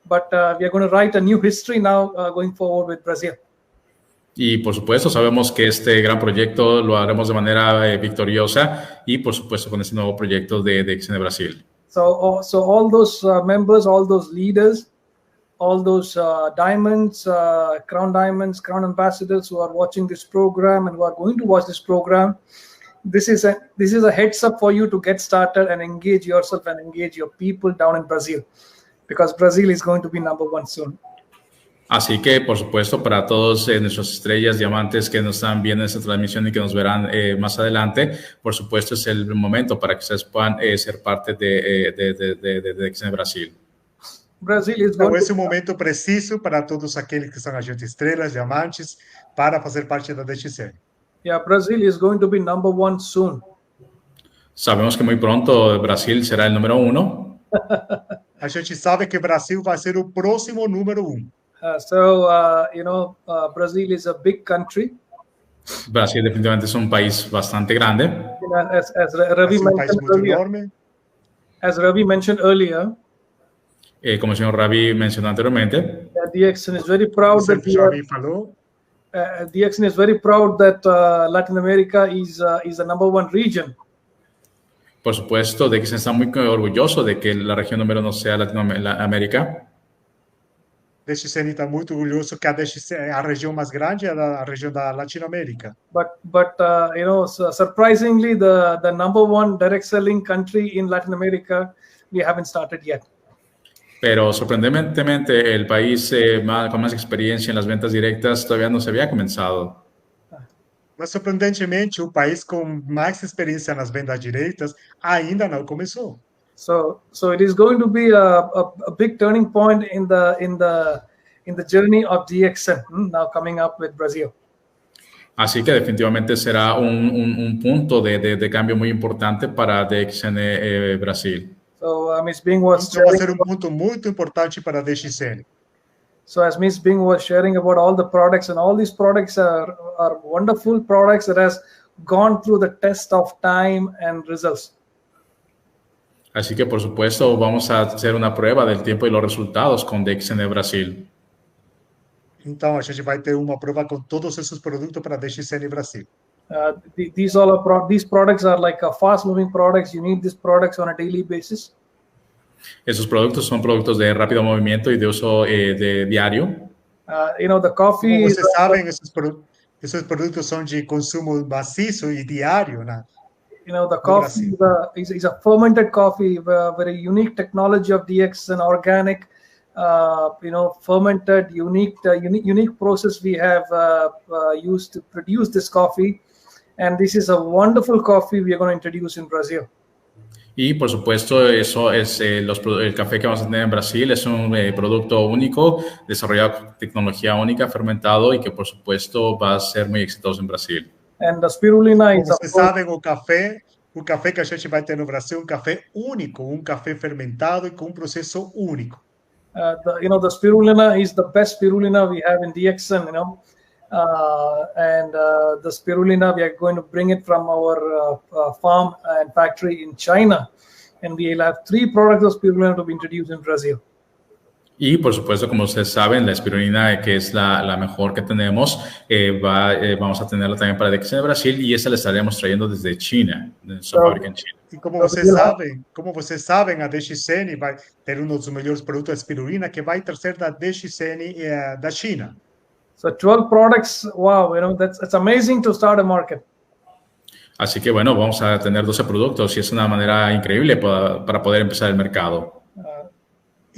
Speaker 3: But we are going to write a new history now going forward with Brazil.
Speaker 2: Y, por supuesto, sabemos que este gran proyecto lo haremos de manera victoriosa y, por supuesto, con este nuevo proyecto de Dxn de Brasil.
Speaker 3: So all those members, all those leaders, all those diamonds, crown ambassadors who are watching this program and who are going to watch this program, this is a heads up for you to get started and engage yourself and engage your people down in Brazil, because Brazil is going to be #1 soon.
Speaker 2: Así que, por supuesto, para todos nuestras estrellas, diamantes que nos están viendo en esta transmisión y que nos verán más adelante, por supuesto, es el momento para que ustedes puedan ser parte de Dxn Brasil.
Speaker 3: Brazil is
Speaker 4: Então,
Speaker 3: going
Speaker 4: esse é
Speaker 3: to,
Speaker 4: o momento preciso para todos aqueles que são agentes estrelas, diamantes, para fazer parte da DXN.
Speaker 3: yeah, Brazil is going to be #1 soon.
Speaker 2: Sabemos que muy pronto Brasil será el número 1.
Speaker 4: A gente sabe que o Brasil vai ser o próximo número 1.
Speaker 3: Brazil is a big country.
Speaker 2: Brasil definitivamente es un país bastante grande.
Speaker 3: As Ravi
Speaker 4: Vai ser um país
Speaker 3: mentioned
Speaker 4: muito
Speaker 3: earlier,
Speaker 4: enorme.
Speaker 3: as Ravi mentioned earlier,
Speaker 2: Como el señor Ravi mencionó anteriormente,
Speaker 3: DXN is very proud
Speaker 4: Você
Speaker 3: that we
Speaker 4: já
Speaker 3: are,
Speaker 4: me falou.
Speaker 3: DXN is very proud that Latin America is the #1 region.
Speaker 2: por supuesto, de que se está muy orgulloso de que la región número 1 sea Latinoamérica.
Speaker 4: DXN está muito orgulhoso que a DXN, a região mais grande é a região da Latinoamérica.
Speaker 3: But surprisingly, the #1 direct selling country in Latin America, we haven't started yet.
Speaker 2: Pero sorprendentemente el país con más experiencia en las ventas directas todavía no se había comenzado.
Speaker 4: Mas, surpreendentemente, o país com mais experiência nas vendas diretas ainda não começou.
Speaker 3: So it is going to be a big turning point in the journey of DXN now coming up with Brazil.
Speaker 2: Así que definitivamente será un punto de cambio muy importante para DXN Brasil.
Speaker 3: So Ms. Bing was
Speaker 4: Isso vai
Speaker 3: sharing,
Speaker 4: ser um ponto muito importante para a DXN.
Speaker 3: so as Ms. Bing was sharing about all the products, and all these products are wonderful products that has gone through the test of time and results.
Speaker 2: Así que, por supuesto, vamos a hacer una prueba del tiempo y los resultados con DXN Brasil.
Speaker 4: Então, a gente vai ter uma prova com todos esses produtos para a DXN Brasil.
Speaker 3: These products are like fast-moving products. You need these products on a daily basis.
Speaker 2: Esos productos son productos de rápido movimiento y de uso de diario.
Speaker 3: The coffee.
Speaker 4: Como vocês sabem, esses produtos são de consumo maciço e diário, né?
Speaker 3: The coffee is a fermented coffee, very unique technology of DXN, organic, fermented, unique process we have used to produce this coffee. And this is a wonderful coffee we are going to introduce in Brazil.
Speaker 2: Y por supuesto, eso es el café que vamos a tener en Brasil. Es un producto único, desarrollado con tecnología única, fermentado y que por supuesto va a ser muy exitoso en Brasil.
Speaker 3: And the spirulina
Speaker 4: Como
Speaker 3: is
Speaker 4: vocês sabem, o café que a gente vai ter no Brasil é um café único, um café fermentado e com um processo único.
Speaker 3: The spirulina is the best spirulina we have in DXN, the spirulina, we are going to bring it from our farm and factory in China, and we'll have 3 products of spirulina to be introduced in Brazil.
Speaker 2: Y por supuesto, como ustedes saben, la espirulina, que es la mejor que tenemos, vamos a tenerla también para DXN Brasil, y esa la estaremos trayendo desde China, de su fábrica en China.
Speaker 4: E como vocês sabem, a DXN vai ter um dos melhores produtos de espirulina que vai trazer da DXN da China.
Speaker 3: So 12 products, wow, that's amazing to start a market.
Speaker 2: Así que bueno, vamos a tener 12 productos y es una manera increíble para poder empezar el mercado.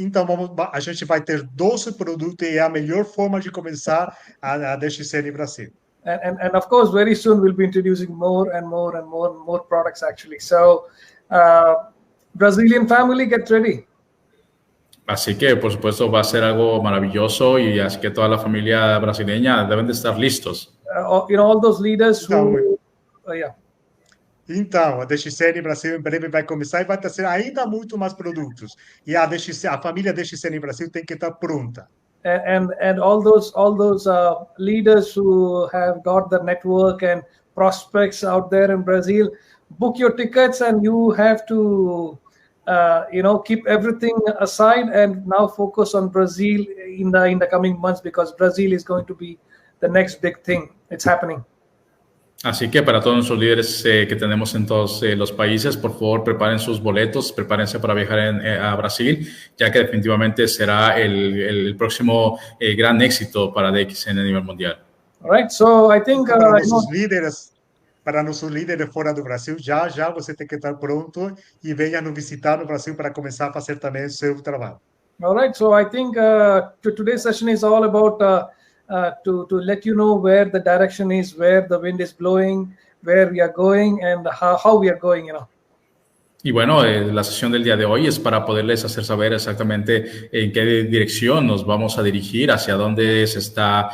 Speaker 4: Então, a gente vai ter 12 produtos e é a melhor forma de começar a DXN Brasil.
Speaker 3: And of course, very soon we'll be introducing more and more products actually. So, Brazilian family, get ready.
Speaker 2: Así que, por supuesto, va a ser algo maravilloso y así que toda la familia brasileña deben de estar listos.
Speaker 3: All those leaders who...
Speaker 4: Então, a DXN Brasil em breve vai começar e vai trazer ainda muito mais produtos. E a família DXN Brasil tem que estar pronta.
Speaker 3: And all those leaders who have got the network and prospects out there in Brazil, book your tickets, and you have to keep everything aside and now focus on Brazil in the coming months, because Brazil is going to be the next big thing. It's happening.
Speaker 2: Así que para todos nuestros líderes que tenemos en todos los países, por favor, preparen sus boletos, prepárense para viajar a Brasil, ya que definitivamente será el próximo gran éxito para DXN a nivel mundial.
Speaker 3: All right, so I think
Speaker 4: para nossos líderes fora do Brasil, já você tem que estar pronto e venha nos visitar no Brasil para começar a fazer também o seu trabalho.
Speaker 3: All right, so I think today's session is all about to let you know where the direction is, where the wind is blowing, where we are going, and how we are going,
Speaker 2: Y bueno, la sesión del día de hoy es para poderles hacer saber exactamente en qué dirección nos vamos a dirigir, hacia dónde se está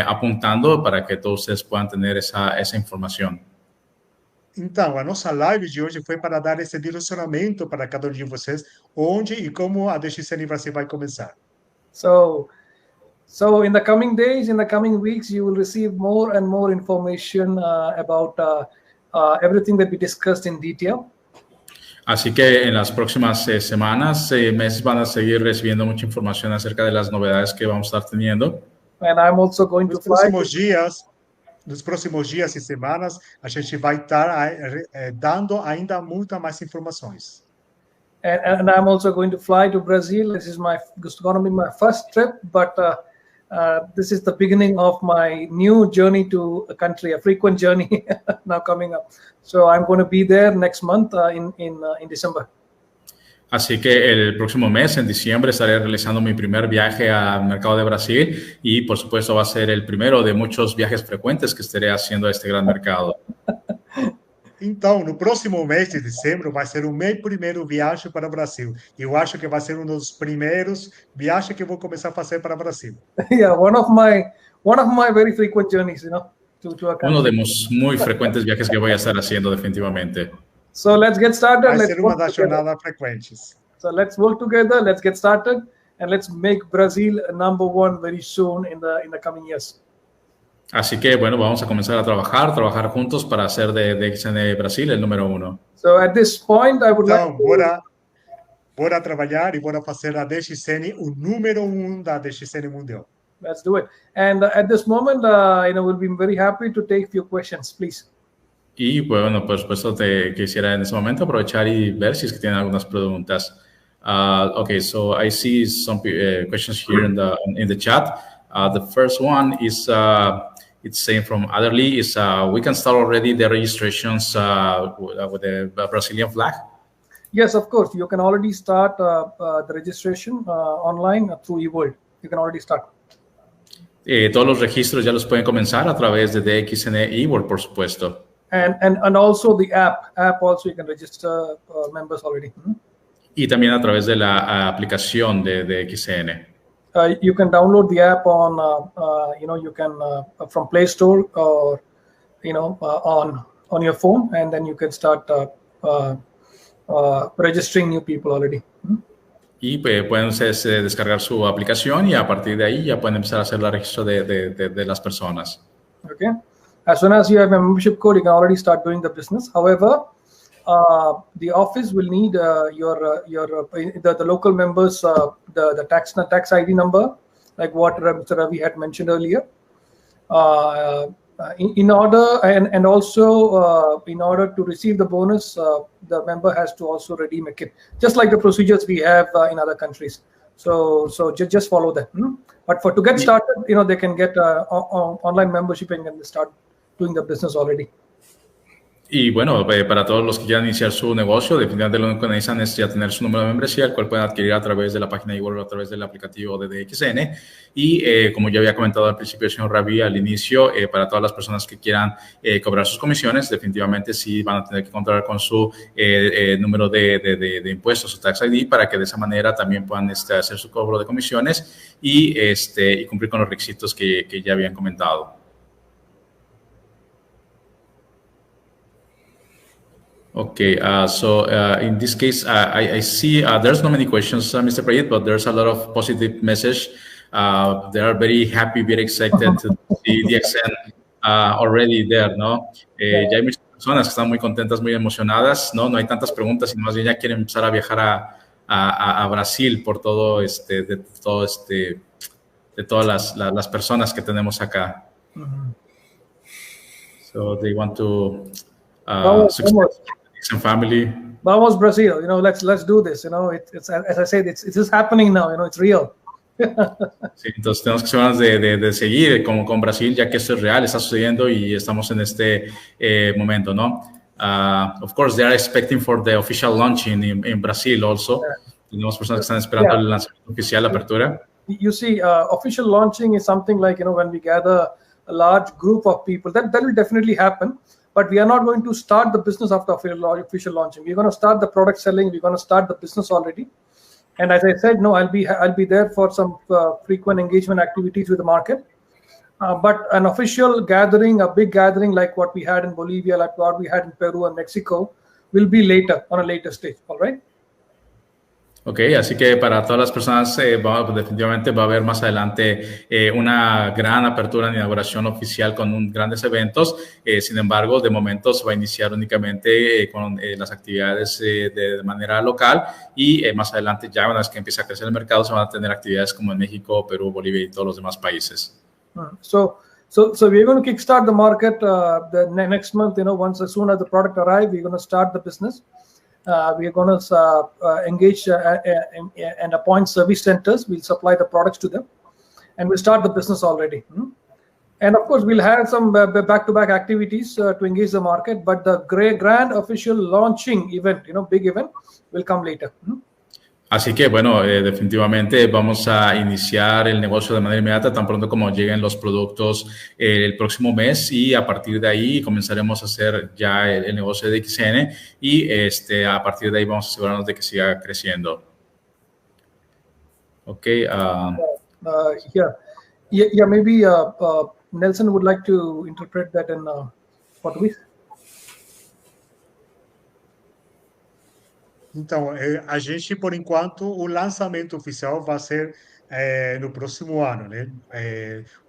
Speaker 2: apuntando, para que todos ustedes puedan tener esa información.
Speaker 4: Então, a nossa live de hoje foi para dar esse direcionamento para cada um de vocês, onde e como a DXN Brasil vai começar.
Speaker 3: So in the coming days, in the coming weeks, you will receive more and more information about everything that we discussed in detail.
Speaker 2: Así que en las próximas semanas, meses, van a seguir recibiendo mucha información acerca de las novedades que vamos a estar teniendo.
Speaker 3: And I'm also going to fly.
Speaker 4: Nos próximos dias e semanas, a gente vai estar dando ainda muita mais informações.
Speaker 3: And I'm also going to fly to Brazil. This is going to be my first trip, but this is the beginning of my new journey to a country, a frequent journey now coming up. So I'm going to be there next month in December.
Speaker 2: Así que el próximo mes, en diciembre, estaré realizando mi primer viaje al mercado de Brasil y, por supuesto, va a ser el primero de muchos viajes frecuentes que estaré haciendo a este gran mercado.
Speaker 4: Então, no próximo mês de dezembro, vai ser o meu primeiro viagem para o Brasil. Eu acho que vai ser um dos primeiros viagens que eu vou começar a fazer para o Brasil.
Speaker 3: Yeah, one of my very frequent journeys, to a country.
Speaker 2: Uno de los muy frecuentes viajes que voy a estar haciendo definitivamente.
Speaker 3: So let's get started.
Speaker 4: Vai ser uma das jornadas frequentes.
Speaker 3: So let's work together. Let's get started, and let's make Brazil #1 very soon in the coming years.
Speaker 2: Así que, bueno, vamos a comenzar a trabajar juntos para hacer de DXN Brasil el número 1.
Speaker 3: So at this point, I would like to...
Speaker 4: Bora trabalhar e bora fazer a DXN o número 1 da DXN mundial.
Speaker 3: Let's do it. And at this moment, we'll be very happy to take few questions, please.
Speaker 2: Y bueno, por supuesto, quisiera en ese momento aprovechar y ver si es que tienen algunas preguntas. Okay, so I see some questions here in the chat. The first one is it's saying from Adderley is we can start already the registrations with the Brazilian flag.
Speaker 3: Yes, of course. You can already start the registration online through eWorld. You can already start.
Speaker 2: Todos los registros ya los pueden comenzar a través de DXN eWorld, por supuesto.
Speaker 3: And also the app also you can register members already.
Speaker 2: Y también a través de la aplicación de DXN.
Speaker 3: You can download the app on you can from Play Store or on your phone, and then you can start registering new people already.
Speaker 2: Y pueden ustedes descargar su aplicación y a partir de ahí ya pueden empezar a hacer el registro de las personas.
Speaker 3: Okay. As soon as you have a membership code, you can already start doing the business. However, the office will need the local members the tax ID number, like what Mr. Ravi had mentioned earlier. In order to receive the bonus, the member has to also redeem a kit, just like the procedures we have in other countries. So just follow that. But to get started, they can get online membership and can start doing the business already.
Speaker 2: Y bueno, para todos los que quieran iniciar su negocio, definitivamente lo único que necesitan es ya tener su número de membresía, el cual pueden adquirir a través de la página de eWorld o a través del aplicativo de DXN. Y como ya había comentado al principio el señor Ravi al inicio, para todas las personas que quieran cobrar sus comisiones, definitivamente sí van a tener que contar con su número de impuestos o tax ID para que de esa manera también puedan hacer su cobro de comisiones y cumplir con los requisitos que ya habían comentado. Okay, so in this case, I see there's not many questions, Mr. Prayit, but there's a lot of positive message. They are very happy, very excited to see DXN already there, ¿no? Ya hay muchas personas que están muy contentas, muy emocionadas, ¿no? No hay tantas preguntas, sino más bien ya quieren empezar a viajar a Brasil por todo de todas las personas que tenemos acá. So they want to and family.
Speaker 3: Vamos Brazil, let's do this. It's as I said, it's just happening now. It's real.
Speaker 2: Sí, entonces tenemos que asegurarnos de seguir con Brasil, ya que esto es real, está sucediendo y estamos en este momento, ¿no? Of course, they are expecting for the official launching in Brazil also. Tenemos personas que están esperando el lanzamiento oficial, la apertura.
Speaker 3: You see, official launching is something like when we gather a large group of people. That will definitely happen. but we are not going to start the business after official launching. We're going to start the product selling. We're going to start the business already. And as I said, no, I'll be there for some frequent engagement activities with the market. But an official gathering, a big gathering like what we had in Bolivia, like what we had in Peru and Mexico, will be later, on a later stage. All right.
Speaker 2: Ok, así que para todas las personas definitivamente va a haber más adelante una gran apertura en inauguración oficial con grandes eventos. Sin embargo, de momento se va a iniciar únicamente con las actividades de manera local y más adelante ya una vez que empiece a crecer el mercado se van a tener actividades como en México, Perú, Bolivia y todos los demás países.
Speaker 3: So we're going to kickstart the market the next month. As soon as the product arrives, we're going to start the business. We are going to engage and appoint service centers. We'll supply the products to them, and we'll start the business already. And of course, we'll have some back-to-back activities to engage the market. But the grand official launching event, big event, will come later.
Speaker 2: Así que, bueno, definitivamente vamos a iniciar el negocio de manera inmediata tan pronto como lleguen los productos el próximo mes y a partir de ahí comenzaremos a hacer ya el negocio de Dxn y a partir de ahí vamos a asegurarnos de que siga creciendo. Ok.
Speaker 3: Maybe Nelson would like to interpret that in Portuguese.
Speaker 4: Então, a gente, por enquanto, o lançamento oficial vai ser no próximo ano, né?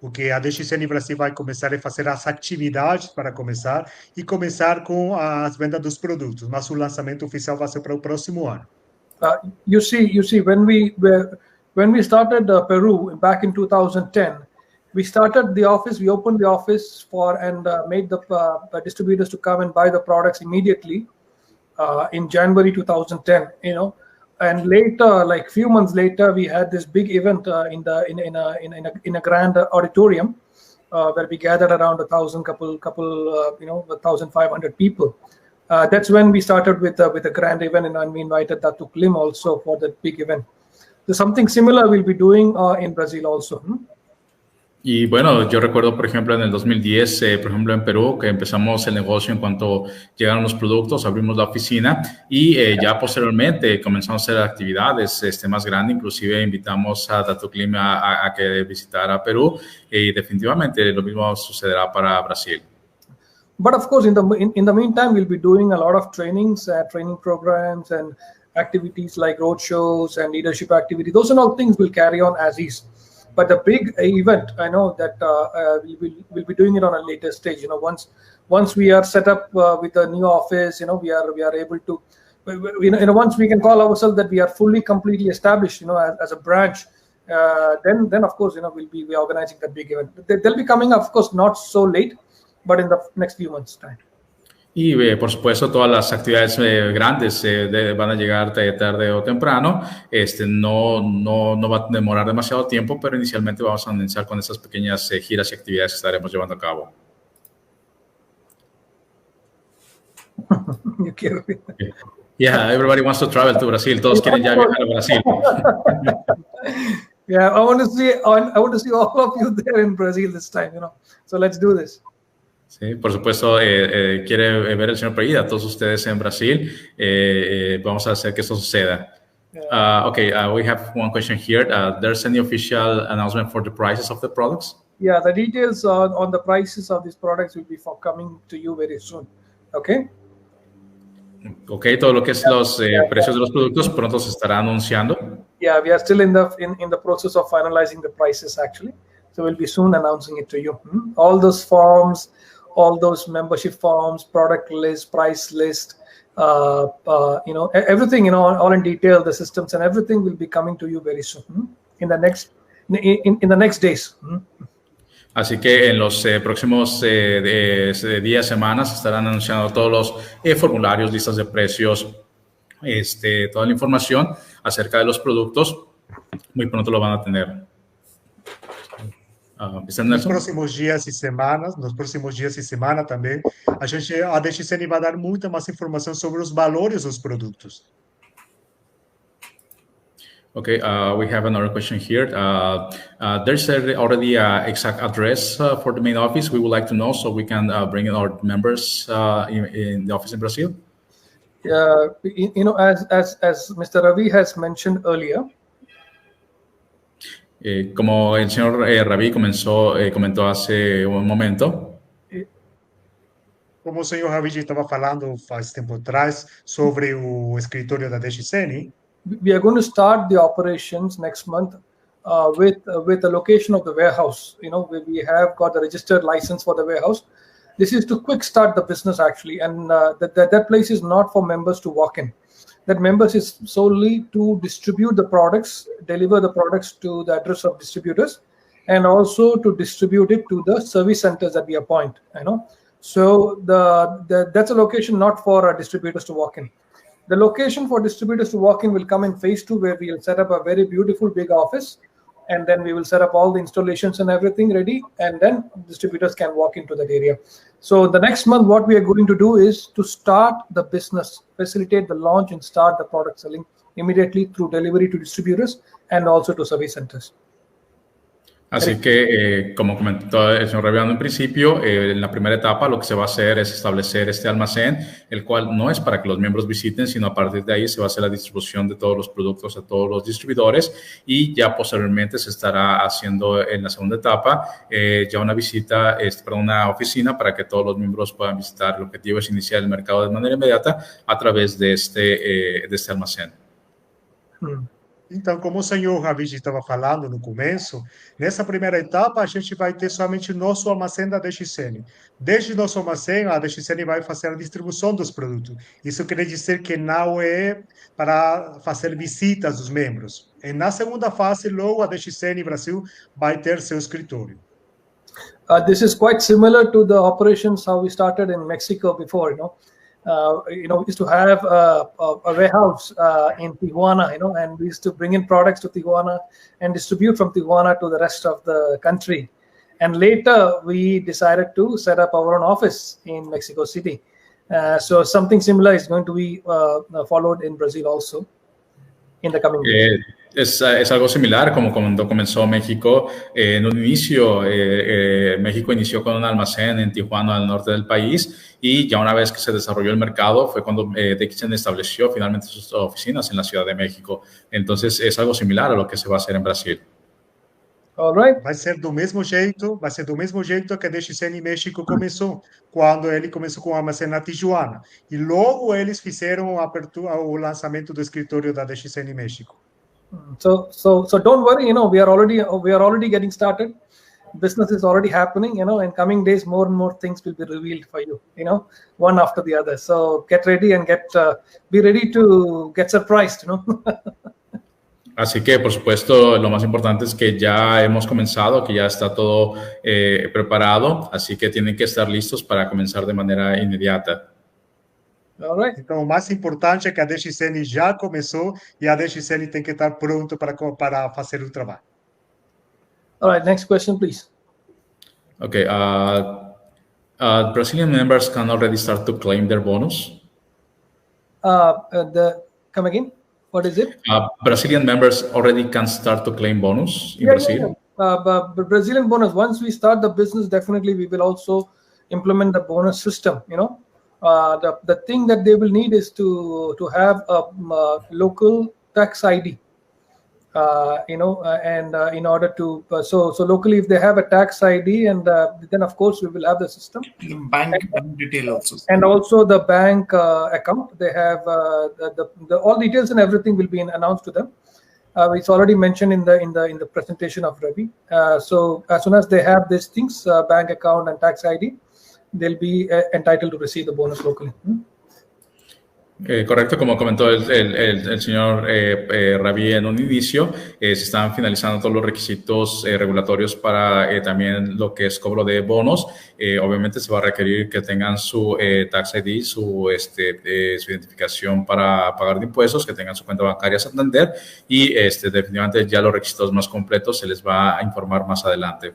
Speaker 4: O que a DXN Brasil vai começar a fazer as atividades para começar e começar com as vendas dos produtos, mas o lançamento oficial vai ser para o próximo ano.
Speaker 3: You see, when we started Peru back in 2010, we started the office. We opened the office and made the distributors to come and buy the products immediately. In January 2010, and later, like few months later, we had this big event in a grand auditorium where we gathered around 1,500 people. That's when we started with a grand event, and we invited Datuk Lim also for that big event. So something similar we'll be doing in Brazil also.
Speaker 2: Y bueno, yo recuerdo, por ejemplo, en el 2010, por ejemplo, en Perú, que empezamos el negocio en cuanto llegaron los productos, abrimos la oficina y ya posteriormente comenzamos a hacer actividades más grandes. Inclusive invitamos a Datuk Lim a que visitara Perú y definitivamente lo mismo sucederá para Brasil.
Speaker 3: But of course, in the meantime, we'll be doing a lot of trainings, training programs and activities like roadshows and leadership activities. Those and all things will carry on as is. But the big event, I know that we'll be doing it on a later stage. Once we are set up with a new office, we are able to, once we can call ourselves that we are fully, completely established, as a branch, then of course, we'll be organizing that big event. They'll be coming, of course, not so late, but in the next few months' time.
Speaker 2: Y por supuesto todas las actividades grandes van a llegar tarde o temprano. No va a demorar demasiado tiempo, pero inicialmente vamos a iniciar con esas pequeñas giras y actividades que estaremos llevando a cabo. Yeah, everybody wants to travel to Brazil. Todos quieren ya viajar a Brasil.
Speaker 3: Yeah, I want to see all of you there in Brazil this time. So let's do this.
Speaker 2: Sí, por supuesto, quiere ver el señor Pereira, todos ustedes en Brasil. Vamos a hacer que eso suceda. We have one question here. There's any official announcement for the prices of the products?
Speaker 3: Yeah, the details on the prices of these products will be coming to you very soon. Okay?
Speaker 2: Okay, todo lo que es los precios de los productos pronto se estará anunciando.
Speaker 3: Yeah, we are still in the process of finalizing the prices actually. So we'll be soon announcing it to you. All those forms, all those membership forms, product list, price list, everything, all in detail, the systems and everything will be coming to you very soon in the next days.
Speaker 2: Así que en los próximos días, semanas, estarán anunciando todos los formularios, listas de precios, toda la información acerca de los productos. Muy pronto lo van a tener.
Speaker 4: Nos próximos dias e semanas também, a DXN vai dar muita mais informação sobre os valores dos produtos.
Speaker 2: Okay, we have another question here. There's already an exact address for the main office. We would like to know so we can bring in our members in the office in Brazil.
Speaker 3: As Mr. Ravi has mentioned earlier,
Speaker 2: como el señor Ravi comentó hace un momento,
Speaker 4: Como o senhor Ravi estava falando faz tempo atrás sobre o escritório da DXN,
Speaker 3: we are going to start the operations next month with the location of the warehouse. We have got the registered license for the warehouse. This is to quick start the business actually, and that place is not for members to walk in. That members is solely to distribute the products, deliver the products to the address of distributors, and also to distribute it to the service centers that we appoint. So that's a location not for distributors to walk in. The location for distributors to walk in will come in phase 2, where we will set up a very beautiful big office, and then we will set up all the installations and everything ready, and then distributors can walk into that area. So the next month, what we are going to do is to start the business, facilitate the launch and start the product selling immediately through delivery to distributors and also to service centers.
Speaker 2: Así que, como comentó el señor Ravi en un principio, en la primera etapa lo que se va a hacer es establecer este almacén, el cual no es para que los miembros visiten, sino a partir de ahí se va a hacer la distribución de todos los productos a todos los distribuidores, y ya posteriormente se estará haciendo en la segunda etapa ya una visita, una oficina para que todos los miembros puedan visitar. El objetivo es iniciar el mercado de manera inmediata a través de este almacén.
Speaker 4: Então, como o senhor Ravi estava falando no começo, nessa primeira etapa a gente vai ter somente nosso armazém da DXN. Desde nosso armazém, a DXN vai fazer a distribuição dos produtos. Isso quer dizer que não é para fazer visitas dos membros. E na segunda fase, logo a DXN Brasil vai ter seu escritório.
Speaker 3: This is quite similar to the operations how we started in Mexico before. We used to have a warehouse in Tijuana, and we used to bring in products to Tijuana and distribute from Tijuana to the rest of the country. And later, we decided to set up our own office in Mexico City. So something similar is going to be followed in Brazil also in the coming years.
Speaker 2: Es algo similar, como cuando comenzó México. En un inicio, México inició con un almacén en Tijuana, al norte del país, y ya una vez que se desarrolló el mercado fue cuando Dxn estableció finalmente sus oficinas en la Ciudad de México. Entonces es algo similar a lo que se va a hacer en Brasil.
Speaker 3: All right.
Speaker 4: Vai ser do mesmo jeito que a DXN México começou, quando ele começou com o armazém na Tijuana. E logo eles fizeram o lançamento do escritório da DXN México.
Speaker 3: So don't worry, we are already getting started. Business is already happening, in coming days more and more things will be revealed for you, one after the other. So get ready and be ready to get surprised,
Speaker 2: Así que, por supuesto, lo más importante es que ya hemos comenzado, que ya está todo preparado, así que tienen que estar listos para comenzar de manera inmediata.
Speaker 3: All right.
Speaker 4: Então, o mais importante é que a DXN já começou e a DXN tem que estar pronto para fazer o trabalho.
Speaker 3: All right, next question, please.
Speaker 2: Okay, Brazilian members can already start to claim their bonus.
Speaker 3: Come again? What is it?
Speaker 2: Brazilian members already can start to claim bonus in Brazil.
Speaker 3: But Brazilian bonus, once we start the business, definitely we will also implement the bonus system, The thing that they will need is to have a local tax ID, and in order to so locally, if they have a tax ID, and then of course we will have the system,
Speaker 5: bank detail also,
Speaker 3: and also the bank account. They have the all details and everything will be announced to them. It's already mentioned in the presentation of Ravi. So as soon as they have these things, bank account and tax ID, they'll be entitled to receive the bonus locally.
Speaker 2: Correcto, como comentó el señor Ravi en un inicio, se están finalizando todos los requisitos regulatorios para también lo que es cobro de bonos. Obviamente se va a requerir que tengan su Tax ID, su identificación para pagar de impuestos, que tengan su cuenta bancaria Santander, y definitivamente ya los requisitos más completos se les va a informar más adelante.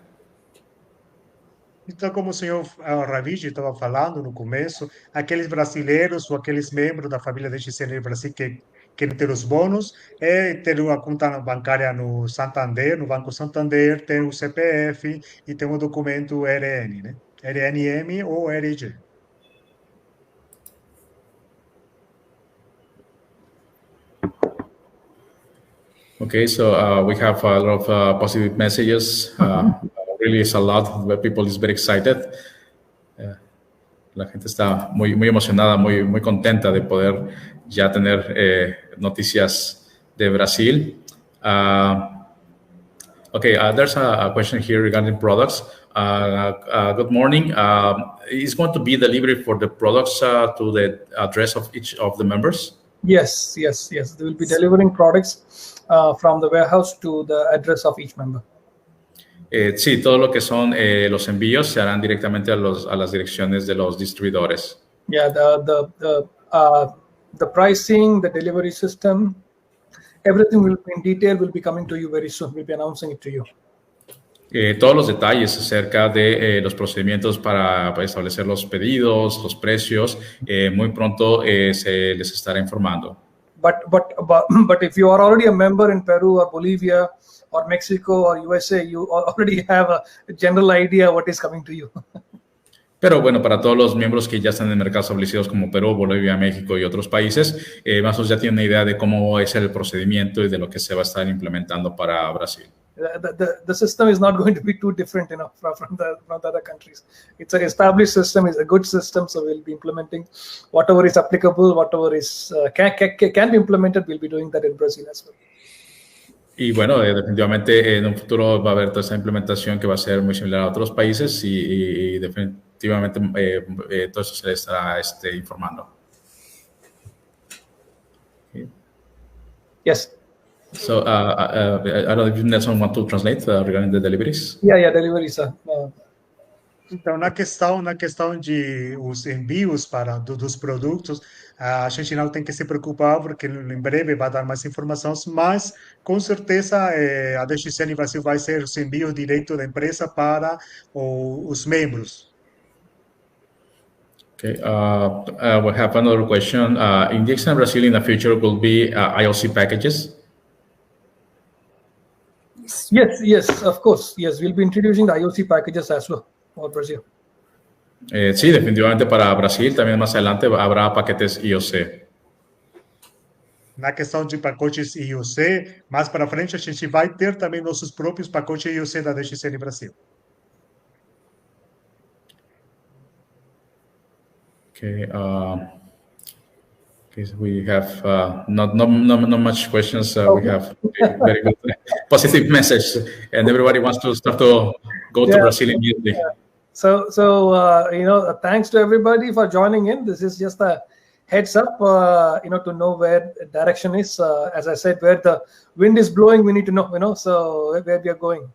Speaker 4: Então, como o senhor Ravi estava falando no começo, aqueles brasileiros ou aqueles membros da família DXN Brasil que querem ter os bônus, é ter uma conta bancária no Santander, no Banco Santander, ter o CPF e ter um documento RN, né? RNM ou RG.
Speaker 2: Okay, so we have a lot of positive messages. Really, it's a lot. Where people is very excited. La gente está muy emocionada, muy contenta de poder ya tener noticias de Brasil. Okay, there's a question here regarding products. Good morning. Is going to be delivery for the products to the address of each of the members?
Speaker 3: Yes. They will be delivering products from the warehouse to the address of each member.
Speaker 2: Sí, todo lo que son los envíos se harán directamente a las direcciones de los distribuidores.
Speaker 3: Yeah, the pricing, the delivery system, everything will in detail will be coming to you very soon. We'll be announcing it to you.
Speaker 2: Todos los detalles acerca de los procedimientos para establecer los pedidos, los precios, muy pronto se les estará informando.
Speaker 3: But if you are already a member in Peru or Bolivia or Mexico or USA, you already have a general idea what is coming to you.
Speaker 2: Pero bueno, para todos los miembros que ya están en mercados establecidos como Perú, Bolivia, México y otros países, más o menos ya tienen una idea de cómo es el procedimiento y de lo que se va a estar implementando para Brasil.
Speaker 3: The system is not going to be too different, from the other countries. It's an established system, it's a good system, so we'll be implementing whatever is applicable, whatever is can be implemented. We'll be doing that in Brazil as well.
Speaker 2: Y bueno, definitivamente en un futuro va a haber toda esa implementación que va a ser muy similar a otros países y definitivamente todo eso se les estará informando. Okay.
Speaker 3: Yes.
Speaker 2: So, I don't know if Nelson want to translate regarding the deliveries.
Speaker 3: Yeah, deliveries.
Speaker 4: Então, na questão de os envios dos produtos, a gente não tem que se preocupar, porque em breve vai dar mais informações, mas com certeza a DXN Brasil vai ser os envios direto da empresa para os membros.
Speaker 2: Okay, we have another question. In Dxn Brasil in the future will be IOC packages?
Speaker 3: Yes, of course. Yes, we'll be introducing the IOC packages as well for Brazil.
Speaker 2: Sí, definitivamente para Brasil también más adelante habrá paquetes IOC.
Speaker 4: Na questão de pacotes IOC, mais para frente a gente vai ter também nossos próprios pacotes IOC da DXN Brasil.
Speaker 2: Okay, we have not much questions. We have very good positive message, and everybody wants to start to go to Brazil immediately.
Speaker 3: Yeah. So thanks to everybody for joining in. This is just a heads up, to know where direction is. As I said, where the wind is blowing, we need to know, so where we are going.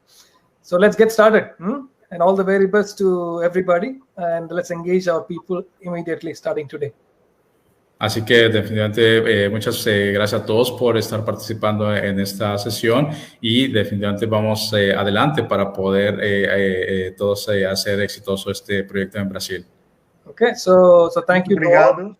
Speaker 3: So let's get started. And all the very best to everybody, and let's engage our people immediately starting today.
Speaker 2: Así que definitivamente muchas gracias a todos por estar participando en esta sesión y definitivamente vamos adelante para poder todos hacer exitoso este proyecto en Brasil.
Speaker 3: Okay, so thank you.
Speaker 4: Obrigado.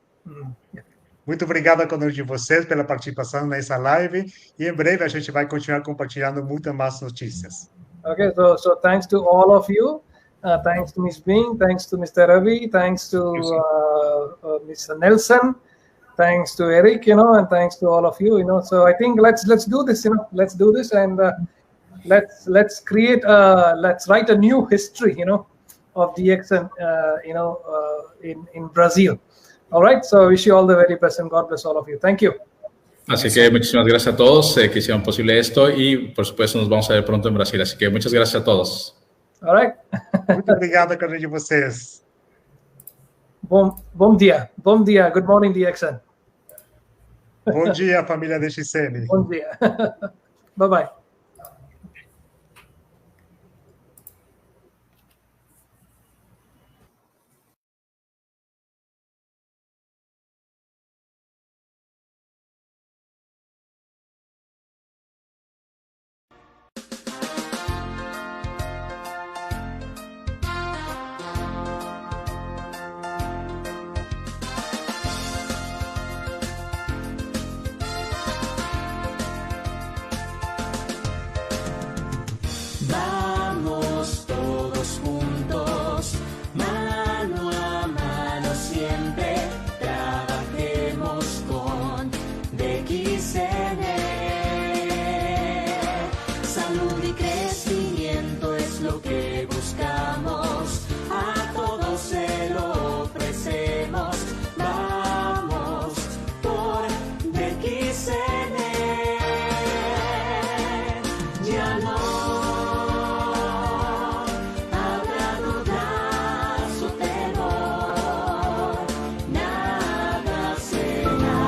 Speaker 4: Muito obrigado a cada um de vocês pela participação nessa live e em breve a gente vai continuar compartilhando muitas mais notícias.
Speaker 3: Okay, so thanks to all of you. Thanks to Ms. Bing, thanks to Mr. Ravi, thanks to Mr. Nelson, thanks to Eric, and thanks to all of you, So I think let's do this, let's do this, and let's create, let's write a new history, of DXN, in Brazil. All right. So I wish you all the very best, and God bless all of you. Thank you.
Speaker 2: Así que muchísimas gracias a todos que hicieron posible esto y por supuesto nos vamos a ver pronto en Brasil. Así que muchas gracias a todos.
Speaker 3: All right.
Speaker 4: Muito obrigado a cada um de vocês.
Speaker 3: Bom dia. Bom dia. Good morning, DXN.
Speaker 4: Bom dia, família DXN.
Speaker 3: Bom dia. Bye-bye.
Speaker 7: eso que buscamos, a todos se lo ofrecemos. Vamos por DXN, ya no habrá dudas o temor, nada será.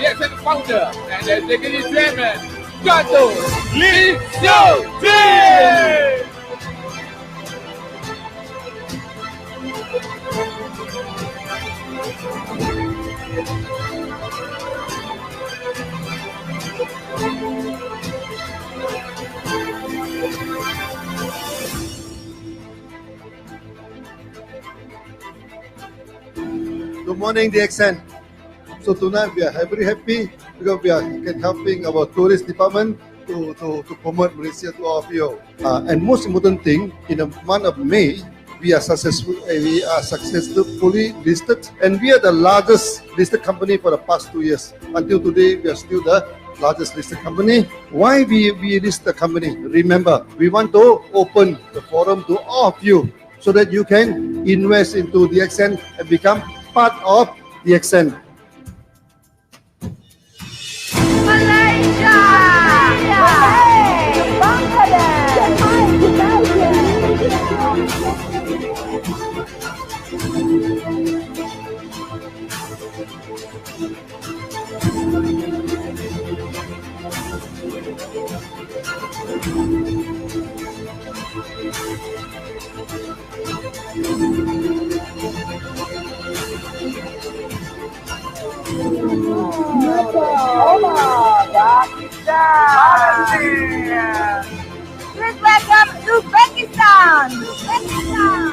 Speaker 8: DXN founder and executive chairman, Dr. Lideres.
Speaker 9: Good morning, DXN. So tonight we are very happy because we are helping our tourist department to promote Malaysia to all of you. And most important thing, in the month of May, we are successfully listed, and we are the largest listed company for the past 2 years. Until today, we are still the largest listed company. Why we list the company? Remember, we want to open the forum to all of you so that you can invest into DXN and become part of DXN.
Speaker 1: Malaysia! Hey! Bangladesh! Pakistan! Please welcome Uzbekistan! Uzbekistan!